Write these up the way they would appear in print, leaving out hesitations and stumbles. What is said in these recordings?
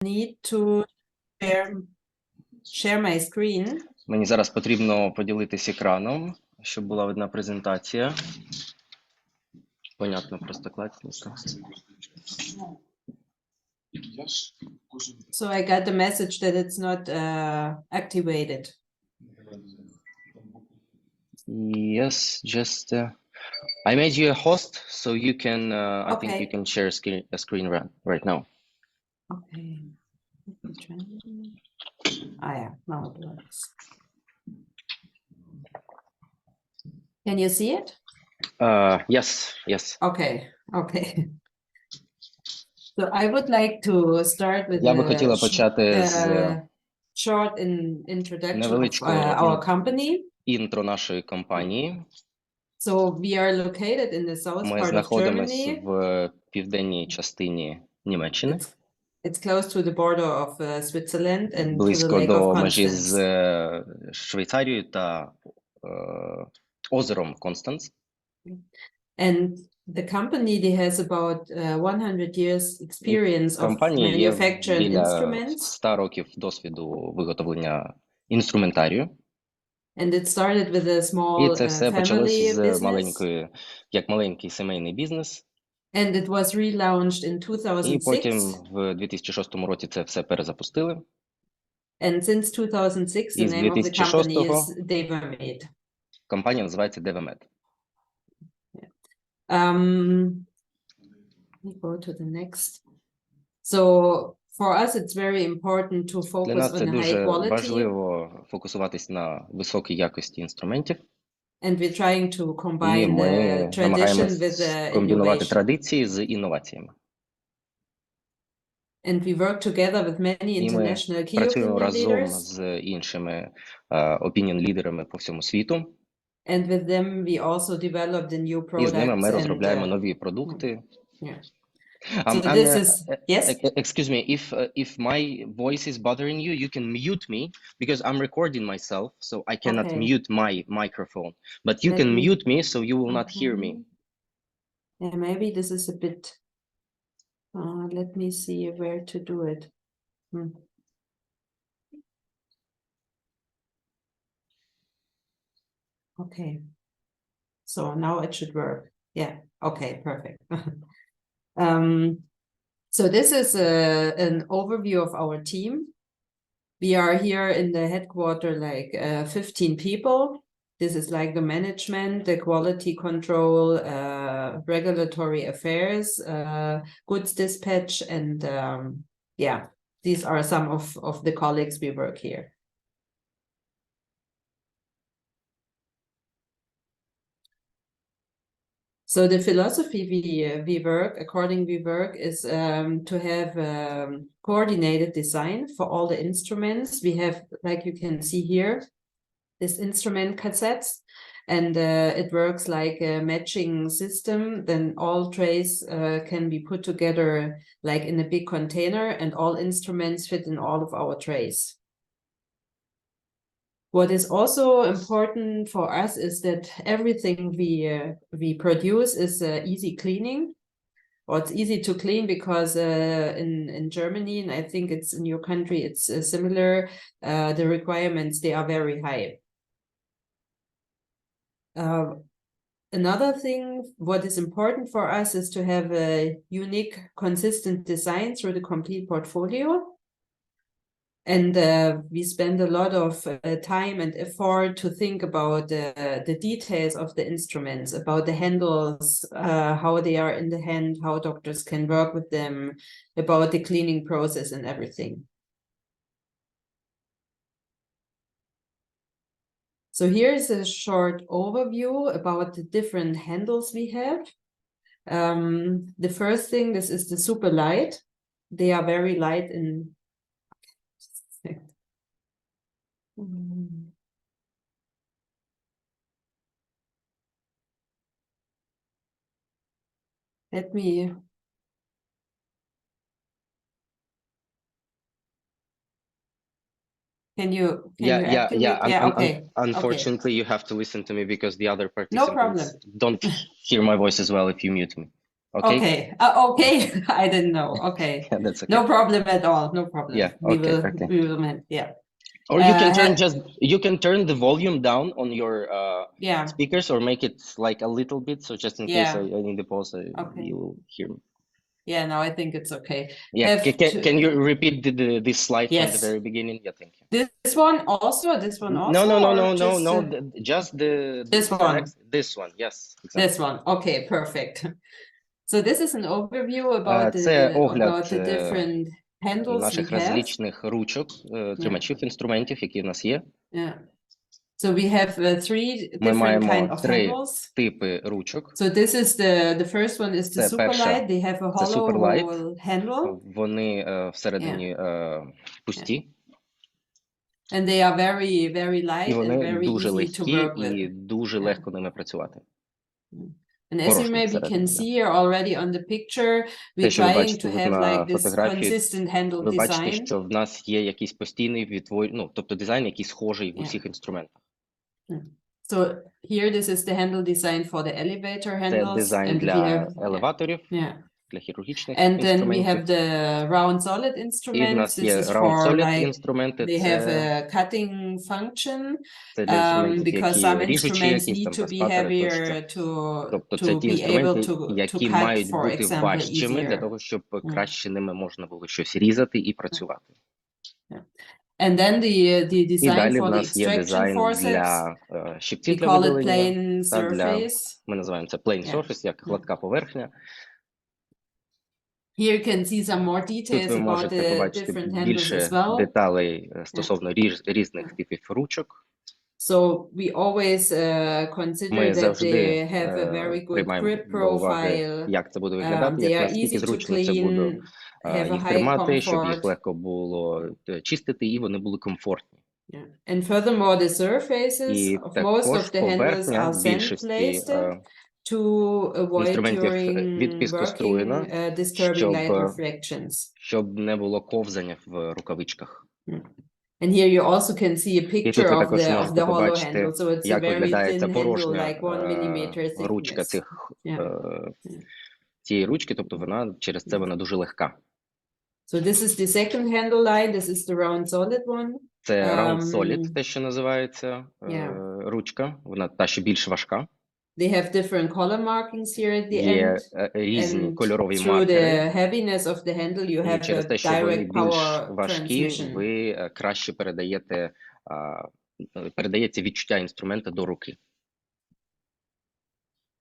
Need to share my screen. Мені зараз потрібно поділитись екраном, щоб була видна презентація. Понятно, просто клацнути. So I got the message that it's not activated. Yes, just I made you a host, so you can. I think you can share a screen right now. Okay. Yeah, now it works. Can you see it? Yes. Okay. So I would like to start with Я би хотіла почати з short introduction of невеличкого our company. Інтро нашої компанії. So we are located in the south Ми part of знаходимося Germany. в південній частині Німеччини. It's close to the border of Switzerland and to the Близько Lake of до межі Constance. з Швейцарією та озером Констанц. And the company has about 100 years experience of Компанії є manufacturing біля instruments. 100 років досвіду виготовлення інструментарію. And it started with a small І це все family почалося з business. маленької, як маленький сімейний бізнес. And it was relaunched in 2006. І потім в 2006 році це все перезапустили. And since 2006 the name of the company is Devemed. Компанія називається Devemed. We go to the next. So for us it's very important to focus Для нас це on high дуже quality. важливо фокусуватись на високій якості інструментів. And we're trying to І combine ми the tradition with намагаємось the комбінувати innovation. традиції з інноваціями. And we work together with many І ми international key працюємо opinion разом leaders. з іншими opinion-лідерами по всьому світу. And with them we also developed the new products. І з ними ми розробляємо нові продукти. Yeah. So this is, yes? Excuse me, if my voice is bothering you, you can mute me because I'm recording myself, so I cannot mute my microphone. But you can mute me, so you will not hear me. Yeah, maybe this is a bit. Let me see where to do it. Okay. So now it should work. Yeah. Okay. Perfect. So this is an overview of our team. We are here in the headquarters, like 15 people. This is like the management, the quality control, regulatory affairs, goods dispatch, and yeah, these are some of the colleagues we work here. So the philosophy we work is to have coordinated design for all the instruments. We have, like you can see here, this instrument cassettes, and it works like a matching system. Then all trays can be put together like in a big container, and all instruments fit in all of our trays. What is also important for us is that everything we produce is easy cleaning, or it's easy to clean, because in Germany, and I think it's in your country, it's similar. The requirements, they are very high. Another thing, what is important for us is to have a unique, consistent design through the complete portfolio. And we spend a lot of time and effort to think about the details of the instruments, about the handles, how they are in the hand, how doctors can work with them, about the cleaning process and everything. So here's a short overview about the different handles we have. The first thing, this is the super light. They are very light in. Let me. Can you activate? Okay. Unfortunately, you have to listen to me because the other participants problem. don't hear my voice as well if you mute me. Okay? Okay. Okay. I didn't know. Okay. Yeah, that's okay. No problem at all. No problem. Yeah, okay. We will manage. Yeah. Or you can turn the volume down on your Yeah. speakers, or make it like a little bit, so just in case Yeah. I need to pause, Okay. you will hear me. Yeah, no, I think it's okay. Yeah, Have to- can you repeat this slide from the Yes. very beginning? Yeah, thank you. This one also? This one also? No, or just, just this one. This one, yes, exactly. This one. Okay, perfect. So this is an overview about Це огляд the different handles наших we have. различних ручок, тримачів інструментів, які в нас є. Yeah. So we have three Ми different маємо kind of 3 handles. типи ручок. So this is the first one is the Це перша. Superlight. They have a Це hollow Superlight. hole handle. Вони всередині пусті. And they are very, very І light and вони very дуже easy to легкі work і with. дуже легко ними працювати. And as you maybe can see here already on the picture, we're trying to have like this consistent handle ви бачите, design. що в нас є якийсь постійний тобто дизайн, який схожий в усіх інструментах. So here this is the handle design for the elevator handles. Це дизайн для елеваторів, для хірургічних And then we інструментів. have the round solid І в instruments. нас This є is round for solid like інструменти. they have a cutting function. Це для інструментів, Because які some ріжучі, instruments якісь need там to be каскатори heavier тощо. Тобто to це ті be able інструменти, to які cut, мають for бути example, важчими для easier. того, щоб краще ними можна було щось різати і працювати. And then the І design далі в for the нас є extraction дизайн forceps. для щипців We для call it видалення. plain Та для, surface. ми називаємо це plain surface, як гладка поверхня. Here you can see some more Тут details ви about можете the побачити different handles as більше well. деталей стосовно різних типів ручок. So we always consider Ми that завжди they have a very good приймаємо grip до уваги, profile. як це буде виглядати, They як are наскільки easy to зручно це буде clean, have a їх high тримати, щоб їх comfort. легко було чистити і вони були комфортні. And furthermore, the surfaces І of most також of the handles поверхня are більшості sandblasted to avoid інструментів during відпіскоструєна, working disturbing light reflections. щоб не було ковзання в рукавичках. And here you also can see a picture of the hollow handle. So it's a very thin handle, like 1 millimeter ручка thickness. Цієї ручки, тобто вона через це вона дуже легка. So this is the second handle line. This is the round solid one. Це round solid, те, що називається ручка. Вона та, що більш важка. They have different color markings here at the Є end. різні кольорові Through маркери. the heaviness of the handle, you have Через те, a що вони direct більш power важкі, transmission. ви краще передаєте відчуття інструмента до руки.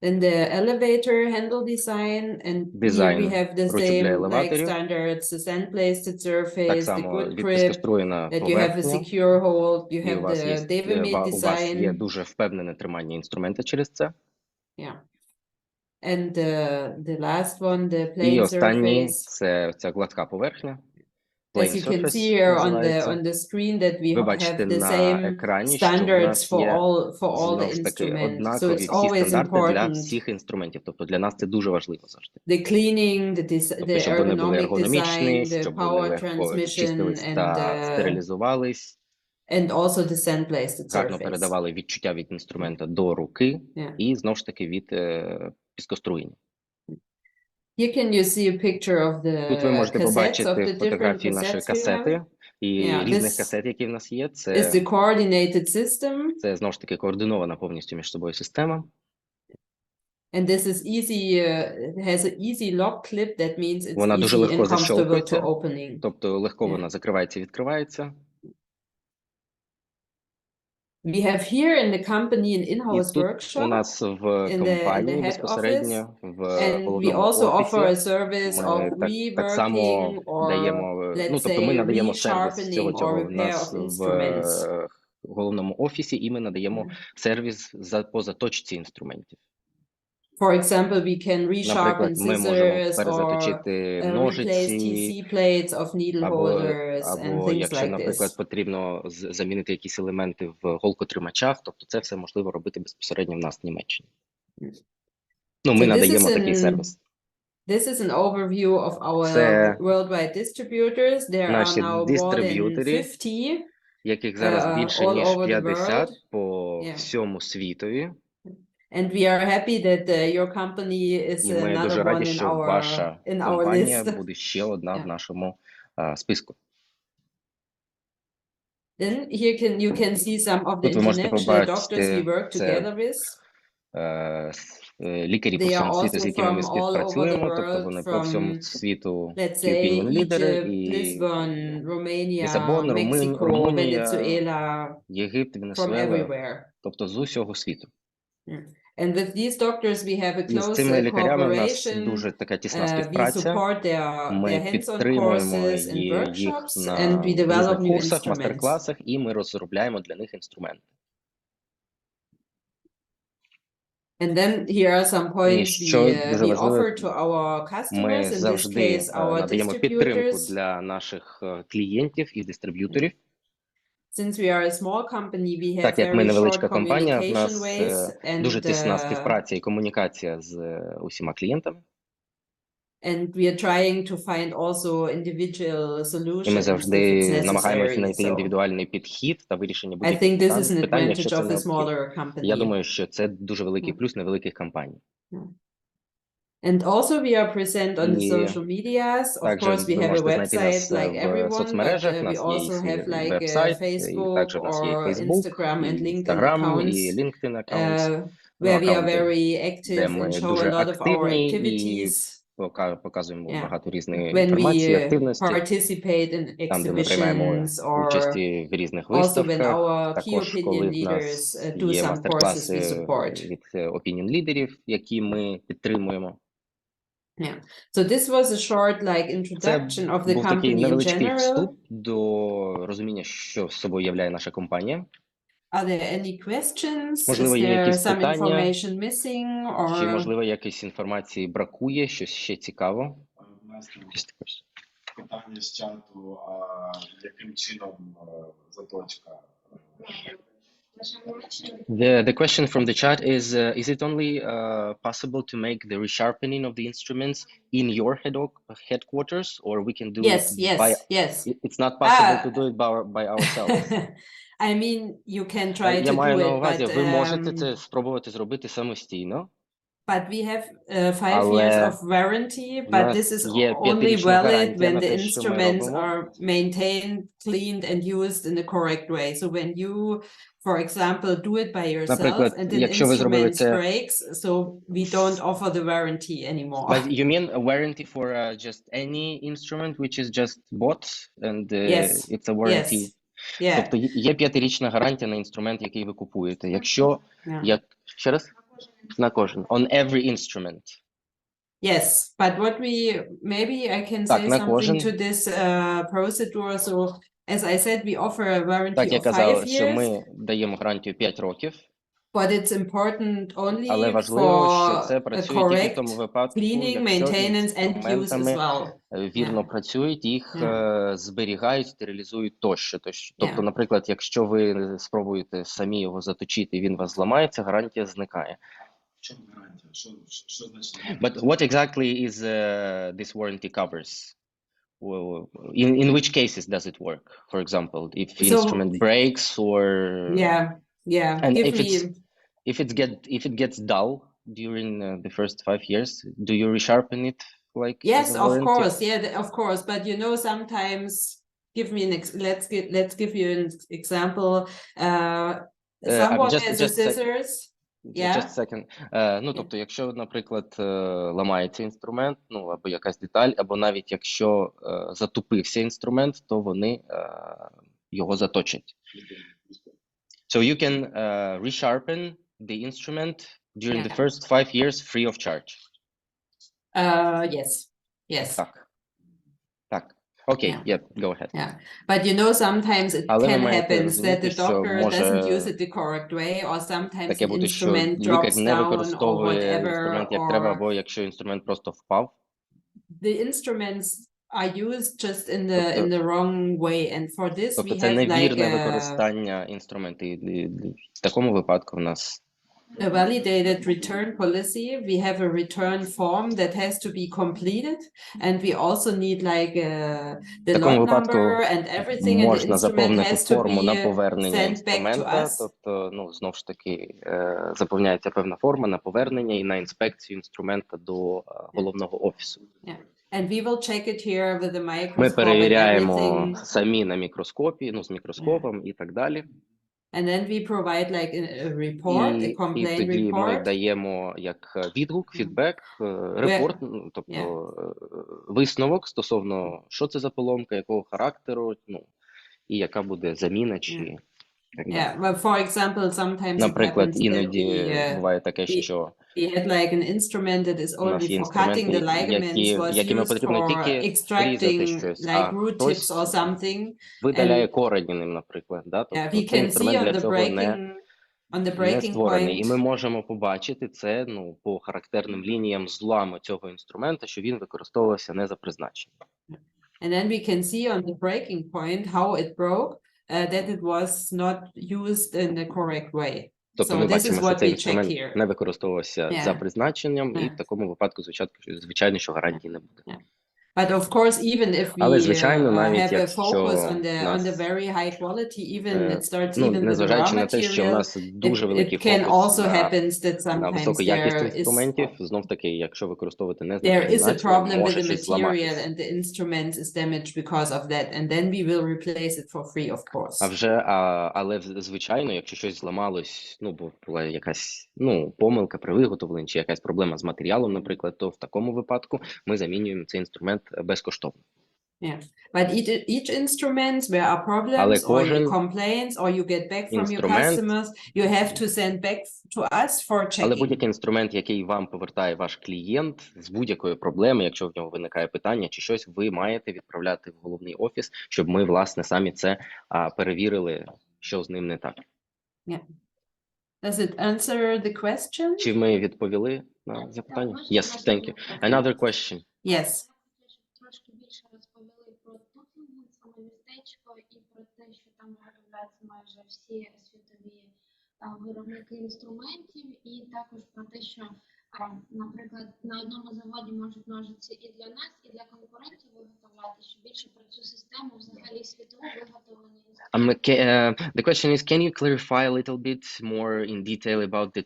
Then the elevator handle design, and here we have the same like standards, the sand-blasted surface, the good grip, that you have a secure hold, you have the Devemed У вас є design. дуже впевнене тримання інструмента через це. Yeah. And the last one, the І plain останній surface. це ця гладка поверхня. As you can see here on the screen that we have the same standards for all the instruments. So it's always important. Для всіх інструментів. Тобто для нас це дуже важливо завжди. The cleaning, the щоб вони були ergonomic ергономічні, design, the щоб вони power легко transmission, чистились та стерилізувались. And also the sand-blasted Гарно surface. передавали відчуття від інструмента до руки і знову ж таки від піскоструєння. Here can you see a picture of the Тут ви можете побачити фотографії нашої нашої касети і різних касет, які в нас є. Це знову ж таки координована повністю між собою система. And this is easy, has an easy lock clip, that means it's вона дуже easy легко and comfortable to защолкується, opening. тобто легко вона закривається і відкривається. We have here in the company an in-house тут workshop. У нас в компанії безпосередньо в головному офісі ми так само даємо, тобто ми надаємо сервіс цього в нас в головному офісі, і ми надаємо сервіс по заточці інструментів. For example, we can resharpen scissors or replace TC plates of needle holders and things like this. Або якщо, наприклад, потрібно замінити якісь елементи в голкотримачах, тобто це все можливо робити безпосередньо в нас в Німеччині. Ми надаємо такий сервіс. This is an overview of our worldwide distributors. There are now more than 50, яких зараз більше ніж 50 по всьому світові. And we are happy that your company is І ми another дуже раді, one що ваша in our компанія list. буде ще одна в нашому списку. Then here you can see some of the Тут ви можете international doctors we побачити work together with. Лікарі по They are всьому світу, з also якими ми from all over the співпрацюємо, тобто world, вони по всьому світу let's key say, opinion лідери, Egypt, і Lisbon, Romania, Лісабон, Mexico, Румунія, Venezuela, Єгипет, from Венесуела, everywhere. тобто з усього світу. And with these doctors we have a І з close цими лікарями в нас cooperation. дуже така тісна We співпраця. support their Ми hands-on підтримуємо courses and їх workshops, на and we develop різних new курсах, instruments. мастер-класах, і ми розробляємо для них інструменти. And then here are some points we offer to our customers, ми in this завжди case our надаємо підтримку distributors. для наших клієнтів і дистриб'юторів. Since we are a small company, we have Так як ми very невеличка short компанія, в communication нас ways, дуже тісна and співпраця і комунікація з усіма клієнтами. we are trying to find also individual solutions І ми if it's завжди намагаємося necessary. знайти So індивідуальний підхід та вирішення I будь-яких think this is an питань, якщо advantage це of a необхідно. smaller company. Я думаю, що це дуже великий плюс невеликих компаній. And also we are present on the І social medias. Of також course, we ви have a можете знайти website нас like в everyone, but соцмережах, у we нас є also have і like веб-сайт, і Facebook також у нас є or Facebook, Instagram and і LinkedIn Instagram, accounts, і LinkedIn accounts, where we are аккаунти, very де active and ми show a дуже lot of our активні і activities. показуємо багато різної When інформації, we активності, participate in там, де ми приймаємо exhibitions, участі в різних also when виставках, our key також opinion коли в leaders нас do є some courses we мастер-класи support. від опініон-лідерів, які ми підтримуємо. Yeah. So this was a short like Це introduction of the був такий company in невеличкий general. вступ до розуміння, що собою являє наша компанія. Are there any questions? Можливо, Is є there якісь some питання, information missing, чи, or можливо, якоїсь інформації бракує, щось ще цікаво? Питання з чату, яким чином заточка? The question from the chat is it only possible to make the resharpening of the instruments in your headquarters, or we can do yes, it yes, by... yes. It's not possible to do it by ourselves. I mean, you can try Я to маю do на it, увазі, ви можете but це спробувати зробити самостійно. But we have 5 years of warranty, but this is only valid when the instruments are maintained, cleaned, and used in the correct way. So when you, for example, do it by yourself and the instrument breaks, so we don't offer the warranty anymore. But you mean a warranty for just any instrument which is just bought and Yes. it's a warranty? Yes. Yeah. Тобто є 5-річна гарантія на інструмент, який ви купуєте. Якщо, ще раз? На кожен. On every instrument. Yes, but what maybe I can say something to this procedure. So, as I said, we offer a warranty of 5 years. Що ми даємо гарантію 5 років. But it's important only Але важливо, що це for a працює тільки в тому випадку, cleaning, якщо maintenance, and use as well. вірно працюють, їх зберігають, стерилізують тощо. Тобто, наприклад, якщо ви спробуєте самі його заточити, і він у вас зламається, гарантія зникає. Що гарантія? Що значить? But what exactly is this warranty covers? Well, in which cases does it work? For example, if instrument breaks or and if it gets dull during the first 5 years, do you resharpen it like? Yes, of course. Yeah, of course. But you know, sometimes let's give you an example. Someone has a scissors. Just a second. Ну, тобто, якщо, наприклад, ламається інструмент, ну, або якась деталь, або навіть якщо затупився інструмент, то вони його заточать. So you can resharpen the instrument during the first 5 years free of charge. Yes. Так. Okay, go ahead. But you know, sometimes it can happen that the doctor doesn't use it the correct way, or sometimes the instrument drops down or whatever, або якщо інструмент просто впав. The instruments are used just in the wrong way, and for this we це have невірне використання інструменту. В такому випадку в нас a validated return policy, we have a return form that has to be completed, and we also need like the lot number and everything, and the можна instrument заповнити has to форму на be повернення sent back to інструмента, us. тобто, ну, знову ж таки, заповняється певна форма на повернення і на інспекцію інструмента до головного офісу. Yeah. And we will check it here with the Ми microscope and перевіряємо everything. самі на мікроскопі, ну, з мікроскопом і так далі. And then we provide like a report, a І complaint тоді ми report. даємо як відгук, фідбек, репорт, ну, тобто висновок стосовно, що це за поломка, якого характеру, ну, і яка буде заміна чи так далі. Yeah, well, for example, sometimes it Наприклад, happens that іноді буває таке, що we had like an instrument that is у нас only є for cutting the інструменти, ligaments, was якими used потрібно for тільки різати extracting щось, like а root tips хтось or something. видаляє корені ним, наприклад. Да? Yeah, Тобто we цей can see інструмент on для the цього on the не breaking створений. І ми point. можемо побачити це, ну, по характерним лініям зламу цього інструмента, що він використовувався не за призначенням. And then we can see on the breaking point how it broke, that it was not used in the correct way. Тобто So ми this is бачимо, що what цей we check інструмент here. не використовувався за призначенням, і в такому випадку, звичайно, що гарантії не буде. But of course, even if we Але, звичайно, навіть have a якщо focus on нас, the very high quality, even it starts ну, even with the raw незважаючи на те, що в material, нас дуже великий it can фокус also на happens that на високу sometimes якість there is інструментів, знов-таки, якщо використовувати не за there is a призначенням, problem with може the щось material зламатися. and the instrument is damaged because of that, and then we will replace it for free, of course. Але, звичайно, якщо щось зламалось, ну, бо була якась, ну, помилка при виготовленні, чи якась проблема з матеріалом, наприклад, то в такому випадку ми замінюємо цей інструмент безкоштовно. Yeah, but each instrument, there are problems or complaints or you get back from your customers, you have to send back to us for checking. Але будь-який інструмент, який вам повертає ваш клієнт з будь-якої проблеми, якщо в нього виникає питання чи щось, ви маєте відправляти в головний офіс, щоб ми, власне, самі це перевірили, що з ним не так. Yeah. Does it answer the question? Чи ми відповіли на запитання? Yes, thank you. Another question. Yes. Трошки більше розповіли про Devemed, саме містечко, і про те, що там виробляються майже всі світові виробники інструментів, і також про те, що, наприклад, на одному заводі можуть ножиці і для нас, і для конкурентів виготовляти, що більше про цю систему взагалі світову виготовлення інструментів. The question is, can you clarify a little bit more in detail about the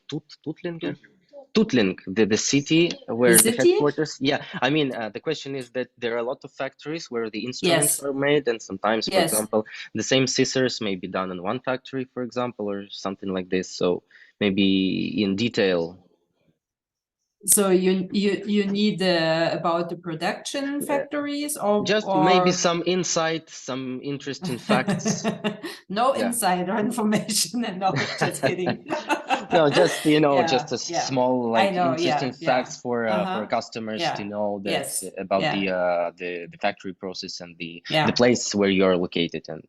Tutling, the city where the headquarters. Yeah, I mean, the question is that there are a lot of factories where the instruments are made, and sometimes, for example, the same scissors may be done in one factory, for example, or something like this. So maybe in detail. So you need about the production factories, or just maybe some insight, some interesting facts. No insider information, and no, just kidding. No, just just a small interesting facts for customers to know that about the factory process and the place where you are located and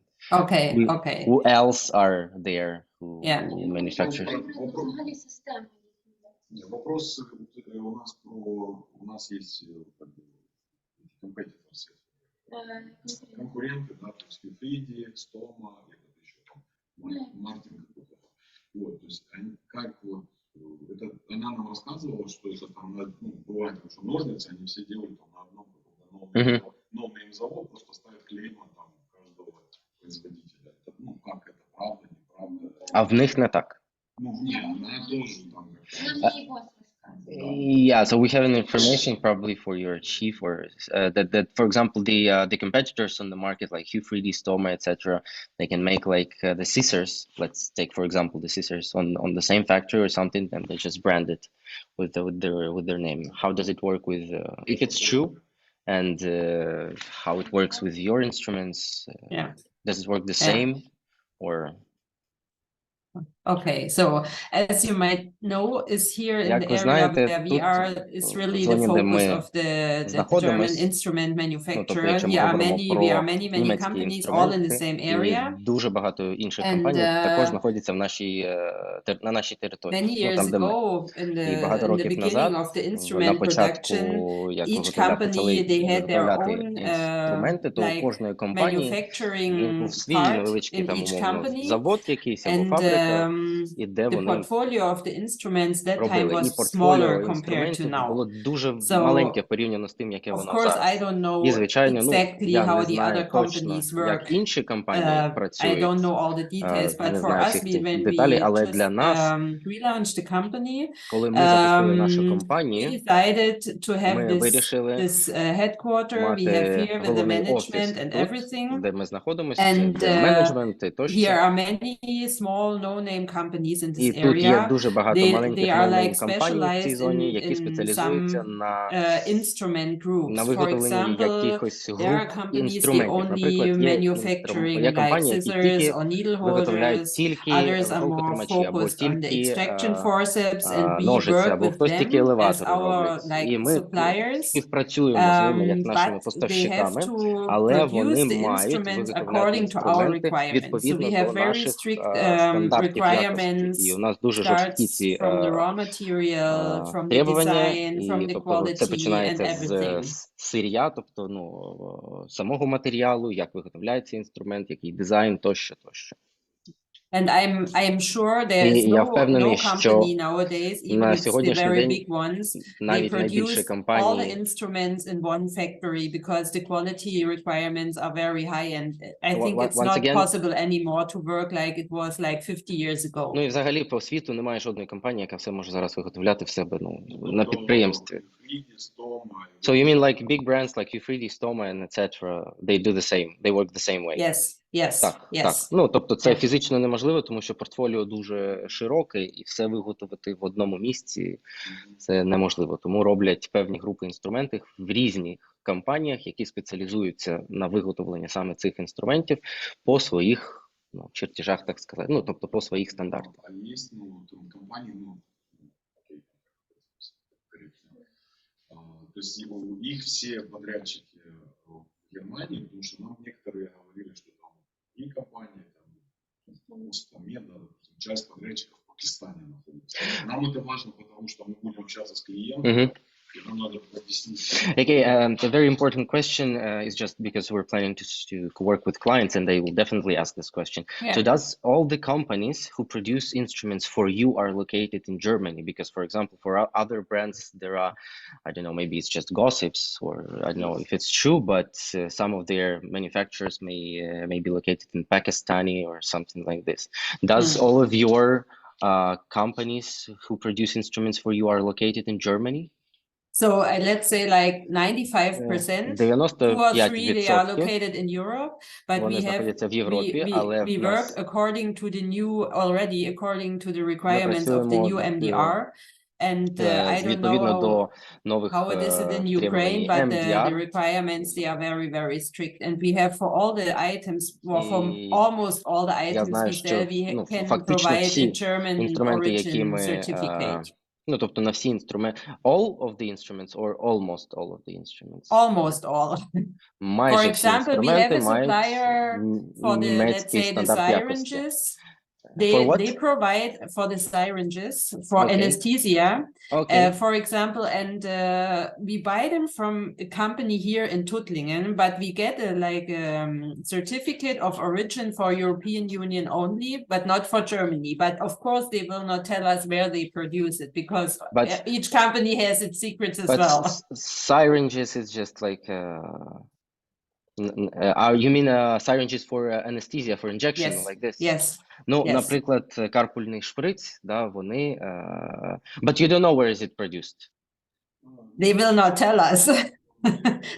who else are there who manufactures. Вопрос у нас есть competitors, конкуренты, да, то есть Фриди, Стома, и вот еще там Мартин какой-то. Вот, то есть они, как вот, это, она нам рассказывала, что это там, ну, бывает, что ножницы, они все делают там на одном каком-то новый им завод, просто ставят клейма там каждого производителя. Это, ну, как это, правда, неправда. А в них не так. Ну, нет, она тоже там. Yeah, so we have an information probably for your chief, or that for example the competitors on the market like Q3D, Stoma, etc. They can make like the scissors. Let's take for example the scissors on the same factory or something, and they just brand it with their name. How does it work with if it's true, and how it works with your instruments? Does it work the same, or? Okay, so as you might know, is here in the area where we are is really the focus of the German instrument manufacturer. We are many companies all in the same area. Дуже багато інших компаній також знаходяться на нашій території. Many years ago, in the beginning of the instrument production, each company they had their own like manufacturing part in each company, завод якийсь або фабрика. і де the вони portfolio of the instruments that time робили. was І портфоліо smaller compared to інструментів now. було дуже So, маленьке порівняно з тим, яке of воно course, I зараз. don't І, know звичайно, exactly я how не the знаю other точно, companies work. як інші компанії I працюють. don't know all the details, but Не for знаю us, всіх цих when деталей, we але just для нас, relaunched the company, коли ми запустили нашу we компанію, decided to have ми вирішили this headquarter we have мати here with the головний management офіс and тут, everything. де ми знаходимося, And де менеджмент і here тощо. are many small no-name companies in І this тут є area. дуже багато They маленьких are ноунейм like компаній в цій specialized зоні, які in спеціалізуються some на instrument groups. For виготовленні example, якихось there груп are companies they інструментів. only Наприклад, є manufacturing like компанії, які scissors тільки or needle виготовляють holders. тільки Others are more голкотримачі, або focused on the тільки extraction forceps, and we ножиці, work або with хтось тільки them as елеватори our роблять. like І ми suppliers. співпрацюємо з ними як нашими But they have поставщиками, to але вони produce the мають instruments виготовляти according to our інструменти requirements. So відповідно we have до very наших strict стандартів якості. requirements. І у нас дуже жорсткі ці Starts from the raw material, from the требування, design, from і the тобто це quality and починається everything. з сир'я, тобто самого матеріалу, як виробляється інструмент, який дизайн, тощо. And I'm sure there is І я no впевнений, що company nowadays, even на it's the сьогоднішній very день big ones, they навіть найбільші produce all the компанії instruments in one factory because the quality requirements are very high, and I think it's once not again, possible anymore to work like it was like 50 years ago. Ну і взагалі по світу немає жодної компанії, яка все може зараз виготовляти в себе на підприємстві. So you mean like big brands like U3D, Stoma and etc. They do the same, they work the same way. Yes. Так. Ну, тобто це фізично неможливо, тому що портфоліо дуже широке і все виготовити в одному місці це неможливо. Тому роблять певні групи інструментів в різних компаніях, які спеціалізуються на виготовленні саме цих інструментів по своїх чертежах, так сказати, тобто по своїх стандартах. А є компанії, то есть их все подрядчики в Германии, потому что нам некоторые говорили, что там и компания, там Меда, часть подрядчиков в Пакистане находится. Нам это важно, потому что мы будем общаться с клиентом. Okay, a very important question is just because we're planning to work with clients and they will definitely ask this question. Yeah. So does all the companies who produce instruments for you are located in Germany? Because, for example, for other brands, there are, I don't know, maybe it's just gossips or I don't know if it's true, but some of their manufacturers may be located in Pakistani or something like this. Does all of your companies who produce instruments for you are located in Germany? So let's say like 95%, 2 or 3 they are located in Europe, but we work according to the the requirements of the new MDR. And I don't know how it is in Ukraine, but the requirements, they are very, very strict. And we have for all the items, well, from almost all the items we sell, we can provide a German origin certificate. Ну, тобто на всі інструменти, all of the instruments or almost all of the instruments? Almost all. Майже For всі example, we have інструменти a мають supplier for the, let's say, the syringes. They provide for the syringes for anesthesia, for example, and we buy them from a company here in Tuttlingen, but we get a certificate of origin for European Union only, but not for Germany. But of course, they will not tell us where they produce it because each company has its secrets as well. Syringes is just like. You mean syringes for anesthesia, for injection, like this? Yes. Ну, наприклад, карпульний шприц, да, вони... But you don't know where is it produced? They will not tell us.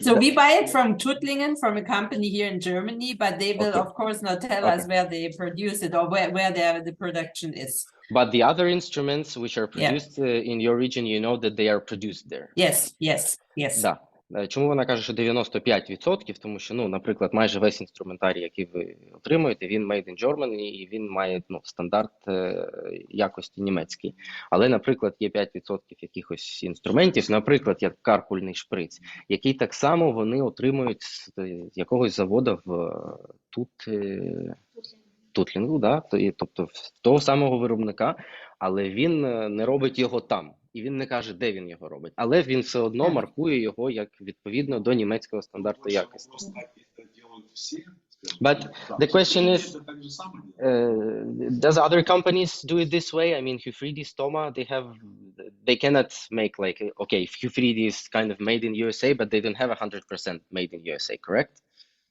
So we buy it from Tuttlingen, from a company here in Germany, but they will, of course, not tell us where they produce it or where the production is. But the other instruments which are produced in your region, you know that they are produced there? Yes. Да. Чому вона каже, що 95%? Тому що, наприклад, майже весь інструментарій, який ви отримуєте, він made in Germany і він має стандарт якості німецький. Але, наприклад, є 5% якихось інструментів, наприклад, як карпульний шприц, який так само вони отримують з якогось заводу в Тутлінгу, да? Тобто того самого виробника, але він не робить його там. І він не каже, де він його робить. Але він все одно маркує його як відповідно до німецького стандарту якості. But the question is, Does other companies do it this way? I mean, Q3D Stoma, they cannot make like, okay, Q3D is kind of made in USA, but they don't have 100% made in USA, correct?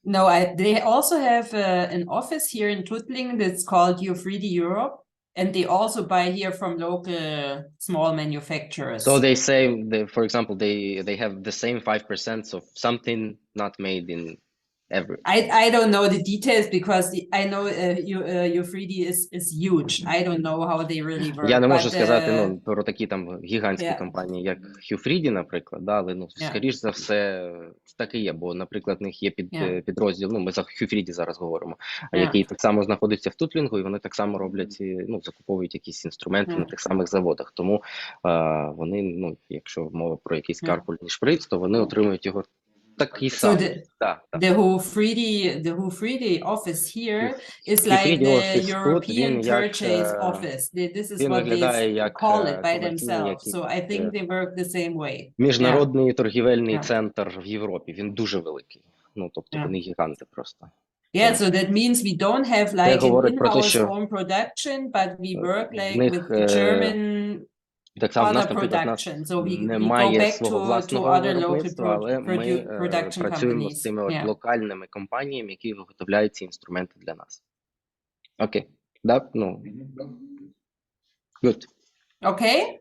No, they also have an office here in Tuttlingen that's called U3D Europe, and they also buy here from local small manufacturers. So they say, for example, they have the same 5% of something not made in every. I don't know the details because I know U3D is huge. I don't know how they really work. Я не можу сказати, ну, про такі там гігантські компанії, як Q3D, наприклад, да, але, ну, скоріш за все, так і є, бо, наприклад, в них є підрозділ, ну, ми за Q3D зараз говоримо, який так само знаходиться в Тутлінгу, і вони так само роблять, ну, закуповують якісь інструменти на тих самих заводах, тому вони, ну, якщо мова про якийсь карпульний шприц, то вони отримують його такий самий. The Who3D office here is like the European purchase office. This is what they call it by themselves. So I think they work the same way. Міжнародний торгівельний центр в Європі, він дуже великий. Ну, тобто вони гіганти просто. Yeah, so that means we don't have like an in-house own production, but we work like with the German other production. So we go back to other local production companies. З цими локальними компаніями, які виготовляють ці інструменти для нас. Окей. Да? Ну. Good. Okay.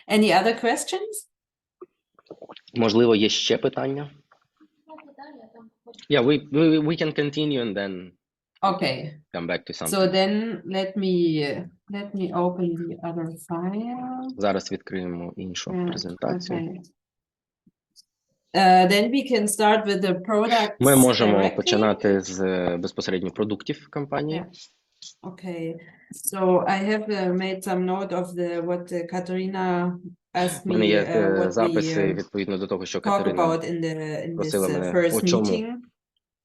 Any other questions? Можливо, є ще питання? Yeah, we can continue and then come back to something. So then let me open the other file. Зараз відкриємо іншу презентацію. Then we can start with the products. Ми можемо починати з безпосередньо продуктів компанії. Okay. So I have made some note of what Katarina asked me what записи відповідно до того, що Катерина просила мене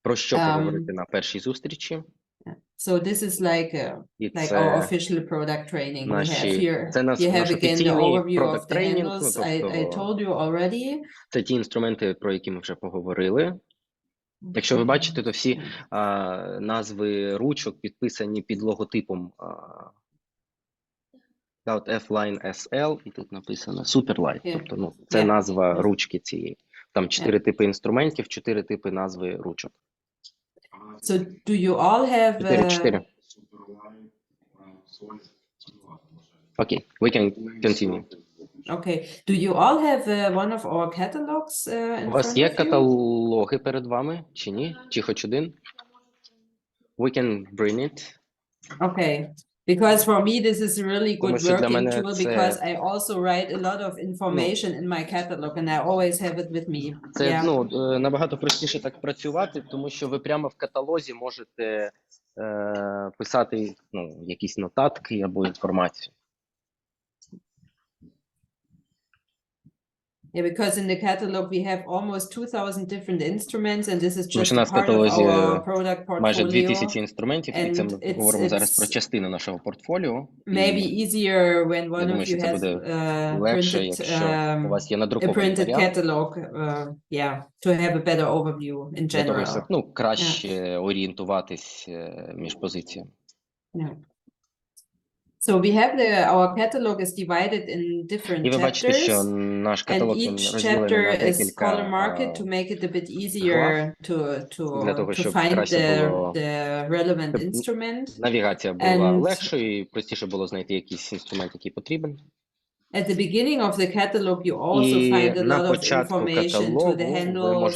про що поговорити на першій зустрічі. So this is like our official product training we have here. You have again the overview of the handles I told you already. Це ті інструменти, про які ми вже поговорили. Якщо ви бачите, то всі назви ручок підписані під логотипом F-Line SL, і тут написано Superlight. Тобто, ну, це назва ручки цієї. Там 4 типи інструментів, 4 типи назви ручок. So do you all have 4. Okay, we can continue. Okay. Do you all have one of our catalogs in У вас є каталоги перед вами, чи ні? Чи хоч один? We can bring it. Okay. Because for me this is a really good working tool because I also write a lot of information in my catalog and I always have it with me. Це, ну, набагато простіше так працювати, тому що ви прямо в каталозі можете писати, ну, якісь нотатки або інформацію. Yeah, because in the catalog we have almost 2,000 different instruments and this is just part of our product portfolio. Майже 2,000 інструментів, і це ми говоримо зараз про частину нашого портфоліо. Maybe easier when one of you has a printed catalog, to have a better overview in general. Для того, щоб, ну, краще орієнтуватись між позиціями. So we have our catalog is divided in different chapters, and each chapter is color-marked to make it a bit easier to find the relevant instrument. Навігація була легшою і простіше було знайти якийсь інструмент, який потрібен. At the beginning of the catalog, you also find a lot of information to the handles,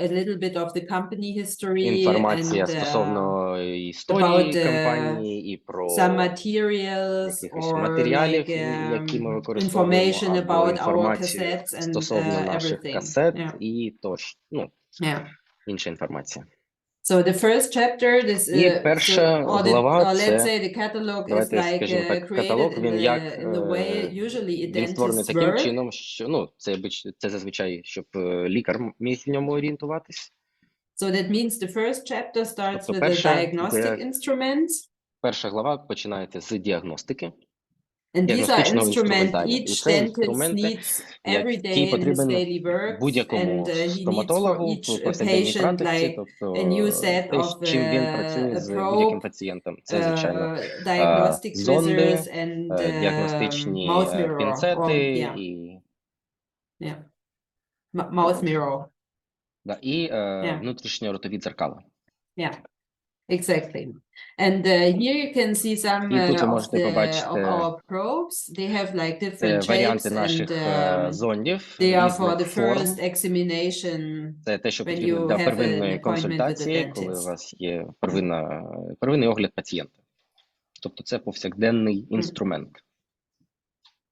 a little bit of the company history, інформація стосовно історії компанії і про some materials or матеріалів, які ми використовуємо, або інформацію стосовно наших касет і тощо, ну, інша інформація. So the first chapter, this перша глава, let's say the catalog is like created in the way usually a dentist таким чином, що, ну, це зазвичай, щоб лікар міг в ньому орієнтуватись. So that means the first chapter starts with the diagnostic instruments. Перша глава починається з діагностики. And these are діагностичного instruments інструментарія. І each це dentist інструменти, needs every який day in his потрібен daily work, and будь-якому he needs for стоматологу в each повсякденній patient практиці, like тобто a new set те, of чим він працює з будь-яким probe, пацієнтом. Це, звичайно, diagnostic зонди, tweezers and діагностичні mouth mirror, пінцети yeah, mouth mirror. І внутрішньоротові дзеркала. Yeah, exactly. And here you can see some І тут ви of можете побачити our probes. They have like different shapes варіанти наших and зондів they are for різних the форм. first examination Це те, що when потрібно you для have an первинної appointment with the консультації, коли у dentist. вас є первинний огляд пацієнта. Тобто це повсякденний інструмент.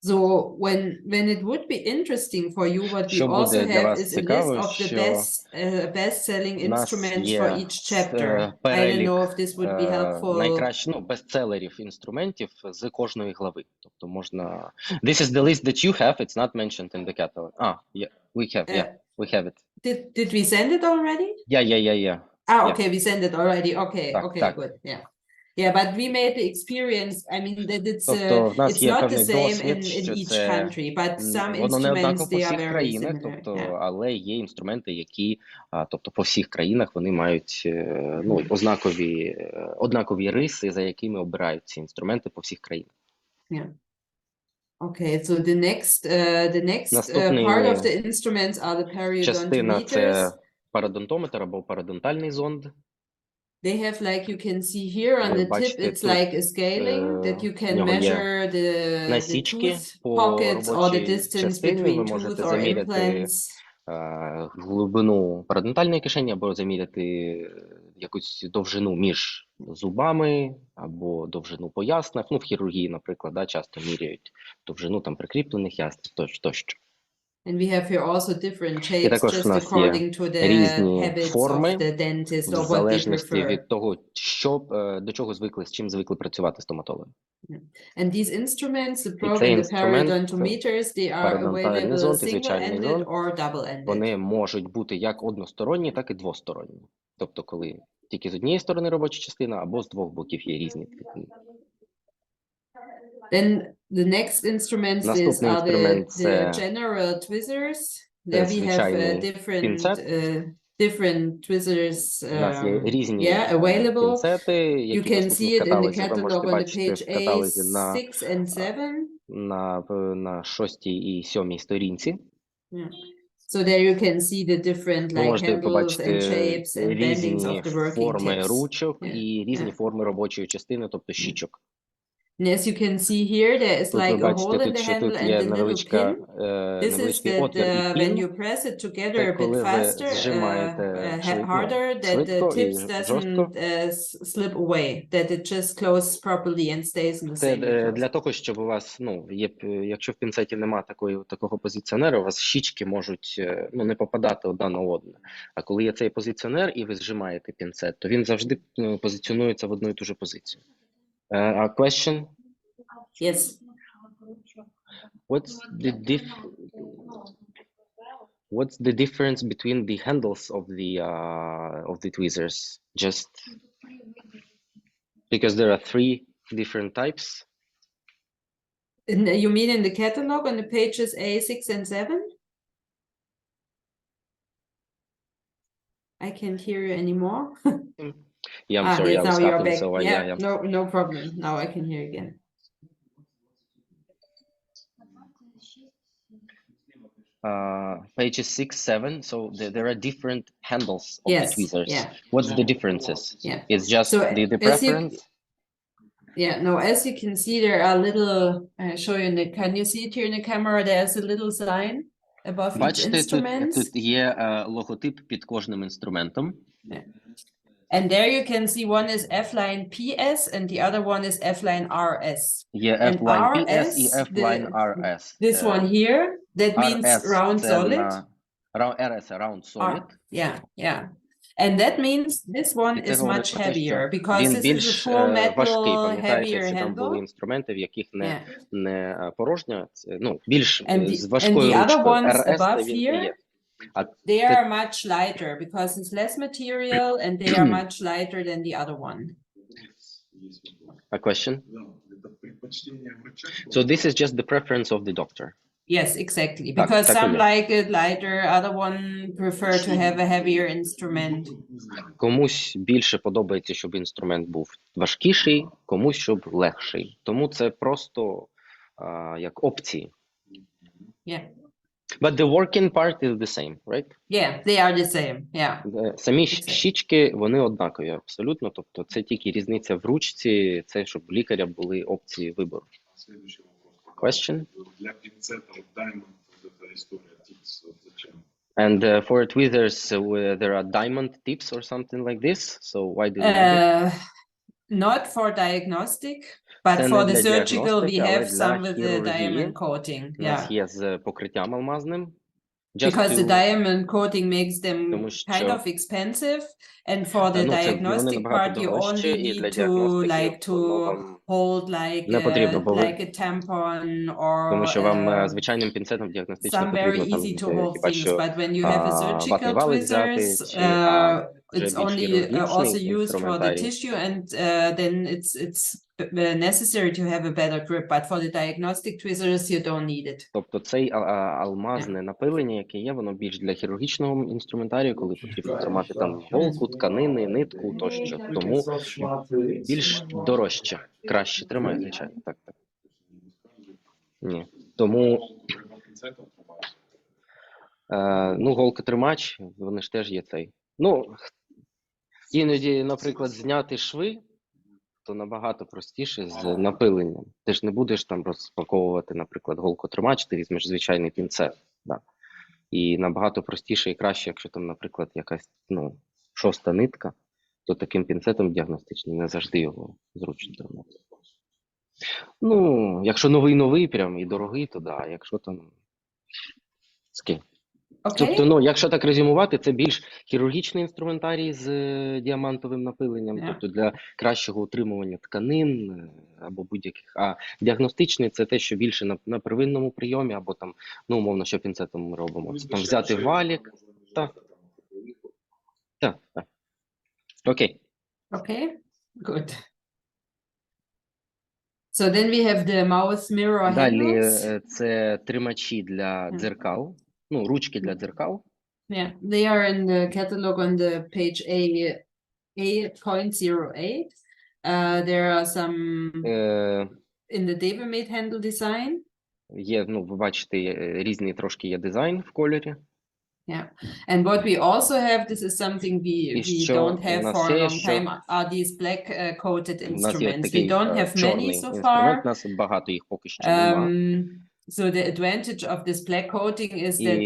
So when it would be interesting for you, what we Що also буде для have вас is a list цікаво, of the що best-selling у нас instruments for є each chapter. I don't перелік know if this would be helpful. найкращих, бестселерів інструментів з кожної глави. Тобто можна... This is the list that you have, it's not mentioned in the catalog. Yeah, we have it. Did we send it already? Yeah. Okay, we sent it already. Okay, так. good. Yeah, but we made the experience, I mean, that Тобто, в нас it's є not the певний same досвід, in що each це country, but some воно не instruments, однаково по they are всіх very країнах, similar. тобто, але є інструменти, які, тобто по всіх країнах вони мають однакові риси, за якими обирають ці інструменти по всіх країнах. Yeah. Okay, so the next part of the instruments are the частина periodontometers. це парадонтометр або парадонтальний зонд. They have, like you can see here on the tip, it's like a scaling that you can measure the tooth pockets or the distance between tooth or implants. Глибину парадонтальної кишені або заміряти якусь довжину між зубами або довжину по яснах. В хірургії, наприклад, часто міряють довжину прикріплених ясен тощо. And we have here also different shapes just according to the habits of the dentist or what they prefer. В залежності від того, до чого звикли, з чим звикли працювати стоматологи. And these instruments, the probe and the periodontometers, they are available single-ended or double-ended. Вони можуть бути як односторонні, так і двосторонні. Тобто, коли тільки з однієї сторони робоча частина, або з двох боків є різні. Then the next instruments are the general tweezers. There we have different tweezers available. You can see it in the catalog on the page A6 and 7. На 6 і 7 сторінці. So there you can see the different like handles and shapes and bendings of the working форми tips. ручок і різні форми робочої частини, тобто щічок. And as you can see here, there is like a hole in the handle and a little pin. This is that when you press it together a bit faster, harder, that the tips doesn't slip away, that it just closes properly and stays in the same place. Для того, щоб у вас, якщо в пінцеті немає такого позиціонера, у вас щічки можуть не попадати одна на одну. А коли є цей позиціонер і ви зжимаєте пінцет, то він завжди позиціонується в одну і ту же позицію. A question? Yes. What's the difference between the handles of the tweezers? Just because there are 3 different types. You mean in the catalog on the pages A6 and 7? I can't hear you anymore. Yeah, I'm sorry, I was talking, so no problem. Now I can hear you again. Pages 6, 7, so there are different handles of the tweezers. What's the differences? It's just the preference? As you can see, there are little, show you can you see it here in the camera? There's a little sign above each instrument. Тут є логотип під кожним інструментом. And there you can see one is F-line PS and the other one is F-line RS. Yeah, F-line PS і F-line RS. This one here, that means round solid. RS, round solid. Yeah. And that means this one is much heavier because this is a full metal heavier handle. Там були інструменти, в яких не порожня, більш з важкою ручкою. And the other ones above here, they are much lighter because it's less material and they are much lighter than the other one. A question? предпочтение врача. So this is just the preference of the doctor. Yes, exactly. Так, Because так і some є. like it lighter, other one prefer to have a heavier instrument. Комусь більше подобається, щоб інструмент був важкіший, комусь, щоб легший. Тому це просто як опції. Yeah. But the working part is the same, right? Yeah, they are the same. Yeah. Самі Exactly. щічки, вони однакові абсолютно. Тобто це тільки різниця в ручці, це щоб у лікаря були опції вибору. Следующий вопрос. Question? Для пинцетов Diamond вот эта история, tips, зачем? And for tweezers, there are diamond tips or something like this. So why do you need it? Not for diagnostic, but Це for не the для surgical we діагностики, але have some для with the хірургії. diamond coating. У нас Yeah. є з покриттям алмазним. Just Because the to- diamond coating makes them Тому kind що- of expensive, and for the Ну, це вони diagnostic набагато part you дорожчі, only і для need to діагностики like воно to вам hold like не потрібно, бо ви- like a tampon Тому що or вам звичайним пінцетом діагностично some very потрібно easy to там hold хіба things. що But when you have a ватний surgical валик взяти, tweezers, чи вже it's більш only хірургічний also used for the інструментарій. tissue, and then it's necessary to have a better grip. But for the diagnostic tweezers, you don't need it. Тобто цей алмазне напилення, яке є, воно більш для хірургічного інструментарію, коли потрібно тримати там голку, тканини, нитку тощо. Тому більш дорожче, краще тримає, звичайно. Так. Ні. Тому голкотримач, вони ж теж є цей. Іноді, наприклад, зняти шви, то набагато простіше з напиленням. Ти ж не будеш там розпаковувати, наприклад, голкотримач, ти візьмеш звичайний пінцет. Да. І набагато простіше і краще, якщо там, наприклад, якась шоста нитка, то таким пінцетом діагностичним не завжди його зручно тримати. Якщо новий прям і дорогий, то да, якщо там скільки. Тобто, якщо так резюмувати, це більш хірургічний інструментарій з діамантовим напиленням, тобто для кращого утримування тканин або будь-яких. А діагностичний – це те, що більше на первинному прийомі, або там, умовно, що пінцетом ми робимо. Це там взяти валік. Так. Окей. Okay, good. So then we have the mouse mirror Далі handles. це тримачі для дзеркал, ручки для дзеркал. Yeah, they are in the catalog on the page A.08. There are some in the Devemed handle design. Є, ви бачите, різні трошки є дизайн в кольорі. Yeah, and what we also have, this is something we don't have for a long time, are these black coated instruments. We don't have many so far. У нас багато їх поки що нема. So the advantage of this black coating is that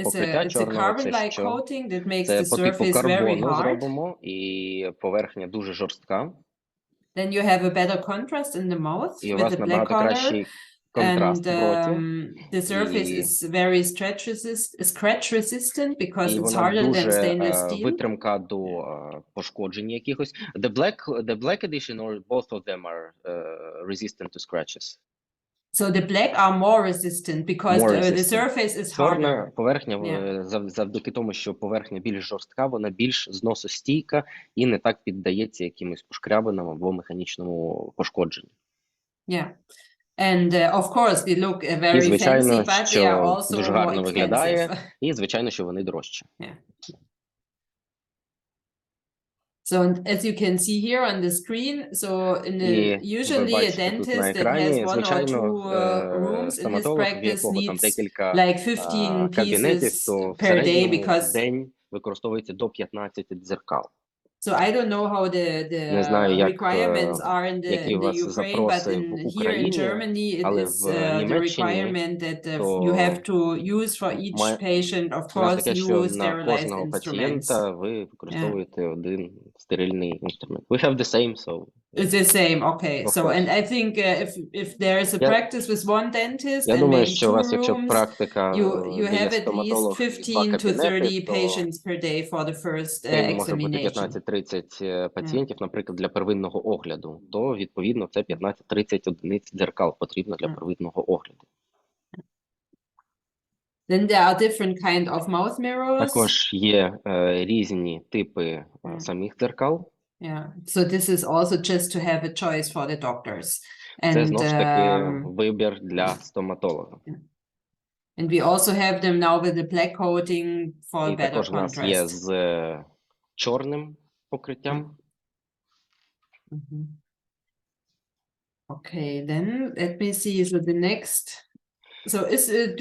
it's a carbon-like coating that makes the surface very hard. Зробимо, і поверхня дуже жорстка. Then you have a better contrast in the mouth with the black color. And the surface is very scratch resistant because it's harder than stainless steel. Витримка до пошкоджень якихось. The black edition or both of them are resistant to scratches? So the black are more resistant because the surface is harder. Чорна поверхня, завдяки тому, що поверхня більш жорстка, вона більш зносостійка і не так піддається якимось пошкрябинам або механічному пошкодженню. Yeah. And of course they look very fancy, but they are also дуже more гарно виглядає, expensive. і звичайно, що вони дорожчі. Yeah. So as you can see here on the screen, so usually a dentist that has one or two rooms in his practice needs like 15 pieces per day because день використовується до 15 дзеркал. So I don't know how the requirements are in the Ukraine, but here in Germany it is the requirement that you have to use for each patient, of course, new sterilized instruments. Ви використовуєте один стерильний інструмент. We have the same, so it's the same, okay. So and I think if there is a practice with one dentist and maybe two rooms, you have at least 15 to 30 patients per day for the first examination. 15-30 пацієнтів, наприклад, для первинного огляду, то, відповідно, це 15-30 одиниць дзеркал потрібно для первинного огляду. Then there are different kind of mouth mirrors. Також є різні типи самих дзеркал. Yeah, so this is also just to have a choice for the doctors. Це знову ж таки вибір для стоматолога. And we also have them now with the black coating for І better також в нас є contrast. з чорним покриттям. Okay, then let me see. So the next, so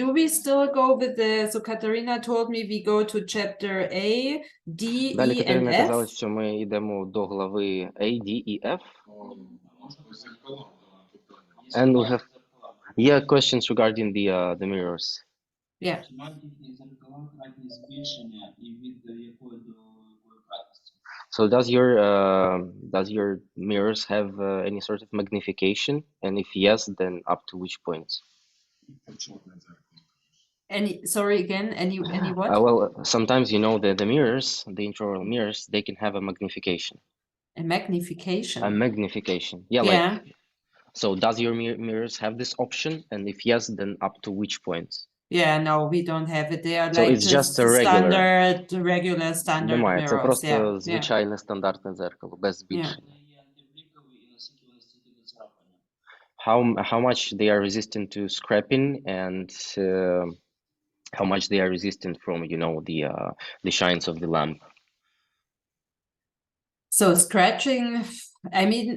do we still go with the, so Katarina told me we go to chapter A, D, Далі E, and Катерина казала, F. що ми йдемо до глави A, D і F. And we have questions regarding the mirrors. Yeah. So does your mirrors have any sort of magnification? And if yes, then up to which points? Sorry again, any what? Well, sometimes the mirrors, the intraoral mirrors, they can have a magnification. A magnification. A magnification. Yeah, Yeah. like, so does your mirrors have this option? And if yes, then up to which points? Yeah, no, we don't have it. They are So like it's just a regular standard Немає, це mirrors. просто звичайне стандартне дзеркало, без збільшення. How much they are resistant to scraping and how much they are resistant from, the shines of the lamp. So scratching, I mean,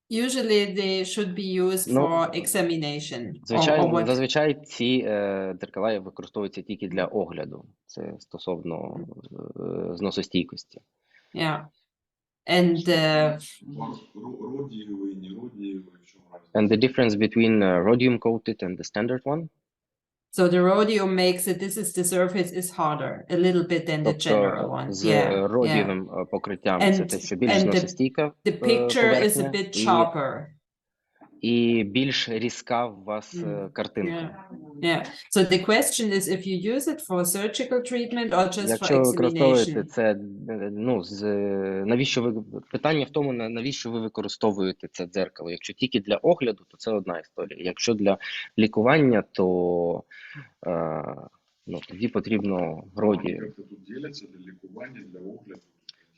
usually they should be used for examination. Зазвичай ці дзеркала використовуються тільки для огляду. Це стосовно зносостійкості. Yeah. And and the difference between rhodium coated and the standard one? So the rhodium makes it, the surface is harder a little bit than the general one. З родієвим покриттям це те, що більш зносостійка the picture is a bit sharper. І більш різка у вас картинка. Yeah. So the question is if you use it for surgical treatment or just Якщо for ви використовуєте examination. Питання в тому, навіщо ви використовуєте це дзеркало. Якщо тільки для огляду, то це одна історія. Якщо для лікування, то тоді потрібно родію.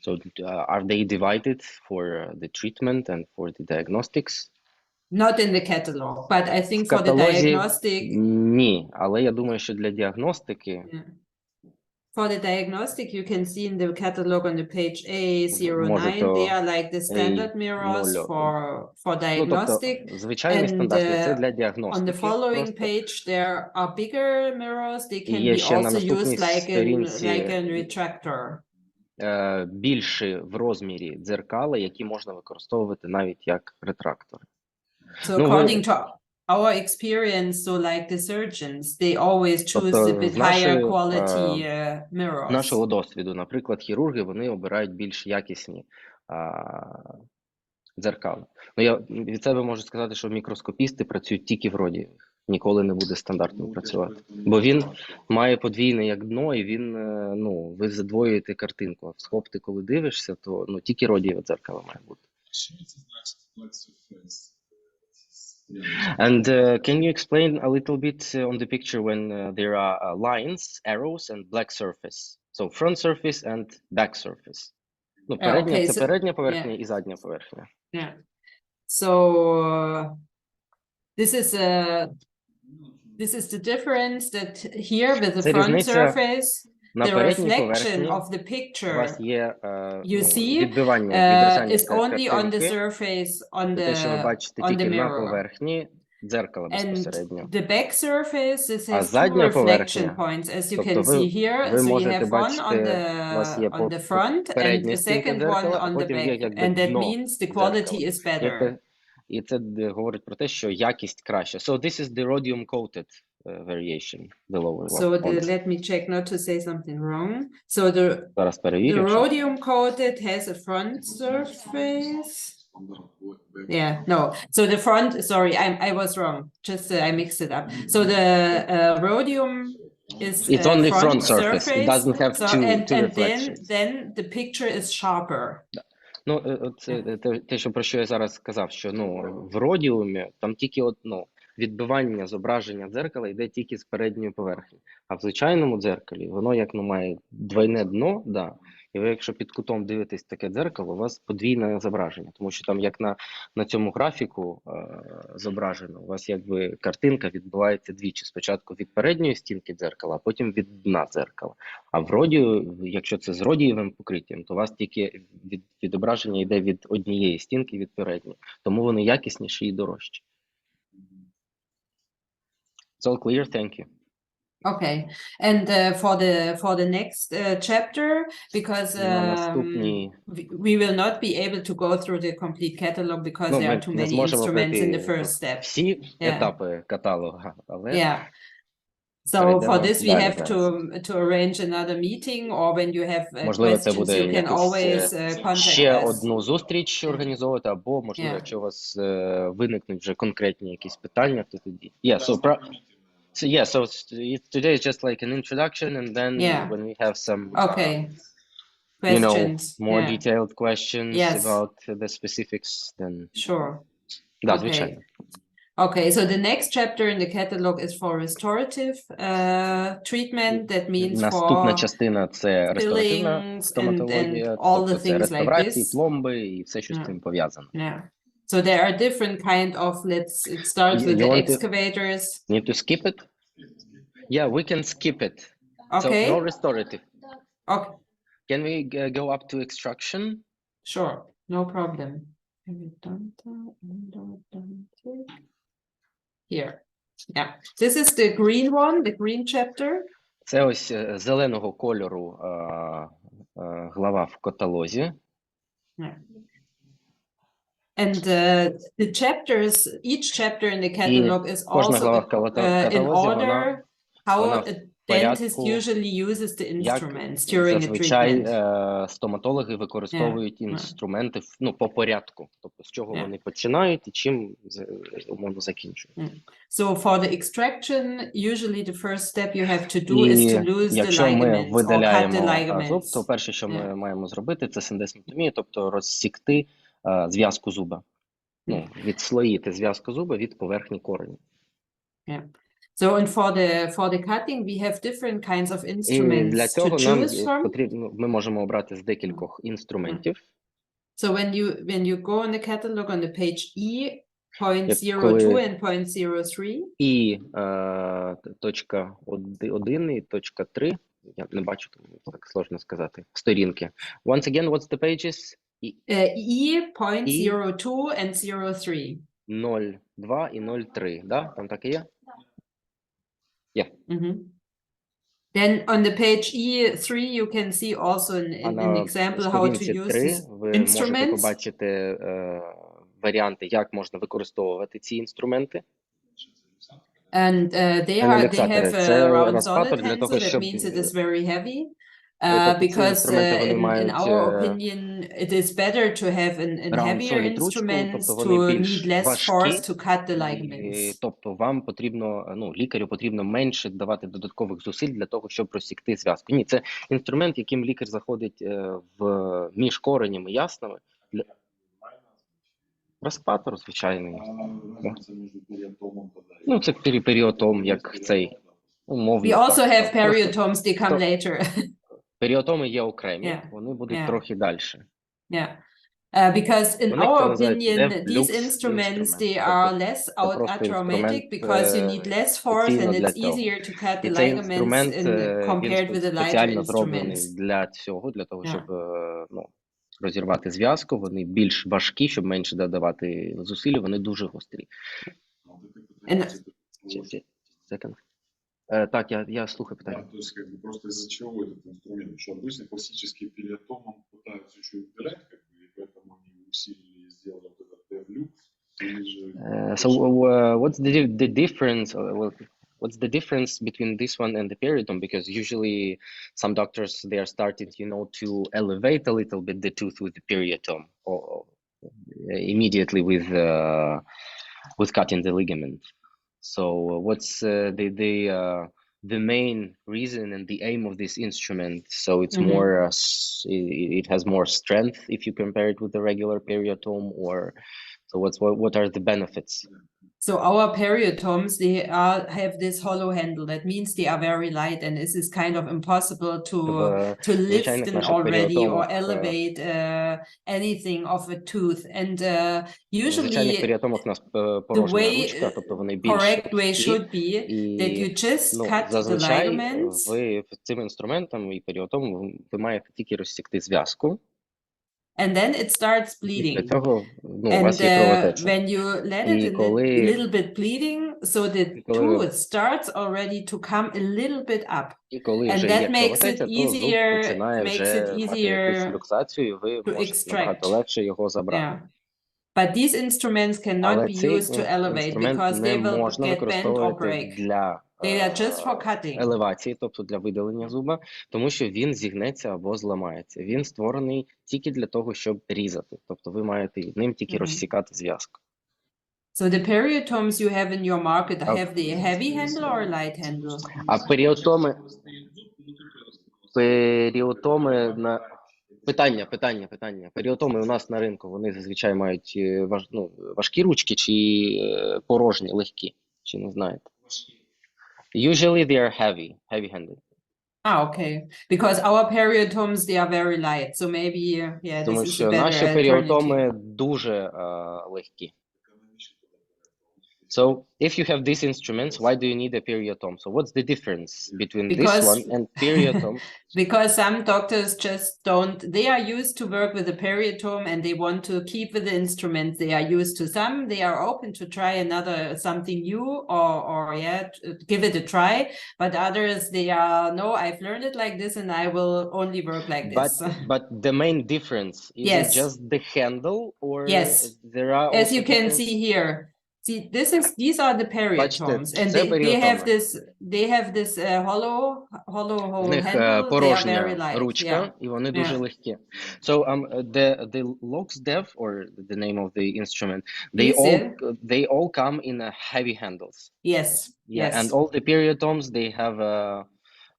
So are they divided for the treatment and for the diagnostics? Not in the catalog, but I think for the diagnostic. Ні, але я думаю, що для діагностики. For the diagnostic, you can see in the catalog on the page A09, they are like the standard mirrors for diagnostic. Звичайний стандартний, це для діагностики. On the following page, there are bigger mirrors. They can be also used like a retractor. Більші в розмірі дзеркала, які можна використовувати навіть як ретрактори. So according to our experience, so like the surgeons, they always choose a bit higher quality mirrors. Нашого досвіду, наприклад, хірурги, вони обирають більш якісні дзеркала. Я від себе можу сказати, що мікроскопісти працюють тільки в родієвих. Ніколи не буде стандартно працювати. Бо він має подвійне як дно, і він, ви задвоюєте картинку. А в схопти, коли дивишся, то тільки родієве дзеркало має бути. And can you explain a little bit on the picture when there are lines, arrows, and black surface? So front surface and back surface. Передня це передня поверхня і задня поверхня. Yeah. So this is the difference that here with the front surface, the reflection of the picture you see is only on the surface on the mirror. And the back surface, this has two reflection points, as you can see here. So you have one on the front and the second one on the back, and that means the quality is better. І це говорить про те, що якість краща. So this is the rhodium coated variation, the lower one. So let me check not to say something wrong. So the rhodium coated has a front surface. Yeah, no. So the front, sorry, I was wrong. Just I mixed it up. So the rhodium is it's only front surface. It doesn't have two reflections. Then the picture is sharper. Це те, про що я зараз сказав, що в родіумі там тільки відбивання зображення дзеркала йде тільки з передньої поверхні. А в звичайному дзеркалі воно має двойне дно, І ви, якщо під кутом дивитесь таке дзеркало, у вас подвійне зображення, тому що там, як на цьому графіку зображено, у вас якби картинка відбувається двічі. Спочатку від передньої стінки дзеркала, а потім від дна дзеркала. А в родію, якщо це з родієвим покриттям, то у вас тільки відображення йде від однієї стінки, від передньої. Тому вони якісніші і дорожчі. It's all clear, thank you. Okay, and for the next chapter, because we will not be able to go through the complete catalog because there are too many instruments in the first step. Всі етапи каталога, але So for this we have to arrange another meeting, or when you have questions you can always contact ще us. одну зустріч організовувати, або, можливо, якщо у вас виникнуть вже конкретні якісь питання, то тоді. So today is just like an introduction, and then when we have some questions, more detailed questions about the specifics, then sure. Да, звичайно. Okay, so the next chapter in the catalog is for restorative treatment. That means наступна частина це ресторативна стоматологія, тобто це реставрації, пломби і все, що з цим пов'язано. So there are different kind of, it starts with the excavators. Need to skip it? Yeah, we can skip it. Okay. So no restorative. Okay. Can we go up to extraction? Sure, no problem. Here. Yeah. This is the green one, the green chapter. Це ось зеленого кольору глава в каталозі. Yeah. And the chapters, each chapter in the catalog is also in order how a dentist usually uses the instruments during a treatment. Зазвичай стоматологи використовують інструменти по порядку, тобто з чого вони починають і чим умовно закінчують. So for the extraction, usually the first step you have to do is to lose the ligaments or cut the ligaments. Зуб, то перше, що ми маємо зробити, це синдесмектомія, тобто розсікти зв'язку зуба. Відслоїти зв'язку зуба від поверхні кореню. So and for the cutting we have different kinds of instruments для цього to choose from. Потрібно, ми можемо обрати з декількох інструментів. So when you go on the catalog on the page E.02 and .03. І точка 1 і точка 3. Я не бачу, тому так сложно сказати. Сторінки. Once again, what's the pages? E.02 and 03. 0.2 і 0.3, да? Там так і є? Yeah. Then on the page E3 you can see also an example how to use these instruments. Ви можете побачити варіанти, як можна використовувати ці інструменти. And they have around solid pencil, that means it is very heavy. Because in our opinion it is better to have an heavier instrument to need less force to cut the ligaments. Тобто вам потрібно, лікарю потрібно менше давати додаткових зусиль для того, щоб розсікти зв'язку. Ні, це інструмент, яким лікар заходить між коренями ясними. Розпатор звичайний. Це періотом, як цей умовно. We also have periotomes, they come later. Періотоми є окремі, вони будуть трохи далі. Because in our opinion, these instruments, they are less atraumatic because you need less force and it's easier to cut the ligaments compared with the lighter instruments. Для цього, для того, щоб розірвати зв'язку, вони більш важкі, щоб менше додавати зусиль, вони дуже гострі. Так, я слухаю питання. То есть, просто из-за чего этот инструмент? Что обычно классические периотомом пытаются еще удалять, и поэтому они усилили, сделали вот этот Devemed. So what's the difference? What's the difference between this one and the periodome? Because usually some doctors, they are starting, to elevate a little bit the tooth with the periodome, or immediately with cutting the ligament. So what's the main reason and the aim of this instrument? So it's more, it has more strength if you compare it with the regular periodome, or so what are the benefits? So our periotomes, they have this hollow handle. That means they are very light, and this is kind of impossible to lift and already or elevate anything of a tooth. And usually the way, correct way should be that you just cut the ligaments. Ви цим інструментом і періотомом ви маєте тільки розсікти зв'язку. And then it starts bleeding. And when you let it a little bit bleeding, so the tooth starts already to come a little bit up. And that makes it easier to extract. Yeah. But these instruments cannot be used to elevate because they will get bent or break. They are just for cutting. Елевації, тобто для видалення зуба, тому що він зігнеться або зламається. Він створений тільки для того, щоб різати. Тобто ви маєте ним тільки розсікати зв'язку. So the periotomes you have in your market have the heavy handle or light handle? А періотоми на питання. Періотоми у нас на ринку, вони зазвичай мають важкі ручки чи порожні, легкі, чи не знаєте? Usually they are heavy-handed. Okay. Because our periotomes, they are very light. So maybe, yeah, Тому this is a що better наші alternative. періотоми дуже легкі. So, if you have these instruments, why do you need a periotome? So, what's the difference between this one and periotome? Because some doctors just don't, they are used to work with the periotome and they want to keep with the instruments they are used to. Some, they are open to try something new or give it a try. But others, they are, no, I've learned it like this and I will only work like this. But the main difference, is it just the handle or there are also as you can see here. See, these are the periotomes, and they have this hollow В них handle. порожня ручка, і вони дуже легкі. So the LuxDev, or the name of the instrument, they all come in heavy handles. Yes. And all the periotomes, they have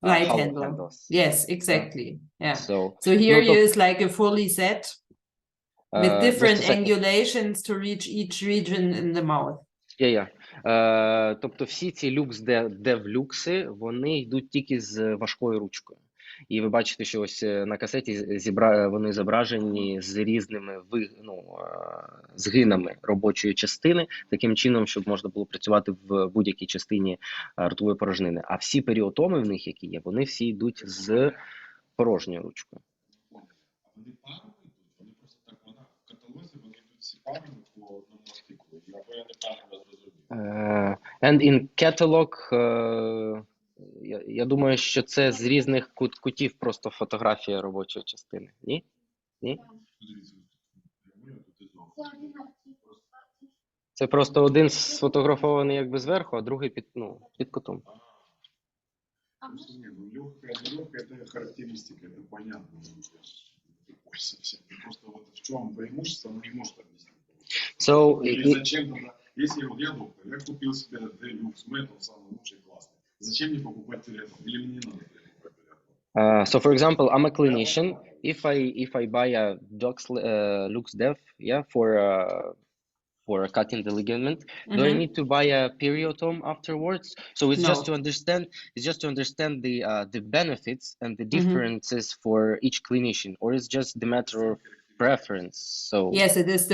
light handles. Yes, exactly. Yeah. So here is like a fully set with different angulations to reach each region in the mouth. Тобто всі ці люкс-дев-люкси, вони йдуть тільки з важкою ручкою. І ви бачите, що ось на касеті вони зображені з різними згинами робочої частини, таким чином, щоб можна було працювати в будь-якій частині ротової порожнини. А всі періотоми в них, які є, вони всі йдуть з порожньою ручкою. Вони парами йдуть, вони просто так, в каталозі вони йдуть всі парами по одному артикулу. Або я неправильно зрозумів. And in catalog, я думаю, що це з різних кутів просто фотографія робочої частини. Ні? Це просто один сфотографований якби зверху, а другий під кутом. Легкая это характеристика, это понятно. Просто вот в чем преимущество, он не может объяснить. So, зачем тогда, если я доктор, я купил себе Devemed Metal, самый лучший, классный. Зачем мне покупать периотом? Или мне не надо покупать периотом? So, for example, I'm a clinician. If I buy a LuxDev, for cutting the ligament, do I need to buy a periotome afterwards? So it's just to understand the benefits and the differences for each clinician, or it's just the matter of preference. So yes, it is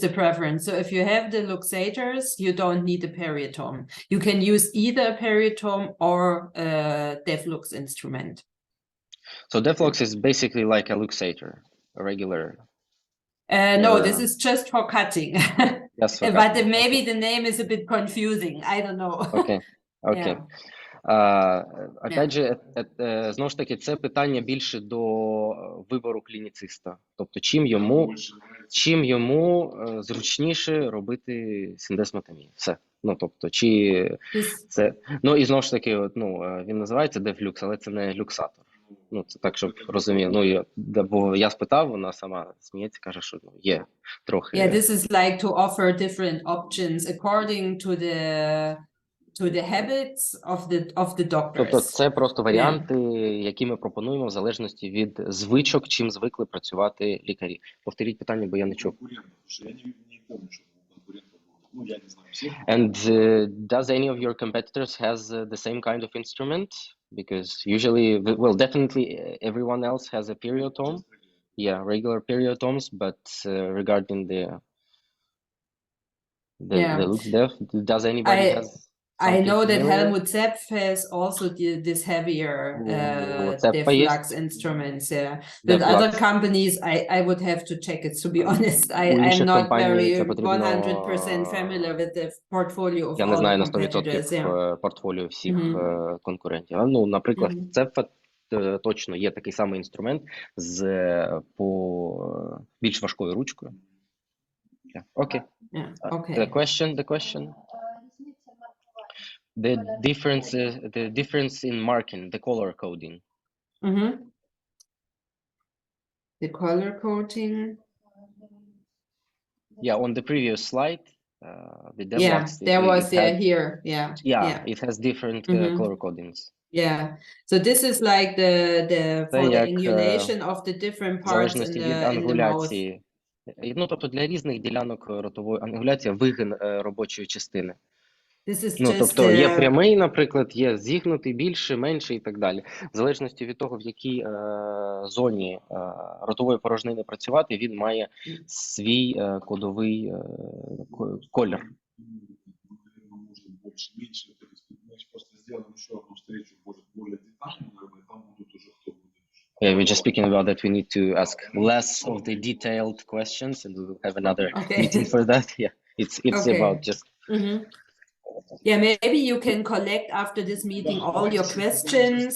the preference. So if you have the luxators, you don't need a periotome. You can use either a periotome or a Devlux instrument. So Devlux is basically like a luxator, a regular. No, this is just for cutting. Yes, for but cutting. Maybe the name is a bit confusing. I don't know. Okay. Yeah. Опять же, знову ж таки, це питання більше до вибору клініциста. Тобто, чим йому зручніше робити синдесмотомію. Все. Тобто, чи це... і знову ж таки, він називається Devlux, але це не люксатор. Це так, щоб розумів. Бо я спитав, вона сама сміється, каже, що є трохи. Yeah, this is like to offer different options according to the habits of the doctors. Тобто це просто варіанти, які ми пропонуємо в залежності від звичок, чим звикли працювати лікарі. Повторіть питання, бо я не чув. Я не помню, що у конкурентов було ну, я не знаю всех. And does any of your competitors has the same kind of instrument? Because usually, well, definitely everyone else has a periotome. Yeah, regular periotomes, but regarding the LuxDev, does anybody has I something know that familiar? Helmut Zepf has also this heavier Deflux instruments. Yeah, with other companies, I would have to check it. To be honest, I'm not very 100% familiar with the portfolio of Я не all знаю the на competitors. 100% портфоліо всіх конкурентів. Ну, наприклад, це точно є такий самий інструмент з по більш важкою ручкою. Окей. The question. The difference in marking, the color coding. The color coding. Yeah, on the previous slide, the Devemed. There was here. Yeah. It has different color codings. Yeah. So this is like the for the angulation of the different parts in the mouth. Ну, тобто для різних ділянок ротової ангуляції вигин робочої частини. Ну, тобто є прямий, наприклад, є зігнутий, більше, менше і так далі. В залежності від того, в якій зоні ротової порожнини працювати, він має свій кодовий колір. Yeah, we're just speaking about that. We need to ask less of the detailed questions, and we'll have another meeting for that. Yeah, it's about just. Yeah, maybe you can collect after this meeting all your questions,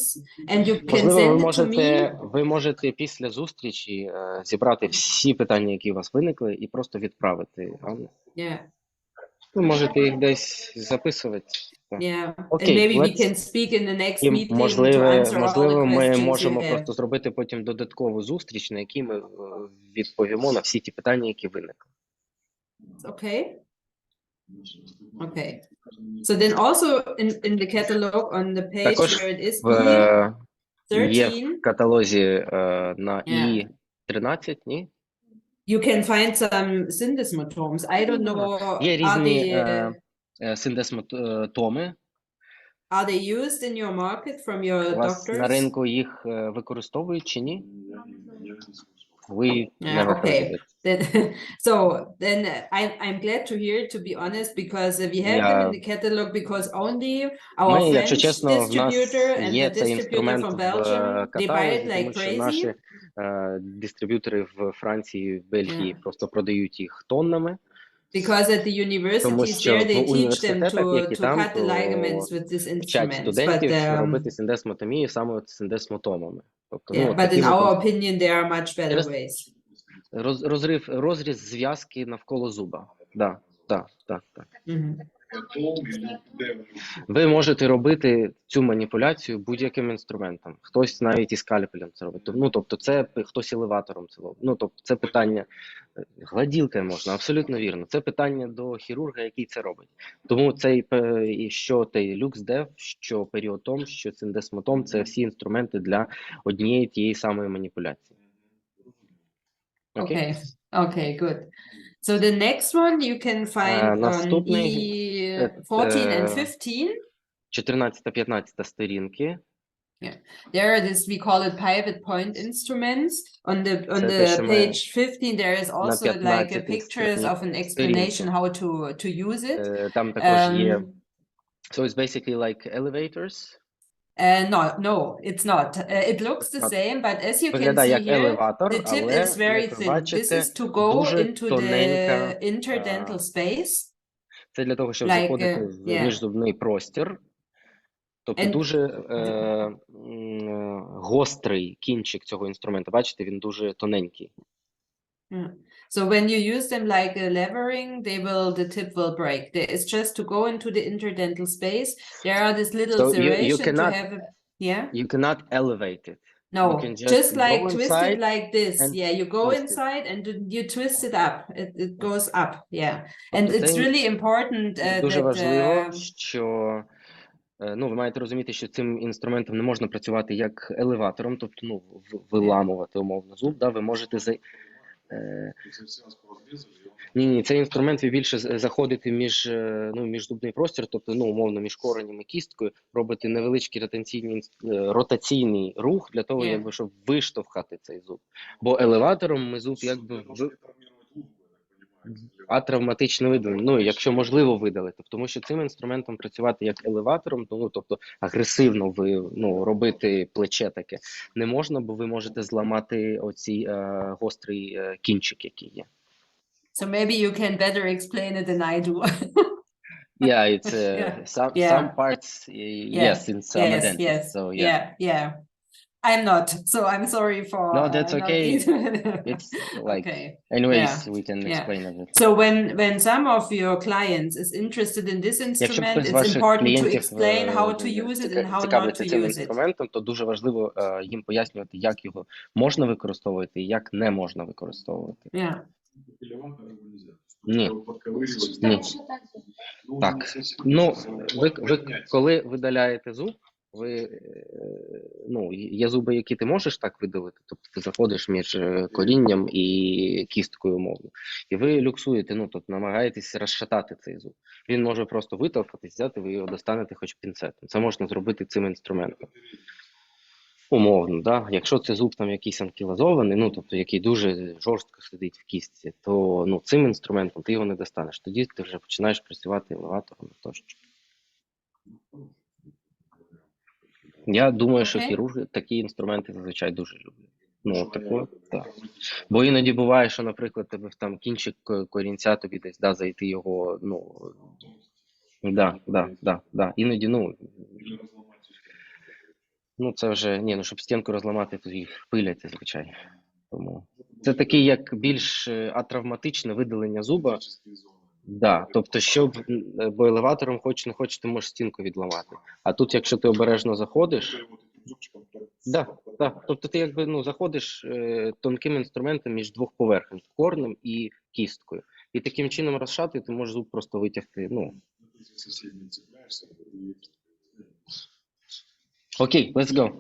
and you can send it to me. Ви можете після зустрічі зібрати всі питання, які у вас виникли, і просто відправити. Yeah. Ви можете їх десь записувати. Yeah, and maybe we can speak in the next meeting to answer all the questions. Можливо, ми можемо просто зробити потім додаткову зустріч, на якій ми відповімо на всі ті питання, які виникли. Okay. Okay. So then also in the catalog on the page where it is E13. Є в каталозі на E13, ні? You can find some syndesmotomes. I don't know. Є різні синдесмотоми. Are they used in your market from your doctors? У вас на ринку їх використовують чи ні? We never heard of it. So then I'm glad to hear, to be honest, because we have them in the catalog because only our French distributor and the distributor from Belgium, they buy it like crazy. Наші дистриб'ютори в Франції, в Бельгії просто продають їх тоннами. Because at the universities there they teach them to cut the ligaments with these instruments. Студентів робити синдесмотомію саме синдесмотомами. Yeah, but in our opinion there are much better ways. Розріз зв'язки навколо зуба. Так. Ви можете робити цю маніпуляцію будь-яким інструментом. Хтось навіть і скальпелем це робить. Ну, тобто це хтось елеватором це робить. Ну, тобто це питання, гладілкою можна, абсолютно вірно. Це питання до хірурга, який це робить. Тому цей, що той LuxDev, що періотом, що синдесмотом, це всі інструменти для однієї тієї самої маніпуляції. Okay, good. So the next one you can find on E14 and 15. 14-15 сторінки. Yeah, there are this, we call it pivot point instruments. On the page 15 there is also like a pictures of an explanation how to use it. Там також є. So it's basically like elevators. No, it's not. It looks the same, but as you can see here, the tip is very thin. This is to go into the interdental space. Це для того, щоб заходити в міжзубний простір. Тобто дуже гострий кінчик цього інструмента. Бачите, він дуже тоненький. So when you use them like a levering, the tip will break. It's just to go into the interdental space. There are this little serration to have You cannot elevate it. No, just like twist it like this. Yeah, you go inside and you twist it up. It goes up. Yeah, and it's really important дуже важливо, що ви маєте розуміти, що цим інструментом не можна працювати як елеватором, тобто виламувати умовно зуб. Ви можете Ні, цей інструмент ви більше заходите між зубний простір, тобто, умовно, між коренем і кісткою, робите невеличкий ротаційний рух для того, щоб виштовхати цей зуб. Бо елеватором ми зуб атравматично видалимо, якщо можливо видалити, тому що цим інструментом працювати як елеватором, тобто агресивно робити плече таке, не можна, бо ви можете зламати оцій гострий кінчик, який є. So maybe you can better explain it than I do. Yeah, it's some parts, yes, in some yes, dentists. yes. So Yeah. I'm not, so I'm sorry for. No, that's okay. It's like, okay. anyways, we can explain everything. So when some of your clients is interested in this instrument, it's important to explain how to use it and how not to цим use it. інструментом, то дуже важливо їм пояснювати, як його можна використовувати і як не можна використовувати. Yeah. Ні. Так. Ви коли видаляєте зуб, є зуби, які ти можеш так видалити, тобто ти заходиш між корінням і кісткою, умовно, і ви люксуєте, тобто намагаєтесь розшатати цей зуб. Він може просто витовкатись, взяти, ви його достанете хоч пінцетом. Це можна зробити цим інструментом. Умовно, да? Якщо це зуб там якийсь анкілозований, тобто який дуже жорстко сидить в кістці, то цим інструментом ти його не достанеш. Тоді ти вже починаєш працювати елеватором тощо. Я думаю, що хірурги такі інструменти зазвичай дуже люблять. Так. Бо іноді буває, що, наприклад, тебе там кінчик корінця тобі десь, зайти його, іноді, це вже, щоб стінку розламати, то їх пилять зазвичай. Тому це такий, як більш атравматичне видалення зуба. Да, тобто, бо елеватором хоч не хочеш, ти можеш стінку відламати. А тут, якщо ти обережно заходиш, тобто ти якби заходиш тонким інструментом між двох поверхень, корнем і кісткою. І таким чином розшати, ти можеш зуб просто витягти, Окей, let's go.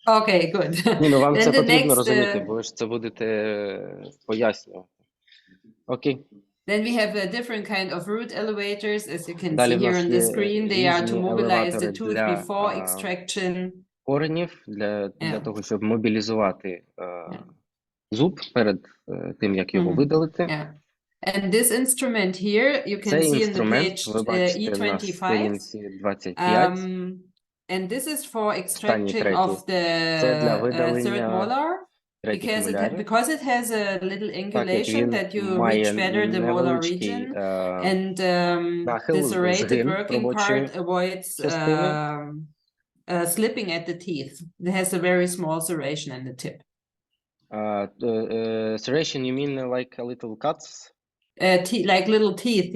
Okay, good. Вам це потрібно розуміти, бо ви ж це будете пояснювати. Окей. Then we have a different kind of root elevators, as you can see here on the screen. They are to mobilize the tooth before extraction. Коренів для того, щоб мобілізувати зуб перед тим, як його видалити. And this instrument here, you can see in the page E25. And this is for extraction of the third molar. Because it has a little angulation that you reach better the molar region, and the serrated working part avoids slipping at the teeth. It has a very small serration in the tip. Serration, you mean like a little cuts? Like little teeth,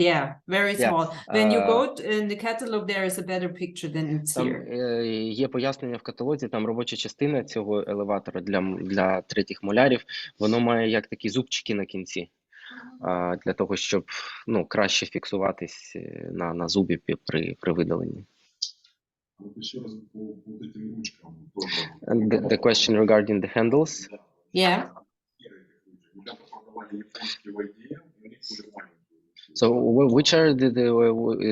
very small. When you go in the catalog, there is a better picture than it's here. Є пояснення в каталозі, там робоча частина цього елеватора для третіх молярів, воно має як такі зубчики на кінці, для того, щоб краще фіксуватись на зубі при видаленні. The question regarding the handles? Yeah. So which are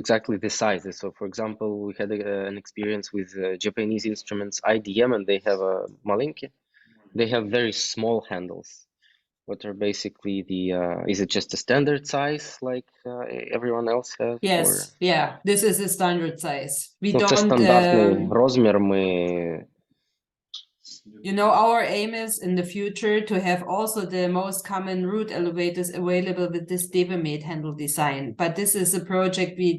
exactly the sizes? So for example, we had an experience with Japanese instruments IDM, and they have a malinke. They have very small handles. What are basically is it just a standard size like everyone else has? Yes, this is a standard size. We це стандартний розмір, You know, our aim is in the future to have also the most common root elevators available with this Devemed handle design. But this is a project we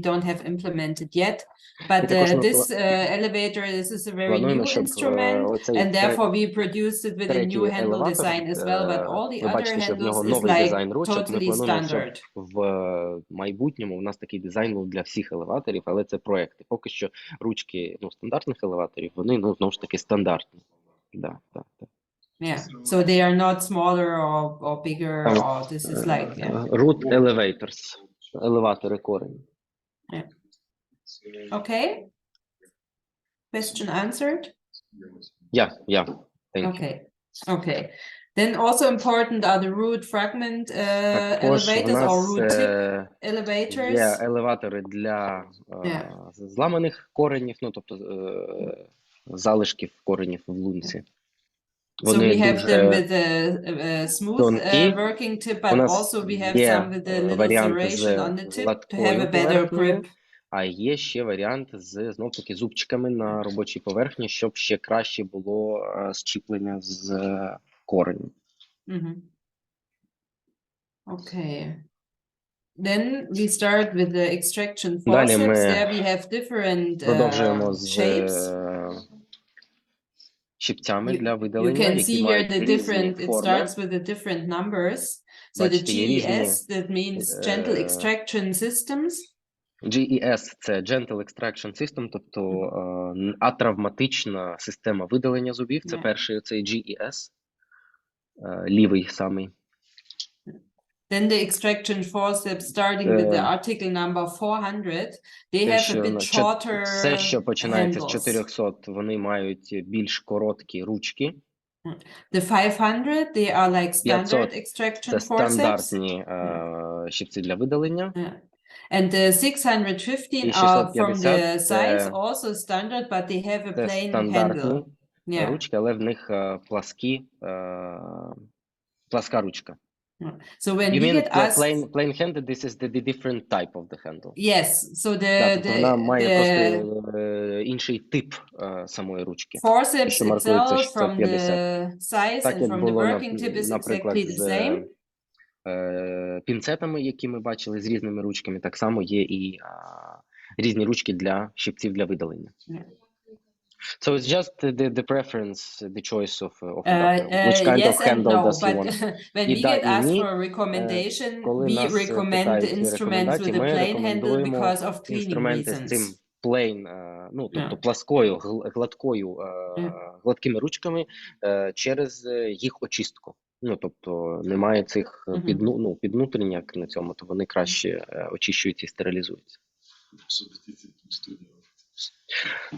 don't have implemented yet. But this elevator, this is a very new instrument, and therefore we produced it with a new handle design as well. But all the other handles is like totally standard. В майбутньому у нас такий дизайн був для всіх елеваторів, але це проекти. Поки що ручки стандартних елеваторів, вони знову ж таки стандартні. Yeah, so they are not smaller or bigger, or this is like root elevators, елеватори корені. Okay. Question answered? Yeah. Thank you. Okay. Then also important are the root fragment elevators or root tip elevators. Є елеватори для зламаних коренів, ну, тобто залишків коренів в лунці. So we have them with a smooth working tip, but also we have some with a little serration on the tip to have a better grip. А є ще варіант з, знов-таки, зубчиками на робочій поверхні, щоб ще краще було щіплення з коренем. Okay. Then we start with the extraction forceps. There we have different shapes. Щипцями для You видалення, can які see here мають the різні different, it форми. starts with the different numbers. So the Бачите, є різні, GES, that means Gentle Extraction Systems. GES – це Gentle Extraction System, тобто атравматична система видалення зубів. Це перший цей GES, лівий самий. Then the extraction forceps starting with the article number 400, they have a bit shorter Все, що починається з handles. 400, вони мають більш короткі ручки. The 500, they are like standard 500 extraction це forceps. стандартні щипці для видалення. And the 615 are from the size also standard, but they have a plain handle. Ручки, але в них пласка ручка. So when you we mean get asked, plain-handed, this is the different type of the handle. Yes, so вона має просто інший тип самої ручки. Forceps itself from the size and from the working tip is exactly the same. Пінцетами, які ми бачили, з різними ручками, так само є і різні ручки для щипців для видалення. So it's just the preference, the choice of which kind of handle does you want. When we get asked for a recommendation, we recommend instruments with a plain handle because of cleaning reasons. Plain, ну, тобто пласкою, гладкими ручками через їх очистку. Ну, тобто немає цих піднутрень, як на цьому, то вони краще очищуються і стерилізуються.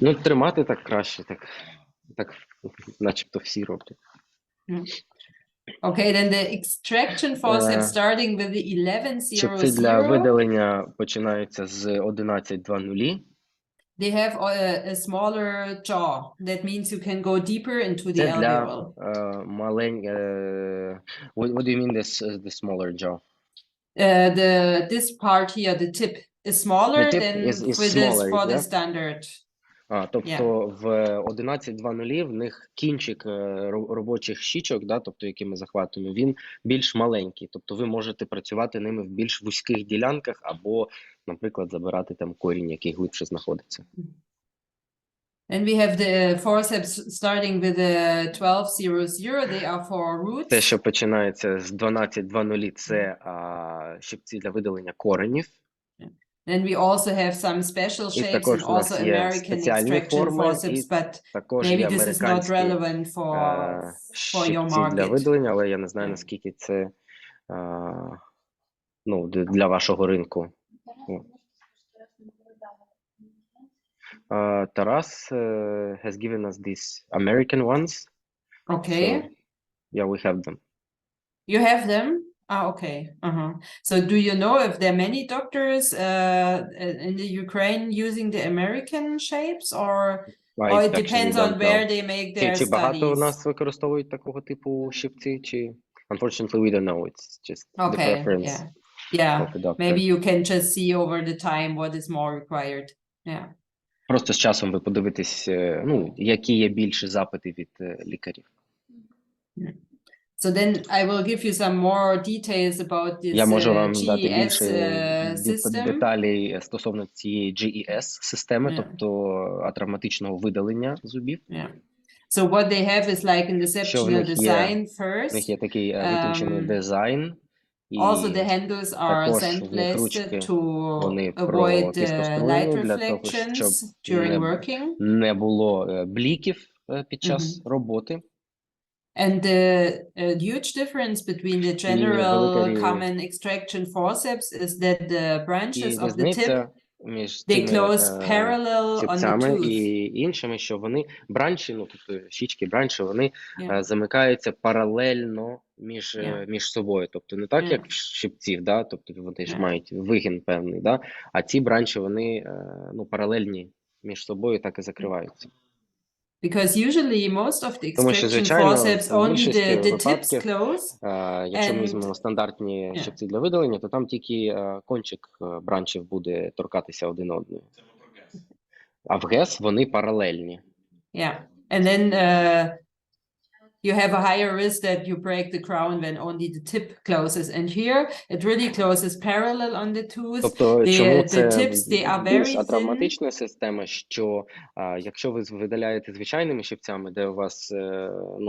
Ну, тримати так краще, так начебто всі роблять. Okay, then the extraction forceps starting with the 1100. Щипці для видалення починаються з 1120. They have a smaller jaw. That means you can go deeper into the alveol. What do you mean the smaller jaw? This part here, the tip, is smaller than for the standard. Тобто в 1120 в них кінчик робочих щічок, да, тобто які ми захватуємо, він більш маленький. Тобто ви можете працювати ними в більш вузьких ділянках або, наприклад, забирати там корінь, який глибше знаходиться. And we have the forceps starting with the 1200, they are for roots. Те, що починається з 1220, це щипці для видалення коренів. Then we also have some special shapes and also American extraction forceps, but maybe this is not relevant for your market. Для видалення, але я не знаю, наскільки це для вашого ринку. Taras has given us these American ones. Okay. So, yeah, we have them. You have them? Okay. So do you know if there are many doctors in the Ukraine using the American shapes, or it depends on where they make their studies? Чи багато у нас використовують такого типу щипці, чи unfortunately we don't know, it's just the preference of the doctor. Maybe you can just see over the time what is more required. Просто з часом ви подивитесь, які є більші запити від лікарів. So then I will give you some more details about this Я можу вам дати GES більше деталей стосовно цієї GES-системи, тобто атравматичного видалення зубів. So what they have is like an exceptional design first. В них є такий витончений дизайн. Also the handles are sandblasted to avoid light reflections during working. Не було бліків під час роботи. And the huge difference between the general common extraction forceps is that the branches of the tip між they цими close parallel on the щипцями tooth. і іншими, що вони бранчі, ну тобто щічки, бранчі, вони Yeah. замикаються паралельно між собою. Тобто не так, Yeah. як в щипців, да? Тобто вони ж Yeah. мають вигін певний, да? А ці бранчі, вони паралельні між собою, так і закриваються. Because usually most of the Тому що, extraction звичайно, forceps в only більшості the tips випадків, close. якщо ми And- візьмемо стандартні щипці для видалення, то там тільки кончик бранчів буде торкатися один одного. А в ГЕС вони паралельні. Yeah. And then you have a higher risk that you break the crown when only the tip closes. And here it really closes parallel on the tooth. Тобто, чому The це tips, they are більш very thin. атравматична система, що якщо ви видаляєте звичайними щипцями, де у вас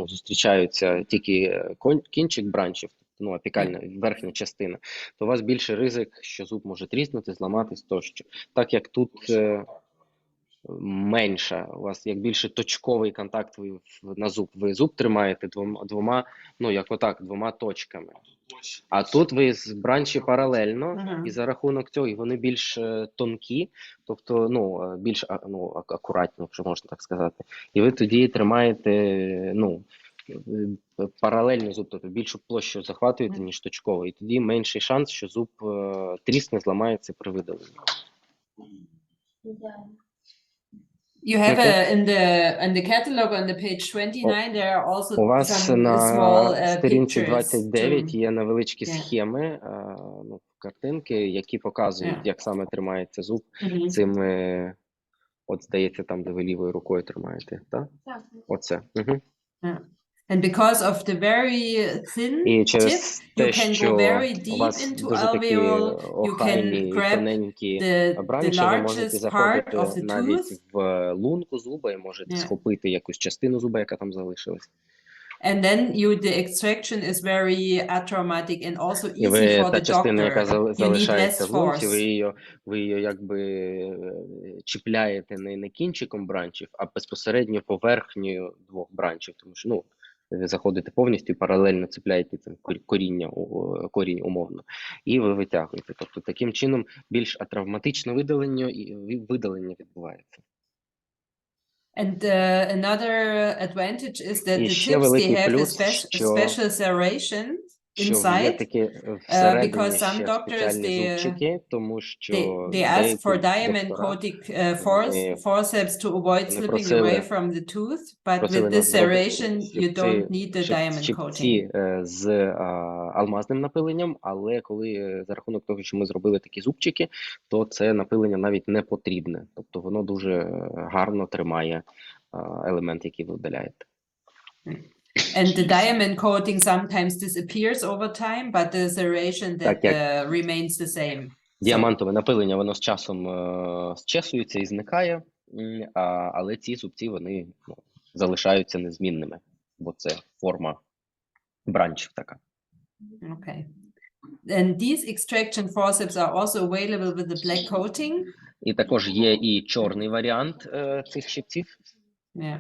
зустрічаються тільки кінчик бранчів, апікальна верхня частина, то у вас більше ризик, що зуб може тріснути, зламатись тощо. Так як тут менша, у вас як більше точковий контакт на зуб. Ви зуб тримаєте двома двома точками. А тут ви з бранчі паралельно, і за рахунок цього вони більш тонкі, тобто більш акуратні, якщо можна так сказати. І ви тоді тримаєте паралельно зуб, тобто більшу площу захватуєте, ніж точково. І тоді менший шанс, що зуб трісне, зламається при видаленні. You have in the catalog on the page 29, there are also У вас some small на сторінці pictures 29 to- є невеличкі Yeah. схеми, картинки, які показують, Yeah. як саме тримається зуб Mhm. цими, от здається, там, де ви лівою рукою тримаєте, так? Так. Оце. Угу. Yeah. And because of the very thin І tip, через you те, can go що very у deep вас into дуже такі alveol, you охайні can і grab тоненькі the бранчі, ви можете largest part заходити of the навіть tooth. в лунку зуба і можете Yeah. схопити якусь частину зуба, яка там залишилась. And then the extraction is very atraumatic and also І easy ви for та the частина, яка doctor. You need залишається less в лунці, force. ви її якби чіпляєте не кінчиком бранчів, а безпосередньо поверхнею двох бранчів, тому що ви заходите повністю і паралельно цепляєте там корінь умовно, і ви витягуєте. Тобто таким чином більш атравматичне видалення відбувається. And another advantage is that І the ще tips, they великий have a плюс, special serration що є inside. такі всередині Because some ще doctors, спеціальні зубчики, тому що they ask for diamond coating forceps to avoid slipping away from the tooth, but with this serration you don't need the diamond coating. З алмазним напиленням, але коли за рахунок того, що ми зробили такі зубчики, то це напилення навіть не потрібне. Тобто воно дуже гарно тримає елемент, який ви видаляєте. And the diamond coating sometimes disappears over time, but the serration that remains the same. Діамантове напилення, воно з часом зчесується і зникає, але ці зубці, вони залишаються незмінними, бо це форма бранчів така. Okay. And these extraction forceps are also available with the black coating. І також є і чорний варіант цих щипців. Yeah.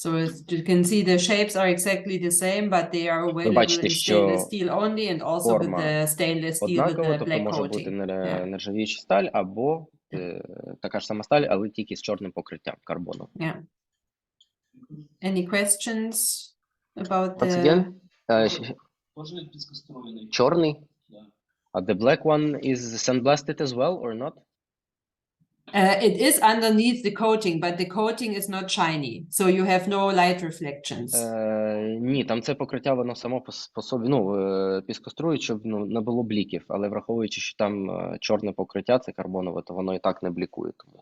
So as you can see, the shapes are exactly the same, but they are available in stainless steel only and also with the stainless steel with the тобто black може бути coating. нержавіюча сталь або така ж сама сталь, але тільки з чорним покриттям карбону. Yeah. Any questions about Once the... again, чорний? The black one is sandblasted as well or not? It is underneath the coating, but the coating is not shiny, so you have no light reflections. Ні, там це покриття, воно само по собі, піскострують, щоб не було бліків, але враховуючи, що там чорне покриття, це карбонове, то воно і так не блікує. Тому.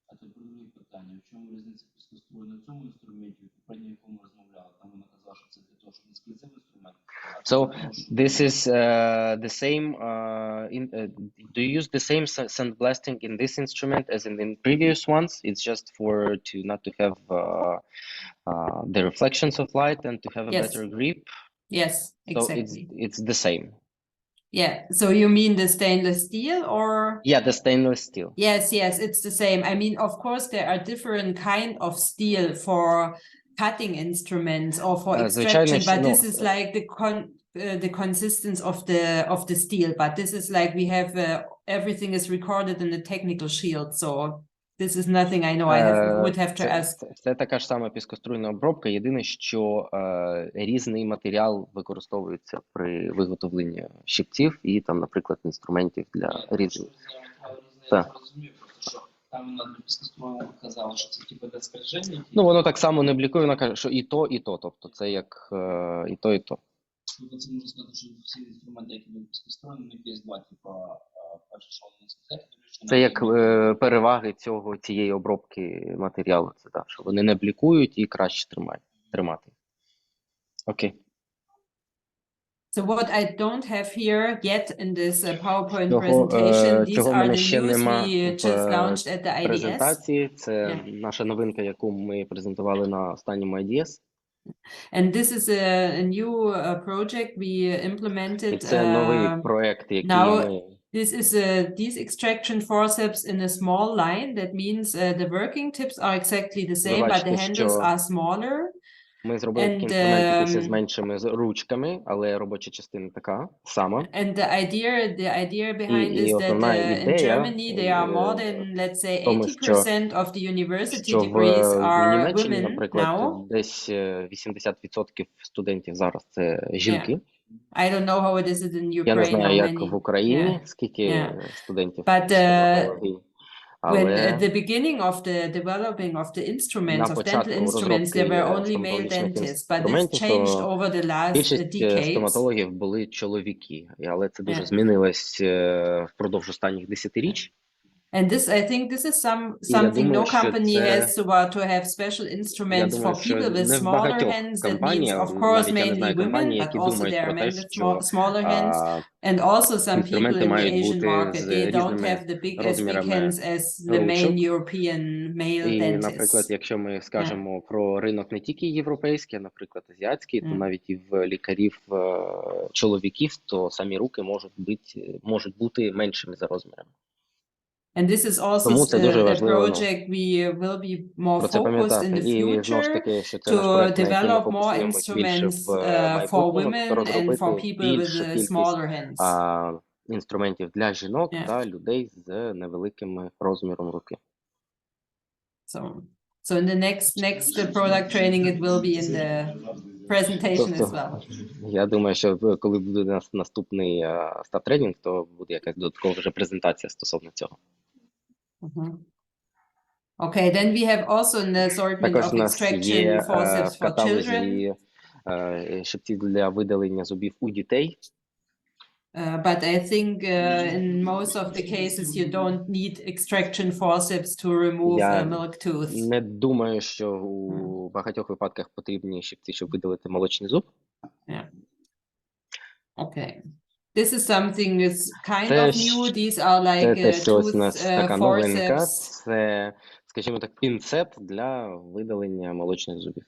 А тепер друге питання, в чому різниця піскострою на цьому інструменті, в попередньому, якому розмовляла, там вона казала, що це для того, щоб не склізив інструмент. So this is the same. Do you use the same sandblasting in this instrument as in the previous ones? It's just for not to have the reflections of light and to have a better grip. Yes, exactly. So it's the same. Yeah. So you mean the stainless steel or? Yeah, the stainless steel. Yes, it's the same. I mean, of course, there are different kind of steel for cutting instruments or for extraction, but this is like the consistence of the steel. But this is like we have everything is recorded in the technical shield, so this is nothing I know. Would have to ask. Це така ж сама піскоструйна обробка, єдине, що різний матеріал використовується при виготовленні щипців і там, наприклад, інструментів для різних. Я розумію, просто що там на піскоструйному казали, що це типу для скольження. Ну, воно так само не блікує, воно каже, що і то, тобто це як і то, і то. Ну, це можна сказати, що всі інструменти, які були піскоструйні, у них є два, типу, перше, що вони сказати. Це як переваги цієї обробки матеріалу, це так, що вони не блікують і краще тримати. Окей. So what I don't have here yet in this PowerPoint presentation, these are the news we just launched at the IDS. Презентації, це наша новинка, яку ми презентували на останньому IDS. And this is a new project we implemented. І це новий проект, який ми... This is these extraction forceps in a small line. That means the working tips are exactly the same, but the handles are smaller. Ми зробили такі інструменти з меншими ручками, але робоча частина така сама. And the idea behind is that in Germany there are more than, let's say, 80% of the university degrees are women now. Десь 80% студентів зараз це жінки. I don't know how it is in Ukraine. Я не знаю, як в Україні, скільки студентів. But when at the beginning of the developing of the instruments, of dental instruments, there were only male dentists, but this changed over the last decades. Стоматологів були чоловіки, але це дуже змінилось впродовж останніх десятиріч. And this, I think, this is something no company has to have special instruments for people with smaller hands. That means, of course, mainly women, but also there are men with smaller hands. And also some people in the Asian market, they don't have the big as big hands as the main European male dentists. І, наприклад, наприклад, якщо ми скажемо про ринок не тільки європейський, а, наприклад, азіатський, то навіть і в лікарів чоловіків, то самі руки можуть бути меншими за розмірами. And this is also the project we will be more focused in the future to develop more instruments for women and for people with smaller hands. Інструментів для жінок та людей з невеликим розміром руки. So in the next product training it will be in the presentation as well. Я думаю, що коли буде наступний став-тренінг, то буде якась додаткова вже презентація стосовно цього. Okay, then we have also an assortment of extraction forceps for children. Щипці для видалення зубів у дітей. But I think in most of the cases you don't need extraction forceps to remove a milk tooth. Не думаю, що у багатьох випадках потрібні щипці, щоб видалити молочний зуб. Okay. This is something that's kind of new. These are like tooth forceps. Це, скажімо так, пінцет для видалення молочних зубів.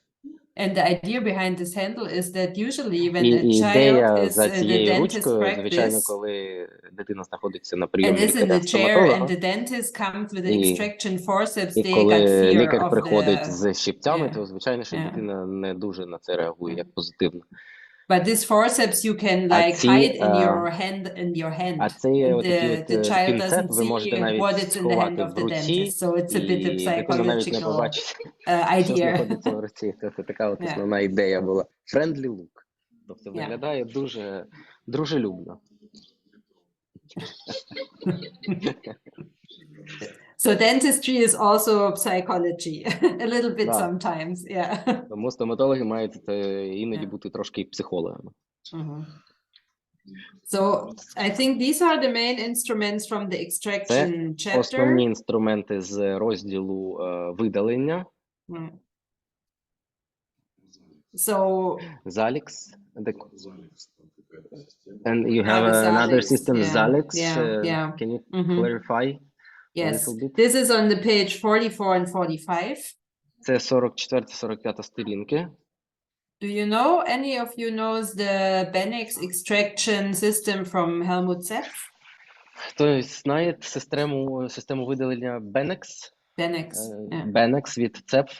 And the idea behind this handle is that usually when a child is in the dentist practice, коли дитина знаходиться на прийомі and is in the chair and the dentist comes with the extraction forceps, they got fear лікар of приходить з щипцями, то звичайно, що дитина не дуже на це реагує як позитивно. But this forceps you can like hide in your hand. The child doesn't see what is in the hand of the dentist, so it's a bit of psychological idea. Це така от основна ідея була. Friendly look. Тобто виглядає дуже дружелюбно. So dentistry is also psychology, a little bit sometimes, yeah. Тому стоматологи мають іноді бути трошки психологами. So I think these are the main instruments from the extraction chapter. Основні інструменти з розділу видалення. So Zalix. And you have another system, Zalix. Can you clarify? Yes, this is on the page 44 and 45. Це 44-45 сторінки. Do you know, any of you knows the Benex extraction system from Helmut Zepf? Хтось знає систему видалення Benex? Benex, Benex від Zepf?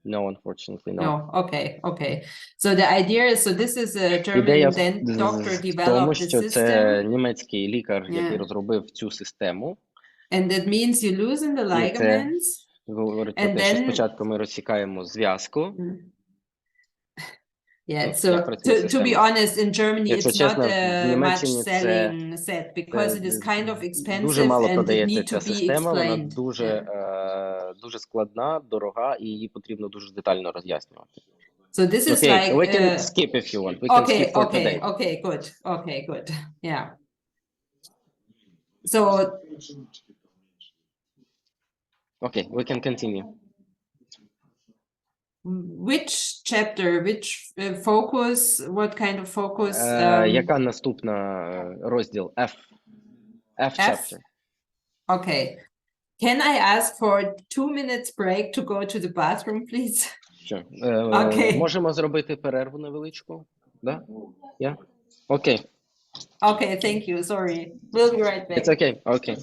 No, unfortunately, no. No, okay. So the idea is, so this is a Ідея German doctor в тому, developed the що це system, німецький лікар, який Yeah. розробив цю систему. and that means you loosen the І це ligaments, говорить про and те, що then спочатку ми розсікаємо зв'язку. Yeah, Як so працює to be система? honest, in Germany Якщо it's not чесно, в a much Німеччині це selling set because it is kind of дуже expensive мало and it продається need to ця be система, вона explained. дуже, дуже складна, дорога, і її потрібно дуже детально роз'яснювати. So this is Okay, like we can skip if you want. We can skip for today. Okay, good. Yeah. So Okay, we can continue. which chapter, which focus, what kind of focus? Яка наступна розділ? F chapter. Okay. Can I ask for 2 minutes break to go to the bathroom, please? Що? Okay. Можемо зробити перерву невеличку? Да? Yeah? Okay. Okay, thank you. Sorry. We'll be right back. It's okay. Okay.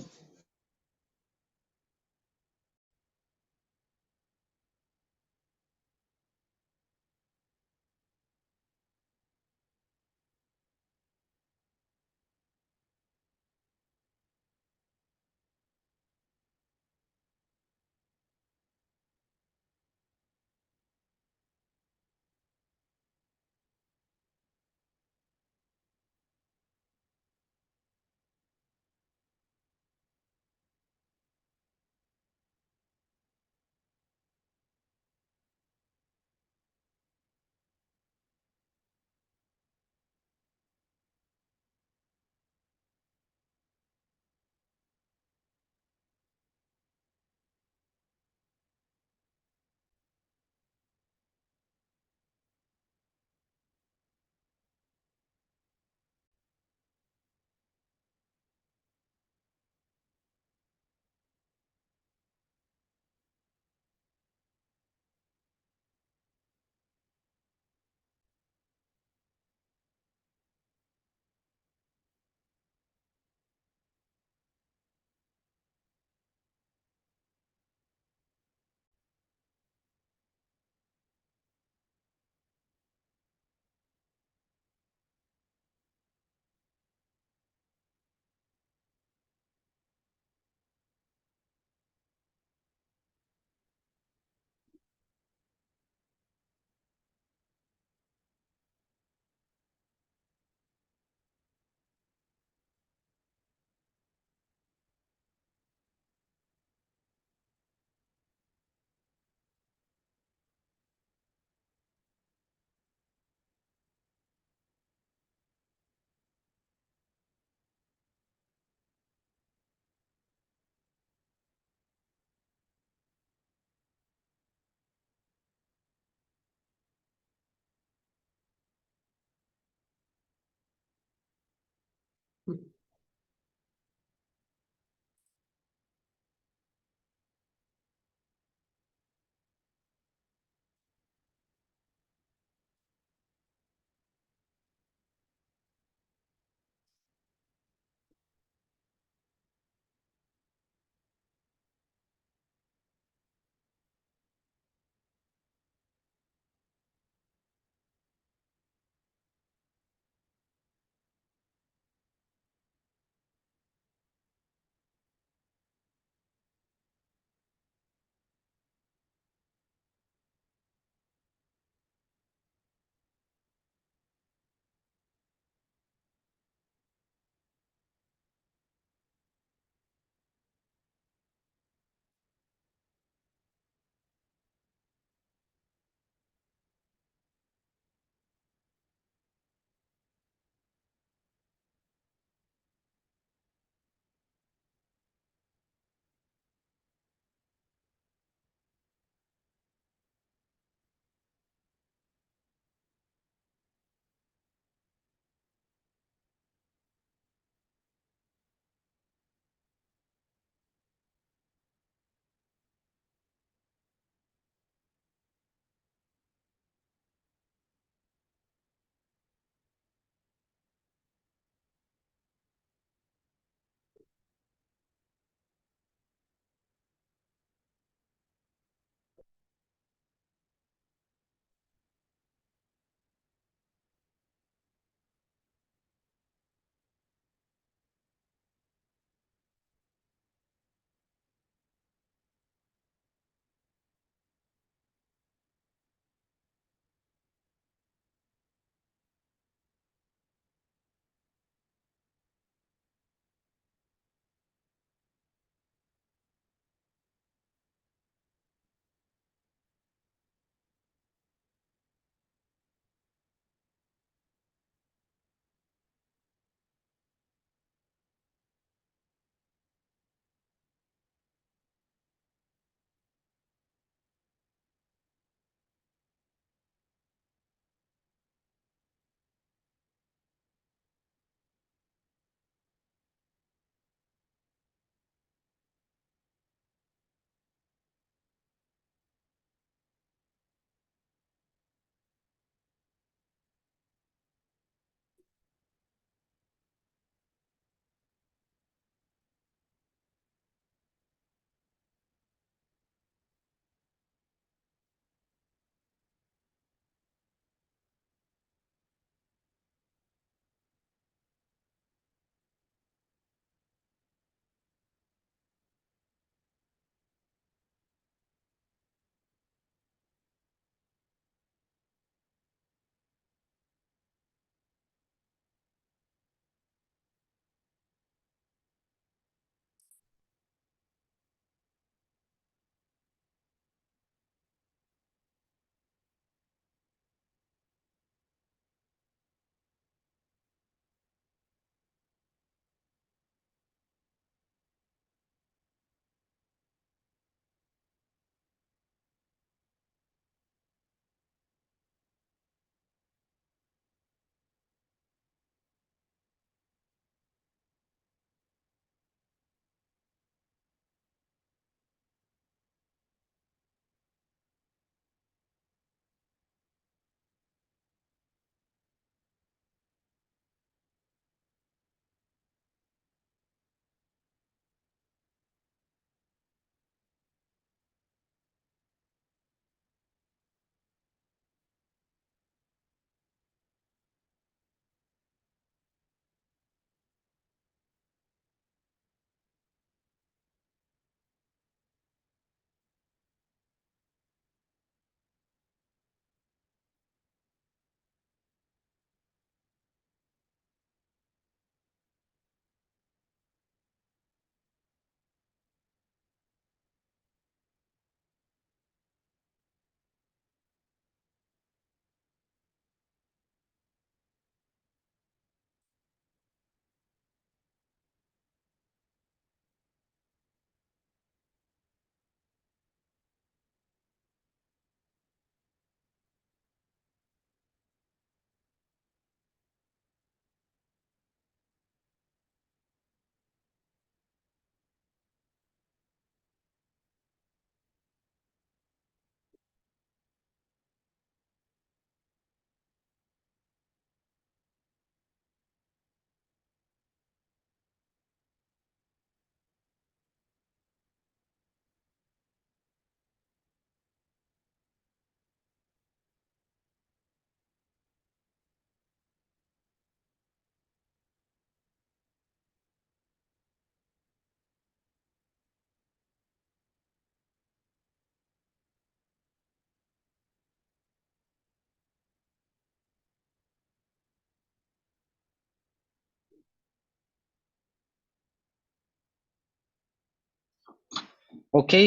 Okay,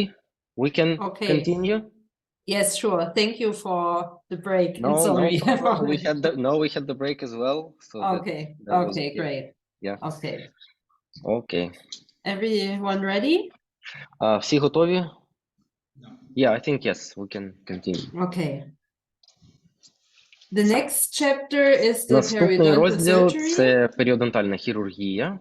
we can continue. Yes, sure. Thank you for the break. No, Sorry. no problem. We had the break as well. So Okay. that was Okay, great. Yeah. Okay. Okay. Everyone ready? Всі готові? Yeah, I think yes, we can continue. Okay. The next chapter is the Наступний periodontal розділ surgery. це періодонтальна хірургія.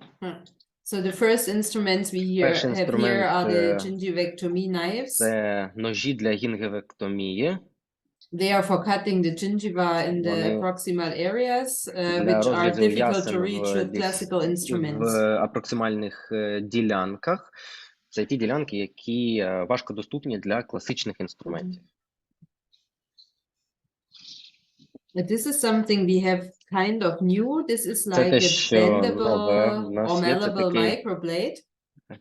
So the first instruments we Перший have here інструмент are the gingivectomy knives. це ножі для гінгівектомії. They are for cutting the gingiva in the Вони proximal areas, для which are розрізу difficult ясен to reach with десь classical instruments. в апроксимальних ділянках. Це ті ділянки, які важко доступні для класичних інструментів. This is something we have kind of new. This is Це like те, a що нове в bendable нас or є. Це malleable такий microblade,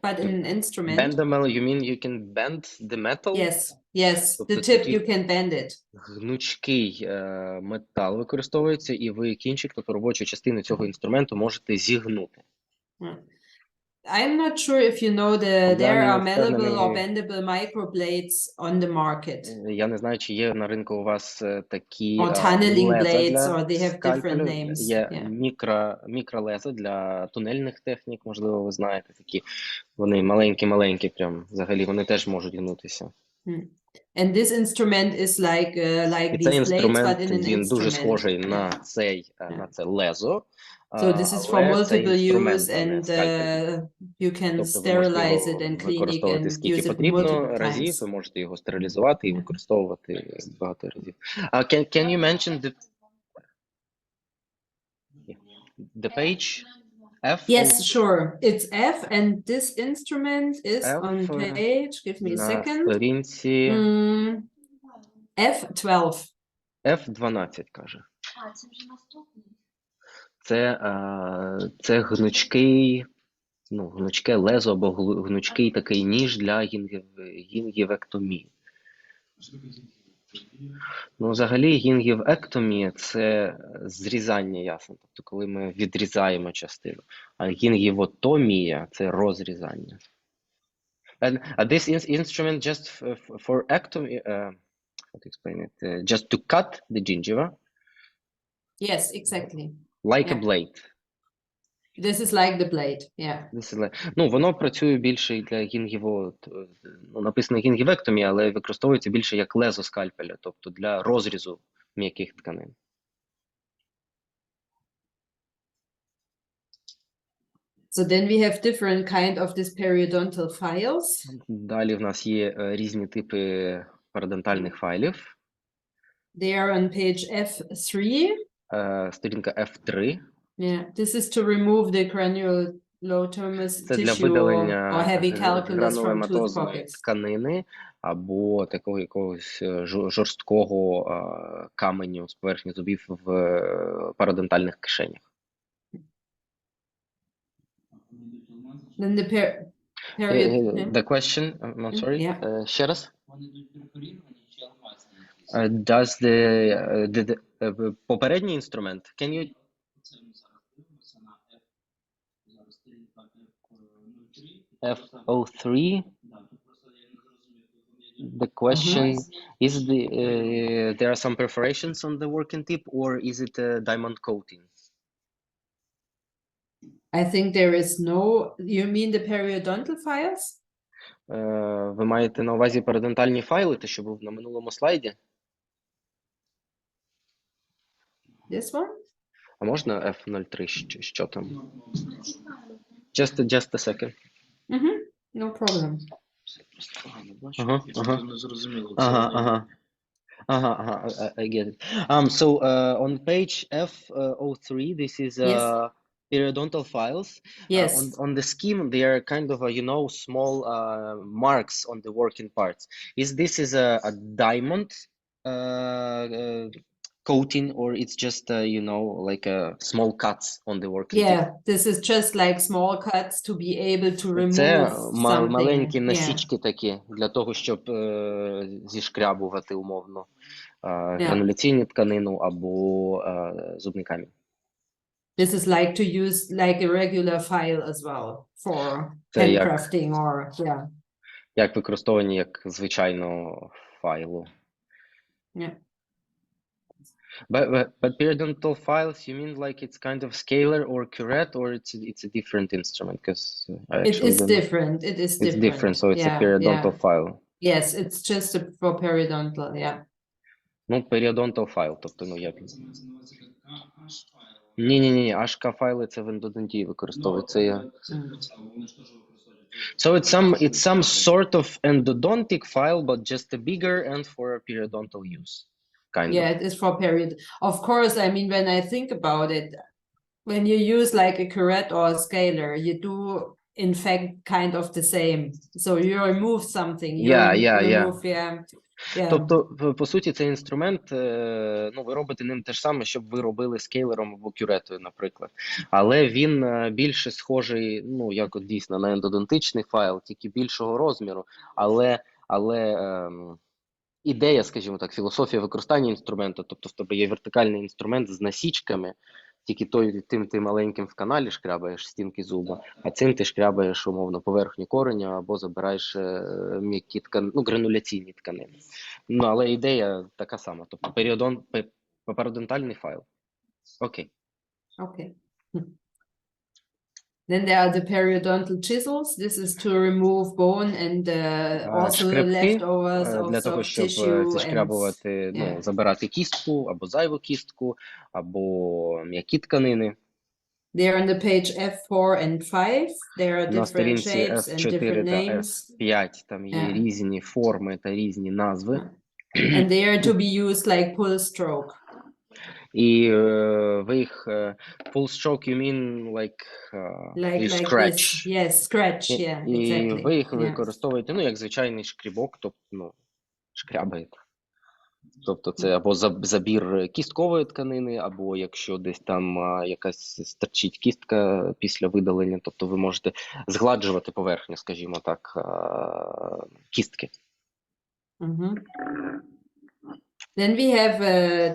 but in an instrument. bendable, you mean you can bend the metal? Yes, yes, Тобто the tip такий you can bend it. гнучкий метал використовується, і ви кінчик, тобто робочу частину цього інструменту можете зігнути. I'm not sure if you know there Я are не malleable or впевнений. bendable microblades on the market. Я не знаю, чи є на ринку у вас такі Or tunneling леза blades, для or they have different скальпелю. names. Є Yeah. мікролеза для тунельних технік, можливо, ви знаєте, такі. Вони маленькі-маленькі прям, взагалі, вони теж можуть гнутися. And this instrument is like І these цей blades, інструмент, but in an він дуже instrument. схожий Yeah. на це лезо. So this is for Але це multiple інструмент, use, а не and скальпель. you can Тобто ви можете sterilize it його in clinic використовувати and скільки use it потрібно multiple разів, times. ви можете його стерилізувати і використовувати багато разів. Can you mention the page? F? Yes, sure. It's F, and this instrument is F, on page. Give me a на second. сторінці F12. F12, каже. А, це вже наступний. Це гнучке лезо або гнучкий такий ніж для гінгівектомії. Ну, взагалі, гінгівектомія – це зрізання ясен, тобто коли ми відрізаємо частину. А гінгівотомія – це розрізання. And this instrument just for ectomy, how to explain it, just to cut the gingiva? Yes, exactly. Like a blade. This is like the blade, yeah. Ну, воно працює більше для написано гінгівектомія, але використовується більше як лезо скальпеля, тобто для розрізу м'яких тканин. So then we have different kind of this periodontal files. Далі в нас є різні типи парадонтальних файлів. They are on page F3. Сторінка F3. Yeah, this is to remove the granulomatous Це для tissue видалення or heavy calculus from tooth гранулематозної pockets. тканини або такого якогось жорсткого каменю з поверхні зубів в парадонтальних кишенях. Then the period. The question, I'm sorry, Yeah. ще раз. Вони йдуть перфоріровані чи алмазні якісь? Does the попередній інструмент, can you... Це ми зараз дивимося на F. Зараз сторінка F03. F03. Да, тут просто я не зрозумів. The question is there are some perforations on the working tip or is it a diamond coating? I think there is no, you mean the periodontal files? Ви маєте на увазі парадонтальні файли, те, що був на минулому слайді? This one? А можна F03, що там? Just a second. No problem. I get it. So on page F03, this is periodontal files. Yes. On the scheme, they are kind of small marks on the working parts. This is a diamond coating, or it's just like small cuts on the working tip? This is just like small cuts to be able to remove Це something. маленькі насічки такі, для того, щоб зішкрябувати умовно грануляційну тканину або зубний камінь. This is like to use like a regular file as well for handcrafting or як використовані як звичайного файлу. Yeah. But periodontal files, you mean like it's kind of scalar or curette, or it's a different instrument? Because I It actually is don't know. different. It is It's different, so it's a Yeah, periodontal yeah. file. Yes, it's just for periodontal, yeah. Ну, periodontal файл, тобто, ну, як... Це мається на увазі як H-файл. Ні, HK файли це в ендодонтії використовується. Вони ж теж використовують. So it's some sort of endodontic file, but just a bigger and for periodontal use. Kind Yeah, of. it is for period. Of course, I mean, when I think about it, when you use like a curette or a scalar, you do in fact kind of the same. So you remove something. You remove, yeah. Тобто, по суті, цей інструмент, ну, ви робите ним те ж саме, щоб ви робили скейлером або кюретою, наприклад. Але він більше схожий, ну, як от дійсно на ендодонтичний файл, тільки більшого розміру. Але ідея, скажімо так, філософія використання інструменту, тобто в тебе є вертикальний інструмент з насічками, тим ти маленьким в каналі шкрябаєш стінки зуба, а цим ти шкрябаєш, умовно, поверхню кореня або забираєш м'які тканини, ну, грануляційні тканини. Ну, але ідея така сама, тобто пародонтальний файл. Окей. Okay. Then there are the periodontal chisels. This is to remove bone and also Шкребки leftovers of для того, soft щоб tissue зішкрябувати, ну, yeah. забирати кістку, або зайву кістку, або м'які тканини. They are on the page F4 and 5. There are На different сторінці shapes and F4 different та names. F5 там є різні форми та різні назви. And they are to be used like pull stroke. І ви їх pull stroke, you mean like you scratch. This. Yes, scratch, yeah, exactly. І ви їх використовуєте, ну, як звичайний шкрібок, тобто, ну, шкрябаєте. Тобто це або забір кісткової тканини, або якщо десь там якась стерчить кістка після видалення, тобто ви можете згладжувати поверхню, скажімо так, кістки. Then we have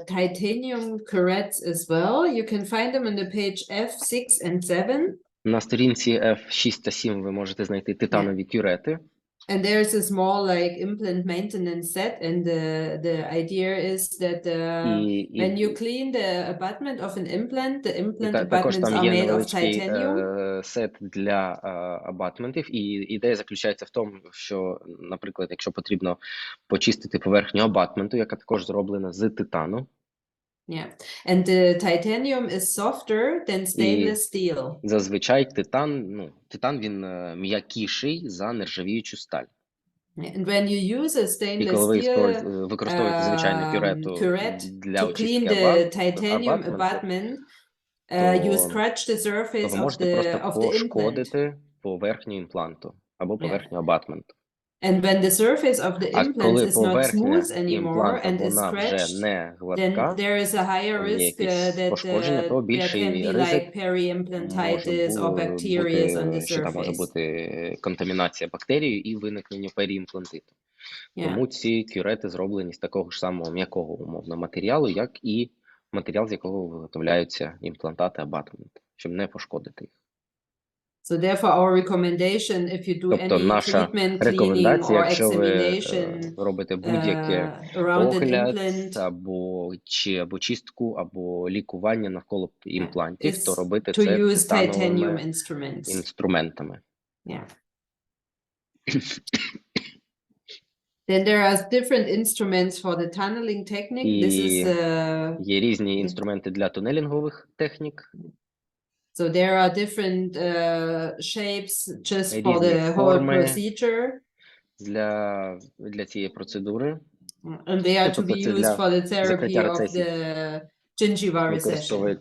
titanium curettes as well. You can find them on the page F6 and 7. На сторінці F6 та 7 ви можете знайти титанові кюрети. And there's a small like implant maintenance set, and the idea is that when you clean the abutment of an implant, the implant abutments are made of titanium. Сет для абатментів, і ідея заключається в тому, що, наприклад, якщо потрібно почистити поверхню абатменту, яка також зроблена з титану. Yeah, and the titanium is softer than stainless steel. Зазвичай титан він м'якіший за нержавіючу сталь. And when you use a stainless І коли ви steel використовуєте звичайну curette для to clean the titanium abutment, you scratch the surface ви можете просто of the implant. пошкодити поверхню імпланту або поверхню абатменту. And when the surface of the implant is not smooth anymore and is scratched, then there is a higher risk that there can be like peri-implantitis or bacteria on the що там може surface. бути контамінація бактерією і виникнення періімплантиту. Тому ці кюрети зроблені з такого ж самого м'якого умовно матеріалу, як і матеріал, з якого виготовляються імплантати абатменту, щоб не пошкодити їх. So therefore our recommendation, if you do Тобто any наша treatment, cleaning рекомендація, or якщо ви examination робите будь-яке around an огляд, implant, або чистку, або лікування навколо імплантів, то робити to це use titanium титановими instruments. інструментами. Yeah. Then there are different instruments for the tunneling technique. This is Є різні інструменти для тунелінгових технік. So there are different shapes just for Різні the whole форми procedure. Для цієї процедури. And they are to be used for the therapy of the gingiva recession.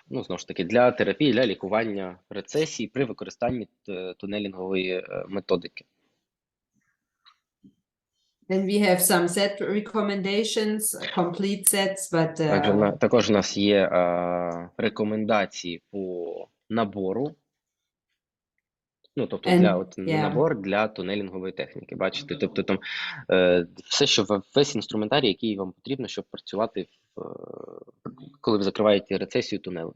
Ну, знову ж таки, для терапії, для лікування рецесій при використанні тунелінгової методики. Then we have some set recommendations, complete sets, but Також у нас є рекомендації по набору. Ну, тобто набор для тунелінгової техніки. Бачите, тобто там все, весь інструментарій, який вам потрібно, щоб працювати, коли ви закриваєте рецесію тунелу.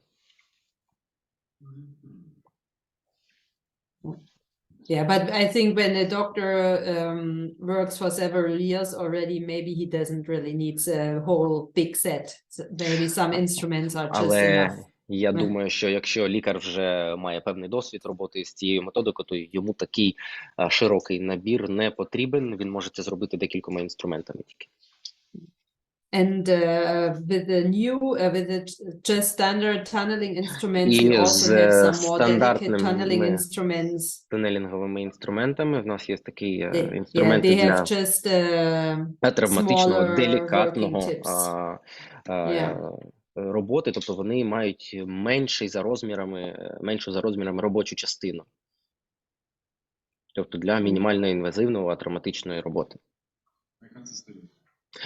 Yeah, but I think when a doctor works for several years already, maybe he doesn't really need a whole big set. So maybe some instruments are just enough. Але я думаю, що якщо лікар вже має певний досвід роботи з цією методикою, то йому такий широкий набір не потрібен. Він може це зробити декількома інструментами тільки. And with the new, with the just standard tunneling instruments, we І also з have some more delicate tunneling стандартними instruments. тунелінговими інструментами в нас є такі Yeah, інструменти they have для just травматичного, smaller делікатного working tips. роботи, тобто вони мають меншу за розмірами робочу частину. Тобто для мінімально інвазивної травматичної роботи.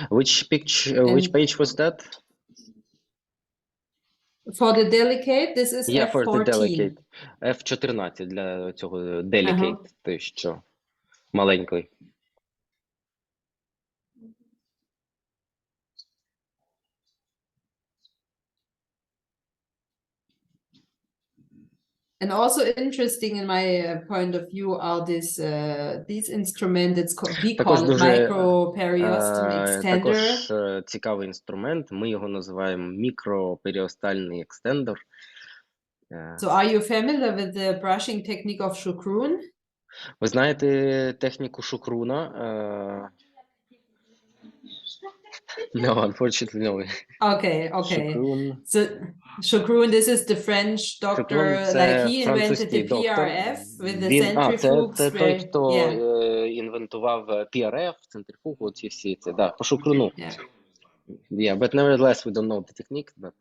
Which page was that? For the delicate, this is Yeah, for the F14. delicate. F14 для цього delicate, той, що маленький. And also interesting in my point of view are these instruments, we call it microperiosteal extender. Також цікавий інструмент, ми його називаємо мікроперіостальний екстендер. So are you familiar with the brushing technique of Shukrun? Ви знаєте техніку Шукруна? No, unfortunately, no. Okay. Shukrun. So Shukrun, this is the French doctor, like he invented the PRF with the centrifuge. Це той, хто інвентував PRF, центрифугу, ці всі, це, да, по Шукруну. Yeah, but nevertheless, we don't know the technique, but...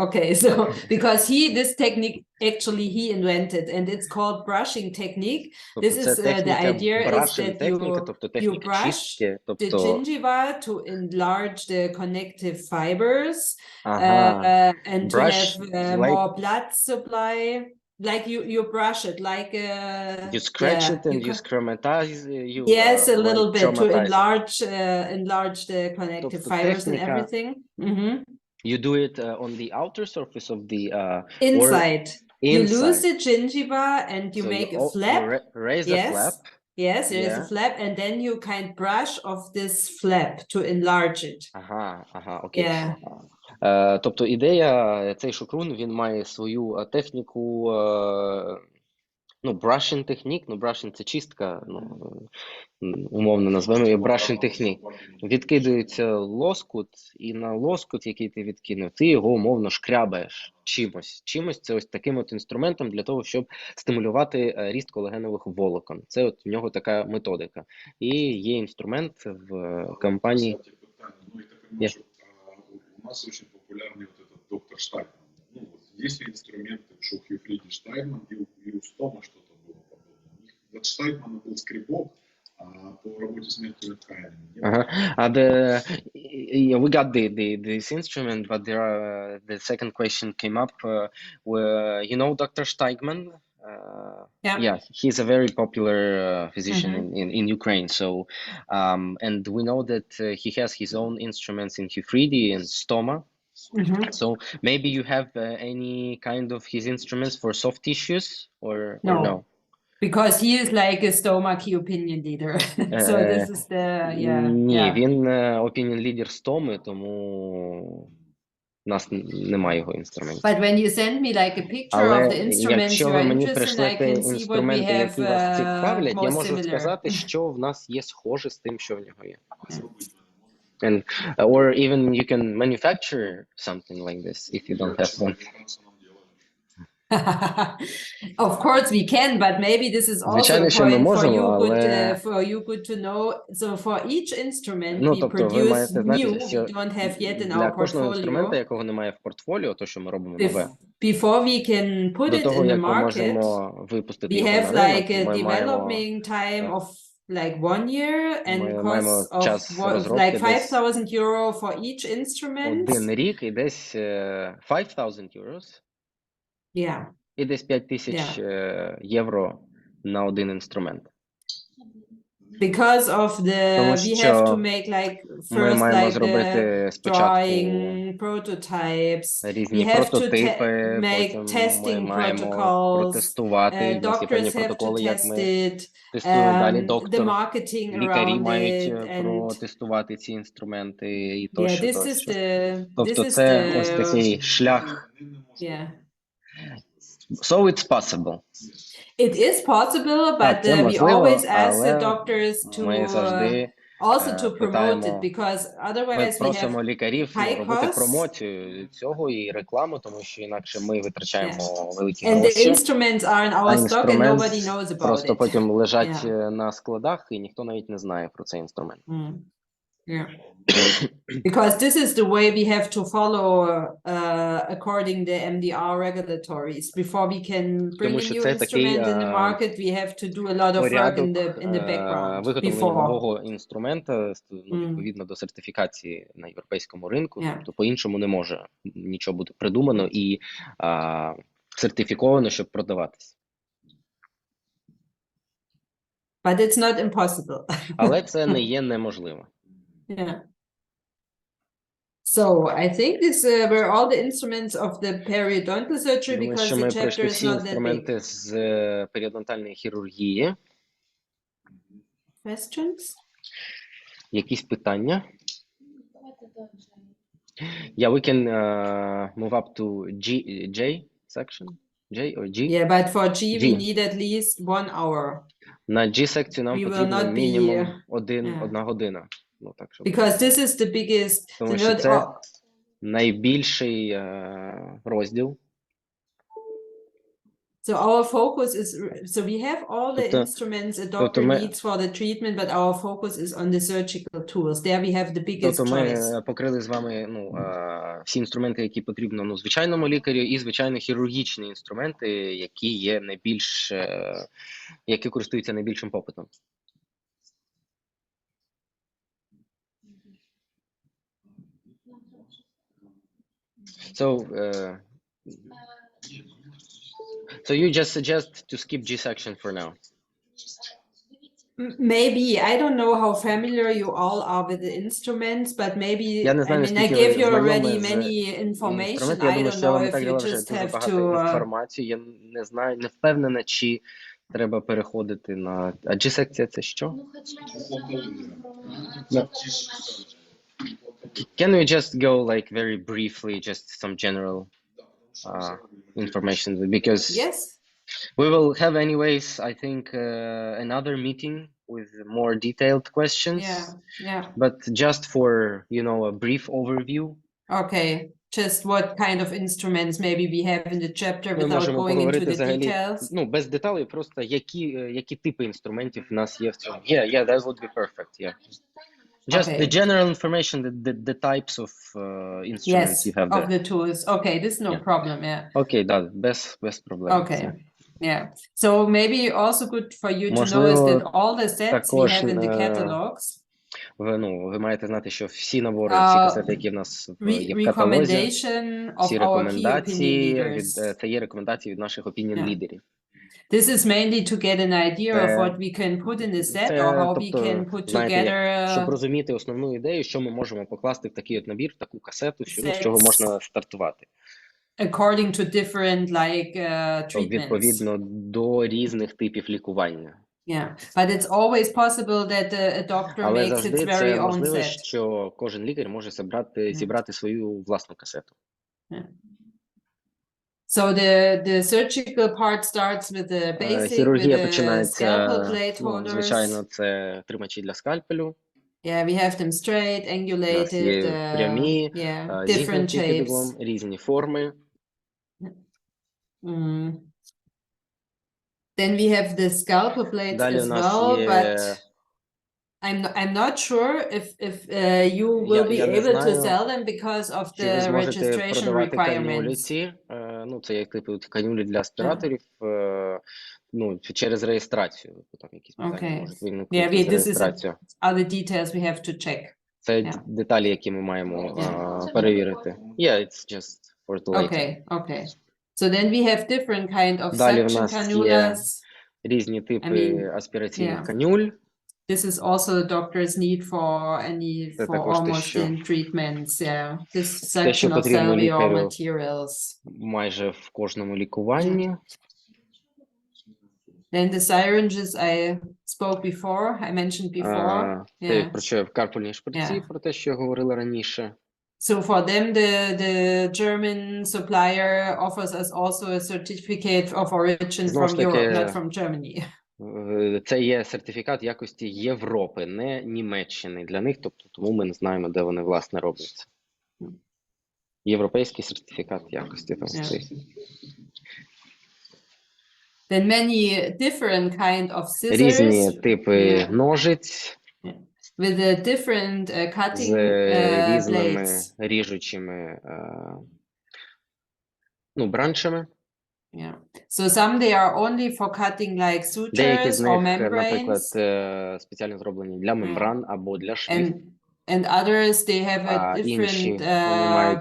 Okay. So because this technique actually he invented, and it's called brushing technique. This is the idea is that you brush the gingiva to enlarge the connective fibers and to have more blood supply. Like you brush it, like you scratch it and you scrematize. Yes, a little bit to enlarge the connective fibers and everything. You do it on the outer surface of the inside. You inside. lose the gingiva and you So make a flap. You raise the flap. Yes, there is a flap, and then you kind brush off this flap to enlarge it. Окей. Тобто ідея, цей шукрун, він має свою техніку, brushing технік, brushing це чистка, умовно назвемо її brushing технік. Відкидується лоскут, і на лоскут, який ти відкинув, ти його умовно шкрябаєш чимось. Чимось це ось таким от інструментом для того, щоб стимулювати ріст колагенових волокон. Це от в нього така методика. І є інструмент в компанії. У нас очень популярный вот этот доктор Штайнман. Есть инструменты Шухюфриди Штайнман и у Стома что-то было подобное. Вот Штайнмана был скребок, по работе с мягкими тканями. We got this instrument, but the second question came up. Dr. Steigman? Yeah, he's a very popular physician in Ukraine. So, and we know that he has his own instruments in Hufridi and Stoma. So maybe you have any kind of his instruments for soft tissues or no? Because he is like a Stoma key opinion leader. So this is the Ні, він opinion leader Стоми, тому у нас немає його інструментів. But when you send me like a picture of the instruments you are interested in, I can see what we have я можу сказати, що в нас є схоже з тим, що в нього є. And or even you can manufacture something like this if you don't have one. Of course we can, but maybe this is also a point for you good to know. So for each instrument we produce new, we don't have yet in our portfolio. Якого немає в портфоліо, то що ми робимо нове. Before we can put it in the market, we have like a developing time of like 1 year and cost of like 5,000 euro for each instrument. Один рік і десь 5,000 euros. І десь 5,000 євро на один інструмент. Because of the, Тому we have що to make like ми first маємо like the зробити спочатку drawing prototypes. різні We have to прототипи, make потім ми testing маємо protocols. протестувати, у нас є певні Doctors have to протоколи, як test ми it. тестуємо далі The доктор. marketing Лікарі around мають it and протестувати ці інструменти і yeah, тощо, this is тощо. the Тобто this is це ось the такий шлях. yeah. So it's possible. It is possible, Так, but це we можливо, always ask the але doctors ми to завжди also to promote it питаємо, because ми otherwise we просимо have лікарів high робити costs. промоцію цього і рекламу, тому що інакше ми витрачаємо великі And the гроші, instruments are in а our stock and інструмент nobody knows about просто it. потім лежать Yeah. на складах і ніхто навіть не знає про цей інструмент. Yeah. Because this is the way we have to follow according the MDR regulatories. Before we can bring Тому a що new це такий instrument in the market, we have to do a lot of work порядок in the background виготовлення before. нового інструмента відповідно до сертифікації на європейському ринку. Yeah. Тобто по-іншому не може нічого бути придумано і сертифіковано, щоб продаватися. But it's not impossible. Але це не є неможливо. Yeah. So I think this were all the instruments of the periodontal surgery Думаю, because що the ми chapter пройшли is всі not that big. інструменти з періодонтальної хірургії. Questions? Якісь питання? Давайте до Джей. Yeah, we can move up to J section. J or G? Yeah, but for G we G. need at least 1 hour. На G-секцію нам We will потрібно not be, мінімум yeah. 1 година. Ну, так, щоб... Because this is the biggest. Тому що це найбільший розділ. So our focus is, so we have all the Тобто, instruments a doctor needs for the treatment, but our focus is on the surgical tools. There we have the biggest тобто choice. ми покрили з вами всі інструменти, які потрібно звичайному лікарю, і звичайно хірургічні інструменти, які є найбільш, які користуються найбільшим попитом. So you just suggest to skip G section for now. Maybe, I don't know how familiar you all are with the instruments, but maybe, Я не знаю, I mean, I наскільки gave ви you already знайомі з many information. інструментами. Я I думаю, don't що я know вам і if так you дала вже just дуже have багато to, інформації. Я не знаю, не впевнена, чи треба переходити на... А G-секція це що? Ну, хоча б загально Да. Can we just go like very briefly, just some general information? Because yes. we will have anyways, I think, another meeting with more detailed questions. Yeah. But just for, you know, a brief overview. Okay. Just what kind of instruments maybe we have in the chapter Ми without можемо going into поговорити the взагалі, details. ну, без деталей, просто які типи інструментів в нас є в цьому. Yeah, that would be perfect, yeah. Just Okay. the general information, the types of instruments you have Of there. the tools. Okay, this is no Yeah. problem, yeah. Окей, да, без проблем. Okay. Це. Yeah. So maybe also good for you to know is Можливо, that all the sets we також, have in the catalogs. Ви маєте знати, що всі набори, всі касети, які в нас є в каталозі, Recommendation of всі our key opinion рекомендації, leaders. це є рекомендації від наших opinion лідерів. This is mainly to get an idea of what we can put in the set or how we can put together. Щоб розуміти основну ідею, що ми можемо покласти в такий от набір, в таку касету, з чого можна стартувати. According to different treatments. Відповідно до різних типів лікування. Yeah, but it's always possible that a doctor Але makes its завжди very це own можливо, set. що кожен лікар може зібрати свою власну касету. Yeah. So the surgical part starts with the basic, Хірургія with the починається, scalpel plate holders. звичайно, це тримачі для скальпелю. Yeah, we have them straight, У нас angulated, є прямі, different зігнуті під shapes. углом, різні форми. Then we have the scalpel plates Далі as у нас well, є... but I'm not sure if you will be able to sell them because of Чи ви the зможете registration продавати канюлі requirements. ці, ну, це як типу канюлі для аспіраторів, ну, через реєстрацію. Там якісь питання можуть виникнути з реєстрацією. Are the details we have to check. Це деталі, які ми маємо перевірити. Yeah, it's just for the later. Okay. So then we have different kind of Далі в suction нас є cannulas. різні типи аспіраційних канюль. This is also the doctor's need for almost in treatments. Yeah, this section of cellular materials. Майже в кожному лікуванні. Then the syringes I spoke before, I mentioned before. Те, про що в карпульній шприці, про те, що я говорила раніше. So for them, the German supplier offers us also a certificate of origin from Europe, not from Germany. Це є сертифікат якості Європи, не Німеччини для них, тобто тому ми не знаємо, де вони власне робляться. Європейський сертифікат якості там стоїть. Then many different kind of scissors. Різні типи ножиць. With a different cutting різними blades. Ріжучими бранчами. Yeah. So some they are only for cutting like Деякі sutures з or них, наприклад, membranes. спеціально зроблені для мембран або для швів. And others they have a different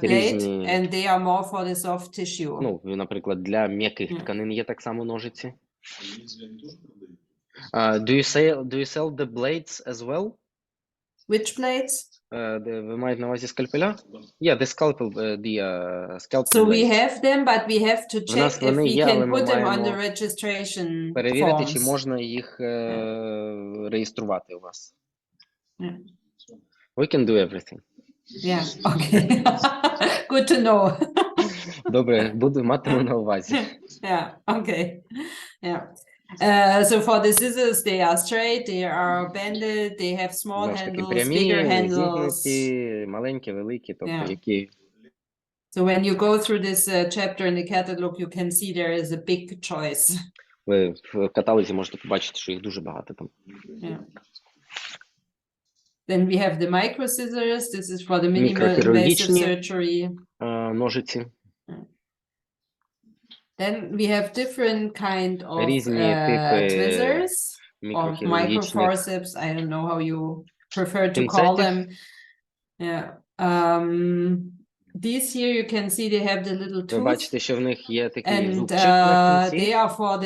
blade and they are more for the soft tissue. Наприклад, для м'яких тканин є так само ножиці. Do you sell the blades as well? Which blades? Ви маєте на увазі скальпеля? Yeah, the scalpel, scalpel So we blades. have them, but we have to check if we є, can put them on the registration перевірити, forms. чи можна їх реєструвати у вас. We can do everything. Yeah, okay. Good to know. Добре, матиму на увазі. Yeah, okay. Yeah. So for the scissors, they are straight, they are bended, they have small handles, bigger handles. Зігнуті, маленькі, великі, тобто які... So when you go through this chapter in the catalog, you can see there is a big choice. Ви в каталозі можете побачити, що їх дуже багато там. Yeah. Then we have the micro scissors. This is for the minimal invasive surgery. Ножиці. Then we have different kind of tweezers or microforceps. I don't know how you prefer to call them. Yeah. These here you can see they have the little tooth. Ви бачите, що в них є такий зубчик на кінці. They are for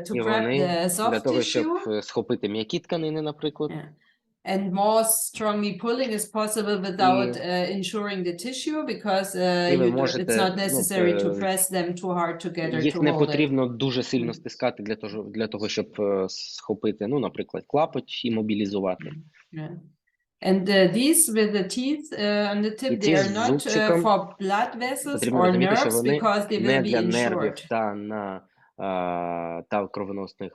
to grab the soft для того, tissue. щоб схопити м'які тканини, наприклад. And more strongly pulling is possible without insuring the tissue because it's not necessary to press them too hard together to hold it. Їх не потрібно дуже сильно стискати для того, щоб схопити, наприклад, клапоть і мобілізувати. And these with the teeth on the tip, they are not for blood vessels or nerves because they will be insured. Та кровоносних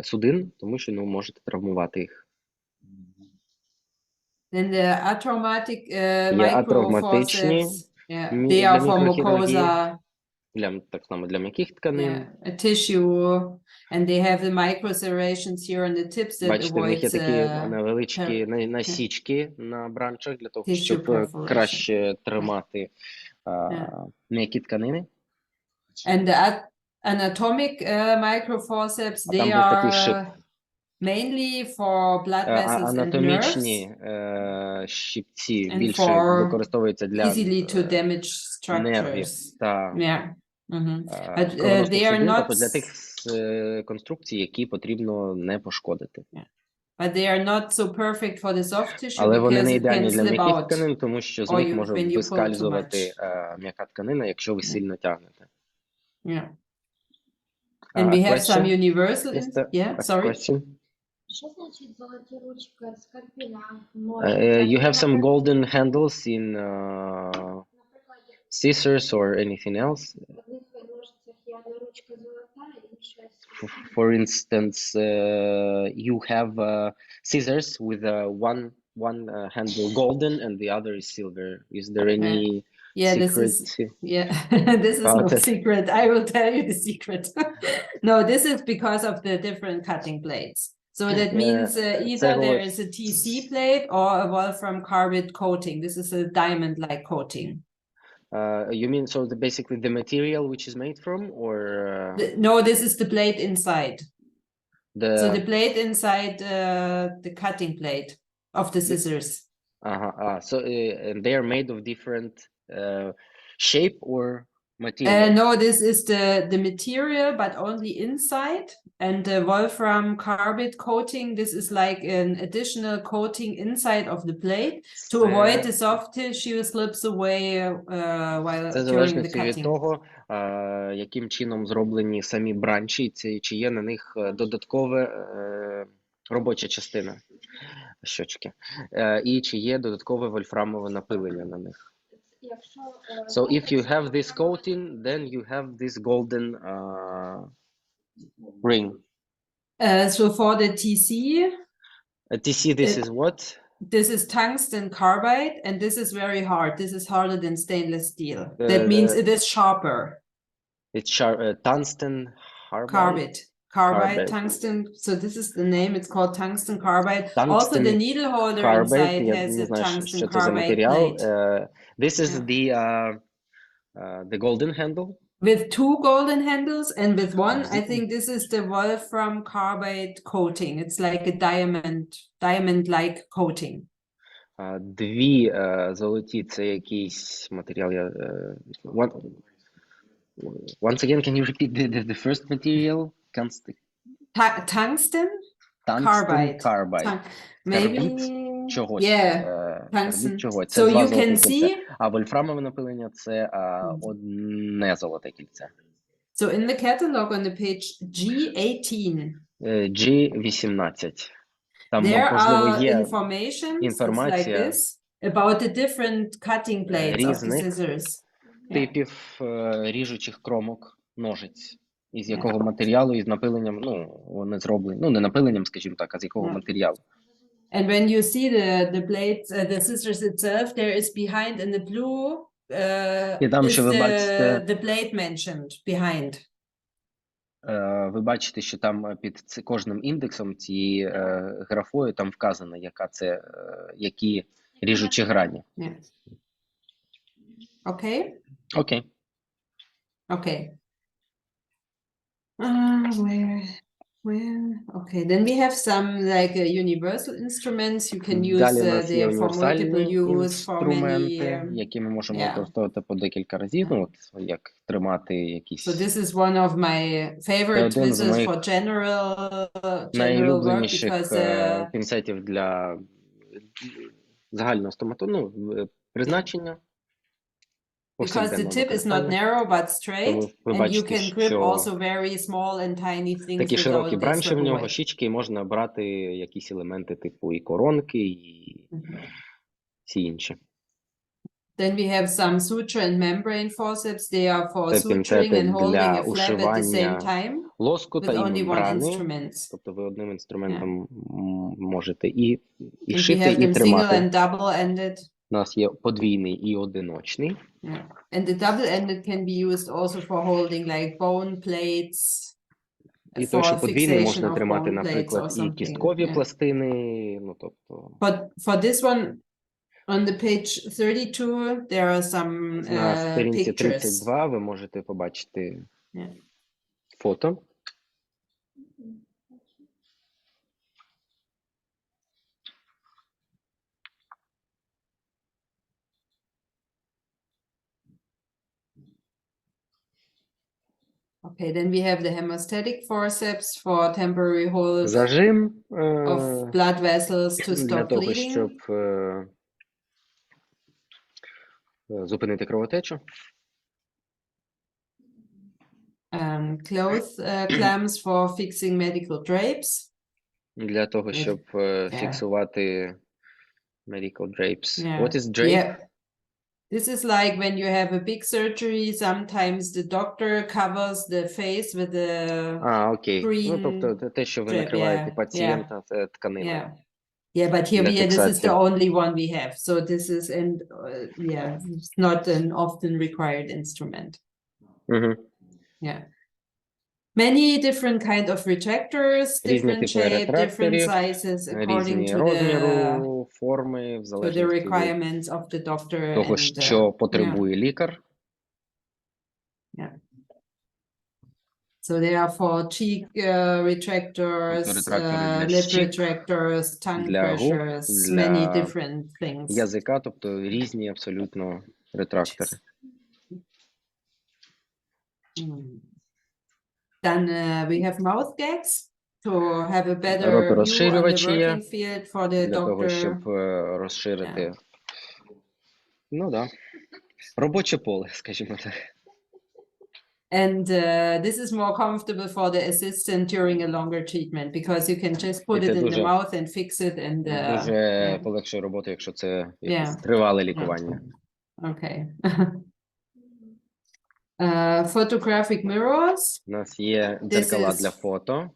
судин, тому що можете травмувати їх. Then the atraumatic microforceps, they are for mucosa. Так само для м'яких тканин. A tissue, and they have the micro serrations here on the tips that Бачите, в них є avoids такі невеличкі насічки на бранчах для того, щоб краще тримати м'які тканини. And the anatomic microforceps, they are mainly for blood vessels and nerves. Анатомічні щипці більше використовуються для easily to damage нервів structures. та But they are not тобто для тих конструкцій, які потрібно не пошкодити. But they are not so perfect for the soft tissue Але вони because не it can ідеальні для slip м'яких out. тканин, тому що з них може вискальзувати м'яка тканина, якщо ви сильно тягнете. Yeah. And we have some universal. Sorry. Question? Що значить золоті ручки скальпеля? You have some golden handles in scissors or anything else? For instance, you have scissors with one handle golden and the other is silver. Is there any secret? This is no secret. I will tell you the secret. No, this is because of the different cutting blades. So that means either there is a TC plate or a wolfram carbide coating. This is a diamond-like coating. You mean basically the material which is made from, or no? This is the blade inside. So the blade inside the cutting blade of the scissors. So and they are made of different shape, or Material. No, this is the material, but only inside. And the Wolfram carbide coating, this is like an additional coating inside of the plate to avoid the soft tissue slips away while Це during the залежності від cutting. того, яким чином зроблені самі бранчі, чи є на них додаткове робоча частина щочки, і чи є додаткове вольфрамове напилення на них. Якщо, So if you have this coating, then you have this golden ring. So for the TC, TC, this is what? this is tungsten carbide, and this is very hard. This is harder than stainless steel. That means it is sharper. It's tungsten carbide. Carbide, tungsten. So this is the name. It's called tungsten carbide. Also, the needle holder inside has a tungsten carbide plate. This is the golden handle. With two golden handles, and with one, I think this is the Wolfram carbide coating. It's like a diamond-like coating. Дві золоті, це якийсь матеріал. Once again, can you repeat the first material? Tungsten carbide. Maybe чогось. tungsten. Це So два you золоті can кільця. see. А вольфрамове напилення це одне золоте кільце. So in the catalog on the page G18. G18. Там There можливо are є informations інформація like this about the different cutting blades of the різних scissors. типів ріжучих кромок ножиць. Із якого матеріалу, із напиленням, вони зроблені, не напиленням, скажімо так, а з якого матеріалу. And when you see the blades, the scissors itself, there is behind in the blue, is the blade mentioned behind. Ви бачите, що там під кожним індексом цієї графою там вказано, які ріжучі грані. Okay? Окей. Okay. Where? Okay, then we have some like universal instruments. You can use Далі у нас є them for multiple універсальні use, for інструменти, many. які ми можемо використовувати по декілька разів, як тримати якісь. So this is one of my favorite tweezers for general work because пінцетів для загального стоматологічного призначення. Because the tip is not narrow but straight, and you can grip also very small and tiny things. Такі широкі бранчі в нього, щічки, і можна брати якісь елементи типу і коронки, і всі інші. Then we have some suture and membrane forceps. They are for suturing and holding a flap at the same time with only one instrument. Тобто ви одним інструментом можете і And шити, we have і them single тримати. and double-ended. У нас є подвійний і одиночний. And the double-ended can be used also for holding like bone plates. І той, що подвійний, можна тримати, наприклад, і кісткові пластини, тобто. But for this one, on the page 32, there are some На сторінці pictures. 32 ви можете побачити фото. Okay, then we have the hemostatic forceps for temporary hold Зажим of blood vessels to для stop того, bleeding. щоб зупинити кровотечу. Cloth clamps for fixing medical drapes. Для того, щоб фіксувати medical drapes. What is drape? Yeah. This is like when you have a big surgery, sometimes the doctor covers the face with a окей. green тобто те, що ви drape, накриваєте пацієнта тканиною. Yeah, but here this is the only one we have. So this is it's not an often required instrument. Yeah. Many different kind of retractors, different shape, different sizes according to the requirements of the doctor того, що потребує лікар. So they are for cheek retractors, lip retractors, tongue pressures, many different things. Язика, тобто різні абсолютно ретрактори. Then we have mouth gags to have a better view on the Роторозширювачі є working field for the для того, щоб doctor. розширити. Ну, да. Робоче поле, скажімо так. And this is more comfortable for the assistant during a longer treatment because you can just put it in the mouth and fix it and Дуже полегшує роботу, якщо це якесь тривале лікування. Okay. Photographic mirrors. У нас є дзеркала для фото.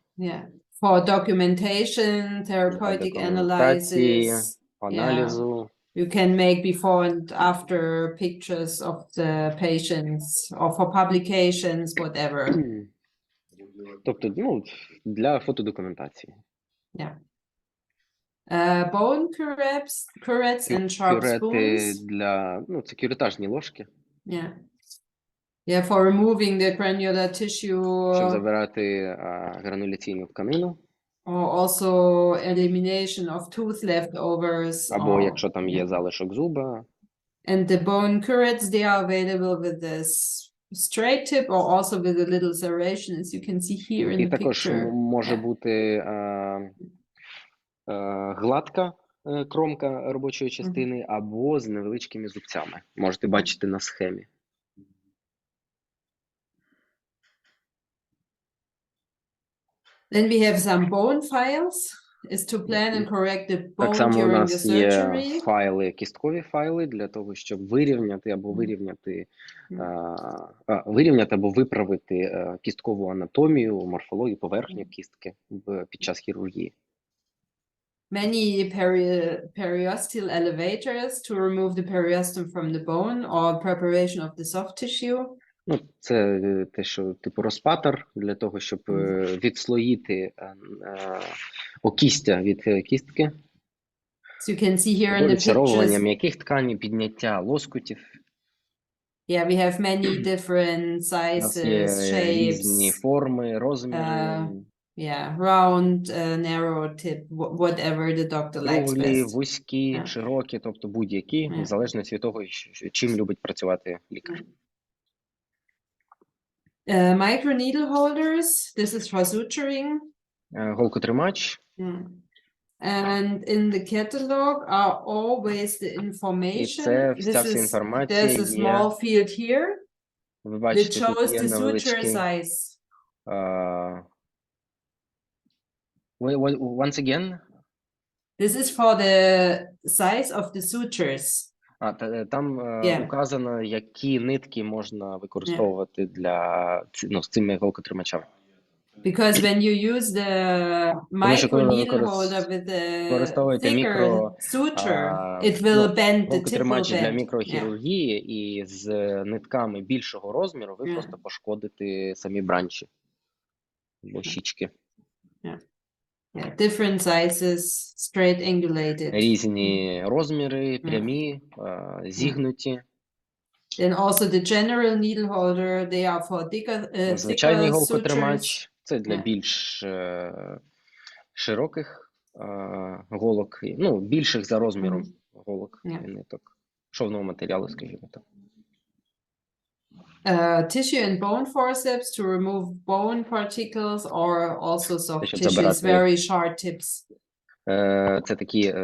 For documentation, therapeutic analysis. Аналізу. You can make before and after pictures of the patients or for publications, whatever. Тобто, ну, для фотодокументації. Bone curettes and sharp spoons. Для, ну, це кюретажні ложки. For removing the granular tissue. Щоб забирати грануляційну тканину. Or also elimination of tooth leftovers. Або якщо там є залишок зуба. And the bone curettes, they are available with this straight tip or also with a little serration, as you can see here in the picture. І також може бути гладка кромка робочої частини або з невеличкими зубцями. Можете бачити на схемі. Then we have some bone files, is to plan and correct the bone during the surgery. Так само у нас є файли, кісткові файли для того, щоб вирівняти або виправити кісткову анатомію, морфологію, поверхню кістки під час хірургії. Many periosteal elevators to remove the periosteum from the bone or preparation of the soft tissue. Ну, це те, що типу розпатер для того, щоб відслоїти окістя від кістки. So you can see here in the Відчаровування м'яких тканей, підняття лоскутів. Yeah, we have many different sizes, shapes. Різні форми, розміри. Yeah, round, narrow tip, whatever the doctor likes best. Круглі, вузькі, широкі, тобто будь-які, в залежності від того, чим любить працювати лікар. Micro needle holders, this is for suturing. Голкотримач. And in the catalog are always the information. There's a small field here that shows the suture size. Once again? This is for the size of the sutures. Там указано, які нитки можна використовувати для, з цими голкотримачами. Because when you use the micro needle holder with the thicker suture, it will bend the tip will bend. Для мікрохірургії і з нитками більшого розміру ви просто пошкодите самі бранчі або щічки. Different sizes, straight angulated. Різні розміри, прямі, зігнуті. Then also the general needle holder, they are for thicker Звичайний sutures. голкотримач – це для більш широких голок, ну, більших за розміром голок і ниток. Шовного матеріалу, скажімо так. Tissue and bone forceps to remove bone particles or also soft tissues, very sharp tips. Це такі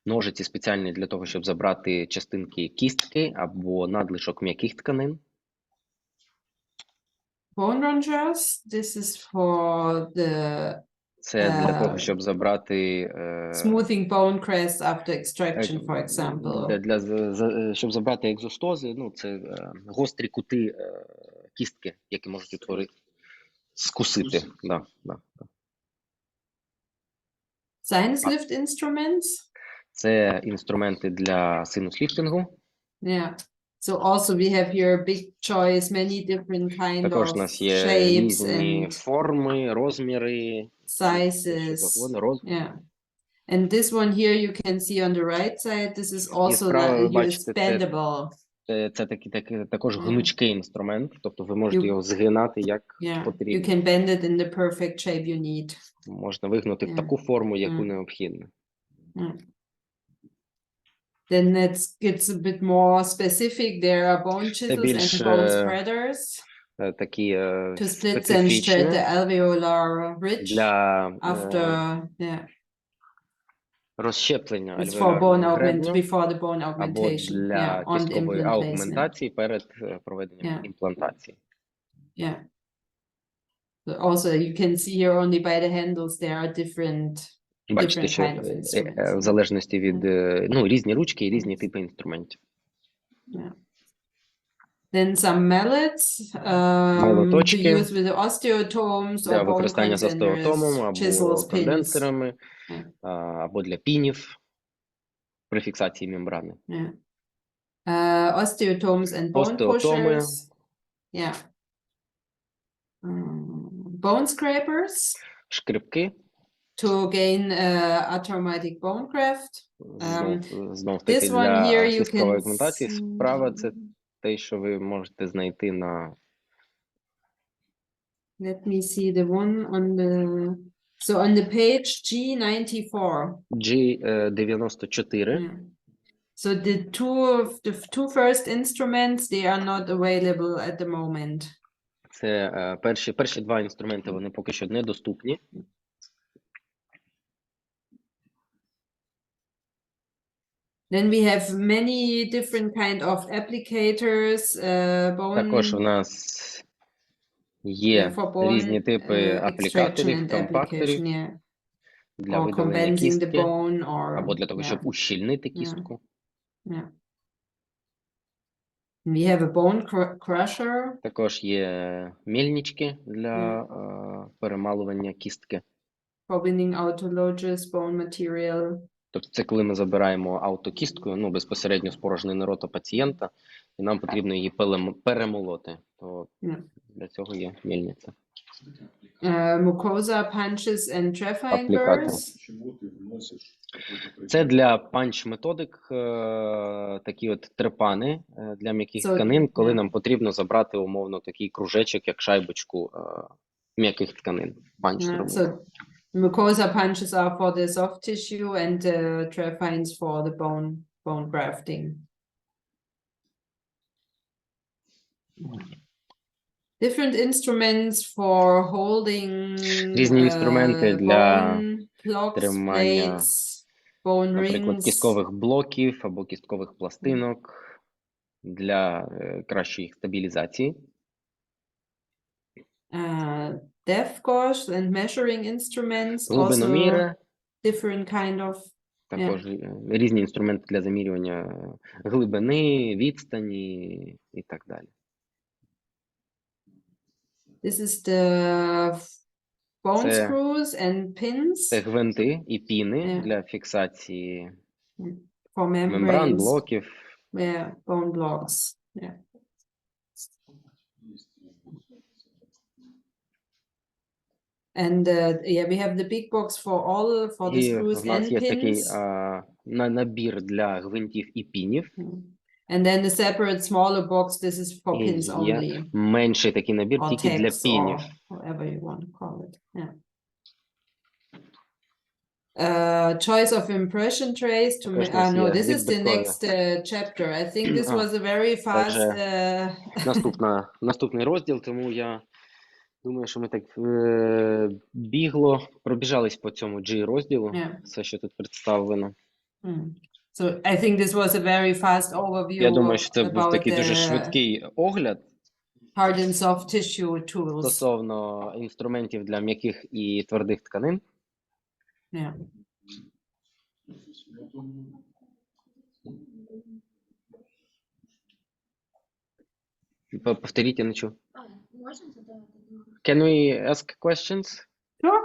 ножиці спеціальні для того, щоб забрати частинки кістки або надлишок м'яких тканин. Bone rongeurs, this is for the Це для того, щоб забрати smoothing bone crest after extraction, for example. Щоб забрати екзостози, ну, це гострі кути кістки, які можуть утворити, скусити. Да. Sinus lift instruments. Це інструменти для синус-ліфтингу. Yeah. So also we have here a big choice, many different kind Також of у нас є shapes різні and форми, розміри, sizes. Yeah. And this one here you can see on the right side, this is also expandable. Це також гнучкий інструмент, тобто ви можете його згинати як потрібно. You can bend it in the perfect shape you need. Можна вигнути в таку форму, яку необхідно. Then it gets a bit more specific. There are bone chisels and bone spreaders. такі to split and специфічні shed the alveolar ridge для after, розщеплення it's for bone альвеолярного гребню before the bone або augmentation, для on the кісткової implant placement. аугментації перед проведенням Yeah. імплантації. Yeah. Also, you can see here only by the handles there are different Бачите, що kind of instruments. в залежності від різні ручки і різні типи інструментів. Yeah. Then some mallets to Молоточки use with the osteotomes для or bone використання з остеотомом condensers, або chisels, pins. конденсерами, Yeah. або для пінів при фіксації мембрани. Yeah. Osteotomes and bone Остеотоми, pushers. Yeah. Bone scrapers шкребки, to gain automatic bone graft. знов таки This one here для you кісткової can аугментації. Справа це те, що ви можете знайти на let me see the one on the so on the page G94. G94. Yeah. So the two first instruments, they are not available at the moment. Це перші два інструменти, вони поки що недоступні. Then we have many different kind of applicators, bone Також у нас є for bone різні типи extraction аплікаторів, and компакторів application, yeah. для Or видалення compensing the кістки, bone or або для того, щоб ущільнити кістку. Yeah. We have a bone crusher. Також є мельнички для перемалування кістки. For winning autologous bone material. Тобто це коли ми забираємо автокістку, безпосередньо з порожнини рота пацієнта, і нам потрібно її перемолоти. То для цього є мельниця. Mucosa punches and trephine Аплікатор. burrs. Це для панч-методик такі от трепани для м'яких тканин, коли нам потрібно забрати умовно такий кружечок, як шайбочку м'яких тканин. So mucosa punches are for the soft tissue and trephines for the bone grafting. Different instruments for holding Різні інструменти для bone blocks, тримання, plates, bone наприклад, rings. кісткових блоків або кісткових пластинок для кращої їх стабілізації. Depth gauge and measuring instruments, Глибиноміри, also different kind of. також різні інструменти для замірювання глибини, відстані і так далі. This is the bone screws and pins. Це гвинти і піни для фіксації for мембран, membranes. блоків. Yeah, bone blocks. Yeah. And we have the big box for the screws І в нас and є такий pins. набір для гвинтів і пінів. And then the separate smaller box, this is for pins І only. є менший такий набір Or тільки для tags, пінів. or whatever you want to call it. Yeah. Choice of impression trays to no, this is the next chapter. I think this was a very fast. Наступний розділ, тому я думаю, що ми так пробіжались по цьому G-розділу, все, що тут представлено. So I think this was a very fast overview. Я думаю, що це був такий дуже швидкий огляд hard and soft tissue tools. Стосовно інструментів для м'яких і твердих тканин. Yeah. Повторіть, я не чув. Можна задавати? Can we ask questions? Sure.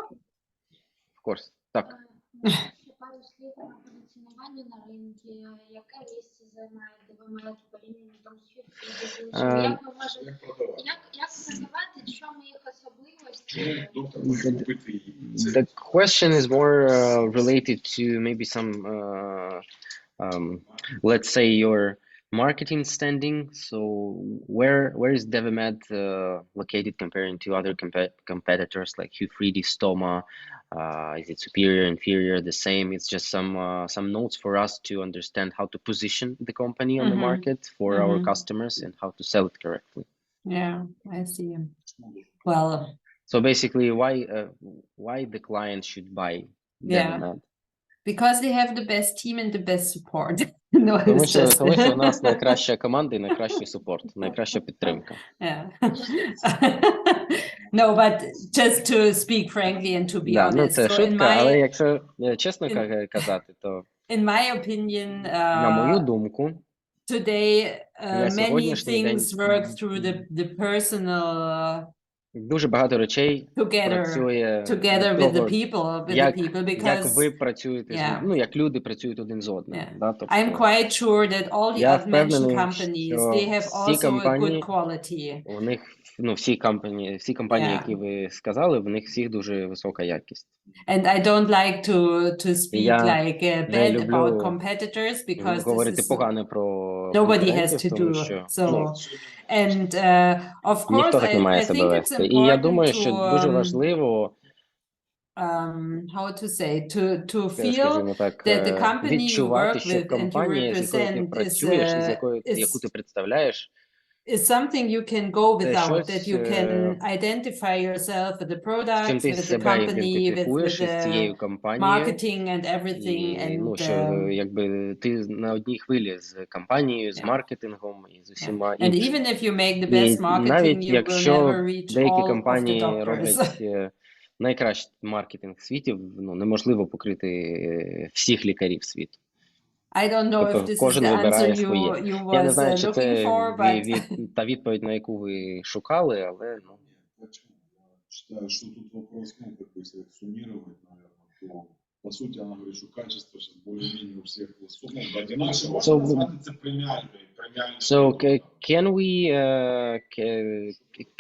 Of course. Так. Ще пару слів про позиціонування на ринку. Яке місце займає Devemed порівняно там з іншими? Як ми можемо, як продавати, що ми їх особливості? The question is more related to maybe some, let's say, your marketing standing. So where is Devemed located comparing to other competitors like Q3D, Stoma? Is it superior, inferior, the same? It's just some notes for us to understand how to position the company on the market for our customers and how to sell it correctly. Yeah, I see. Well, So basically, why the client should buy Devemed? Because they have the best team and the best support. No, Тому it's just... що у нас найкраща команда і найкращий супорт, найкраща підтримка. Yeah. No, but just to speak frankly and to be Да, ну honest. це So шутка, але якщо чесно казати, то in my opinion, на мою думку, today на many сьогоднішній день things work through the personal дуже багато речей працює together with the people, як because ви працюєте, ну, як люди працюють один з одним. Да? Тобто, I'm quite sure that all the я above mentioned впевнений, companies, що they have всі also a компанії, good quality. у них, ну, всі компанії, які ви сказали, в них всіх дуже висока якість. And I don't like to speak like bad about люблю competitors, because говорити погано про nobody has конкурентів, to тому do що, so. And of course, ніхто так не має I себе think it's вести. І я думаю, important що дуже важливо, how to say, to feel скажімо так, that the company you відчувати, work що with and you компанія, з якою ти represent працюєш, яку ти представляєш, is something you can go without, щось, that you can identify yourself with the з products, чим ти with the себе company, with ідентифікуєш із цією the компанією, marketing and everything, і, ну, and що якби ти на одній хвилі з компанією, з маркетингом і з усіма and іншими. even if you make the І best marketing, навіть you will якщо never reach деякі all of the компанії doctors. роблять найкращий маркетинг в світі, ну, неможливо покрити всіх лікарів світу. I don't know if Тобто this is кожен the answer вибирає своє. you Я не was знаю, чи looking це for, but та відповідь, на яку ви шукали, але, ну. Я считаю, что тут вопрос, ну, как бы, если суммировать, наверное, то, по сути, она говорит, что качество сейчас более-менее у всех одинаково. Это премиальный. So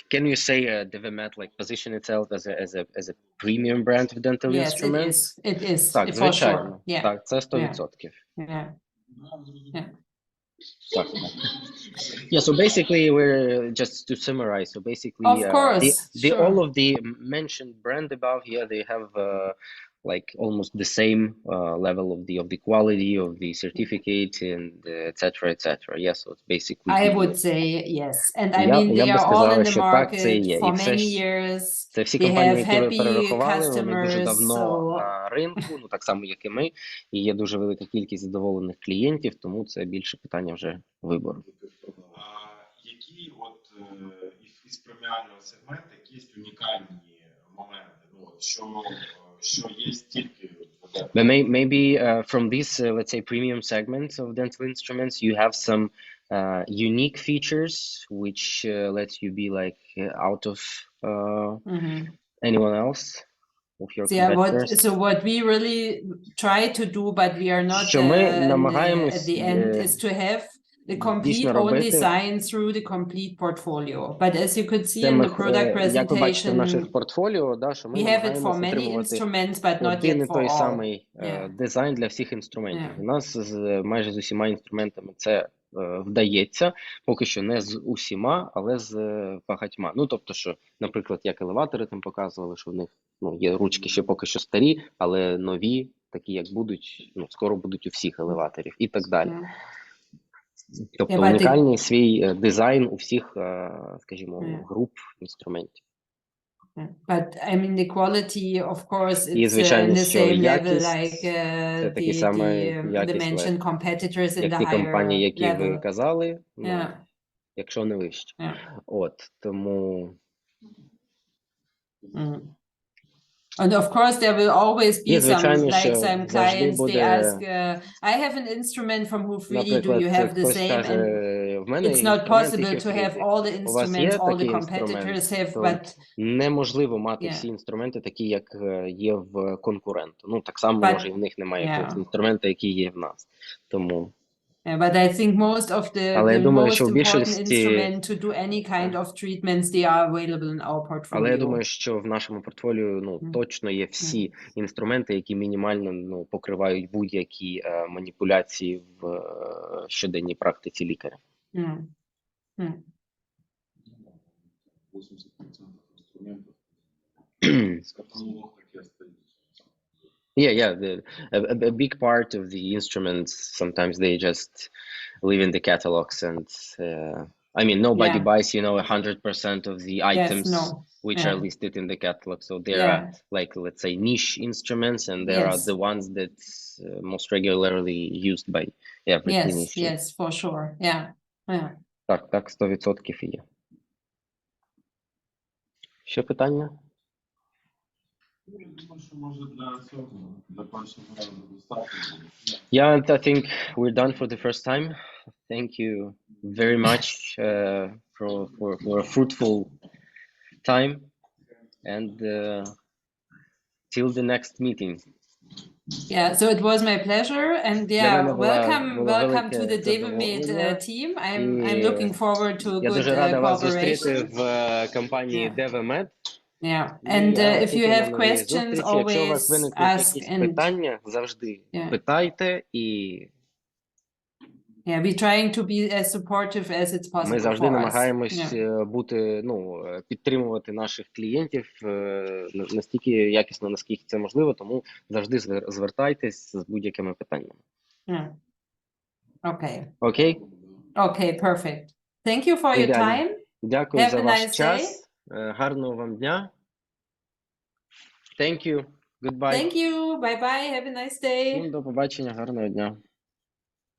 can you say Devemed like position itself as a premium brand of dental instruments? It is. Так, звичайно. Так, це 100%. Yeah. Так. Yeah, so basically we're just to summarize. So basically, Of course, all of the mentioned brand above here, they have like almost the same level of the quality of the certificate and etc. Yes, so it's basically. I would say yes, and I mean they are all in the market for many years. Це всі компанії, які ви перерахували, вони дуже давно на ринку, ну так само, як і ми, і є дуже велика кількість задоволених клієнтів, тому це більше питання вже вибору. Які от із преміального сегменту якісь унікальні моменти, ну, що є тільки... But maybe from these, let's say, premium segments of dental instruments, you have some unique features which lets you be like out of anyone else of your competitors. So what we really try to do, but we are not at the end, is to have the complete own design through the complete portfolio. But as you could see in the product presentation, we have it for many instruments, but not yet for all. Самий дизайн для всіх інструментів. У нас майже з усіма інструментами це вдається, поки що не з усіма, але з багатьма. Ну, тобто, що, наприклад, як елеватори там показували, що в них, ну, є ручки ще поки що старі, але нові, такі як будуть, ну, скоро будуть у всіх елеваторів і так далі. Тобто унікальний свій дизайн у всіх, скажімо, груп інструментів. But I mean the quality, of course, І, it's звичайно, in the що same level якість, like це такі саме the mentioned competitors in як the ті higher компанії, які ви level. казали, ну, якщо не вище. От, тому... And of course, there will always be some, like що some clients, they ask, I have an instrument from Hoof3D, do you have the same? And it's not possible to have all the instruments, all the competitors have, but... Неможливо мати всі інструменти такі, як є в конкуренту. Ну, так само, може, і в них немає якогось інструмента, який є в нас. Тому... But I think most of the most important instrument to do any kind of treatments, they are available in our portfolio. Але я думаю, що в нашому портфоліо, ну, точно є всі інструменти, які мінімально, ну, покривають будь-які маніпуляції в щоденній практиці лікаря. 80% інструментів з каталогу таке стоїть. Yeah. A big part of the instruments, sometimes they just live in the catalogs and I mean, nobody Yeah. buys, 100% of the items which are listed in the catalog. So there are, like, let's say, niche instruments, and there are the ones that most regularly used by every clinician. Yes, for sure. Yeah. Так, 100% є. Ще питання? Yeah, and I think we're done for the first time. Thank you very much for a fruitful time, and till the next meeting. Yeah, so it was my pleasure, and welcome to the Devemed team. I'm looking forward to Я good дуже рада вас зустріти cooperation. в компанії Devemed. Yeah, and if you have questions, Якщо у вас always виникнуть ask. якісь питання, завжди питайте, і we're trying to be as supportive as it's possible. ми завжди намагаємось бути, підтримувати наших клієнтів настільки якісно, наскільки це можливо, тому завжди звертайтесь з будь-якими питаннями. Okay, perfect. Thank you for your time. Дякую за ваш час. Гарного вам дня. Thank you. Goodbye. Thank you. Bye-bye. Have a nice day. Всім до побачення. Гарного дня.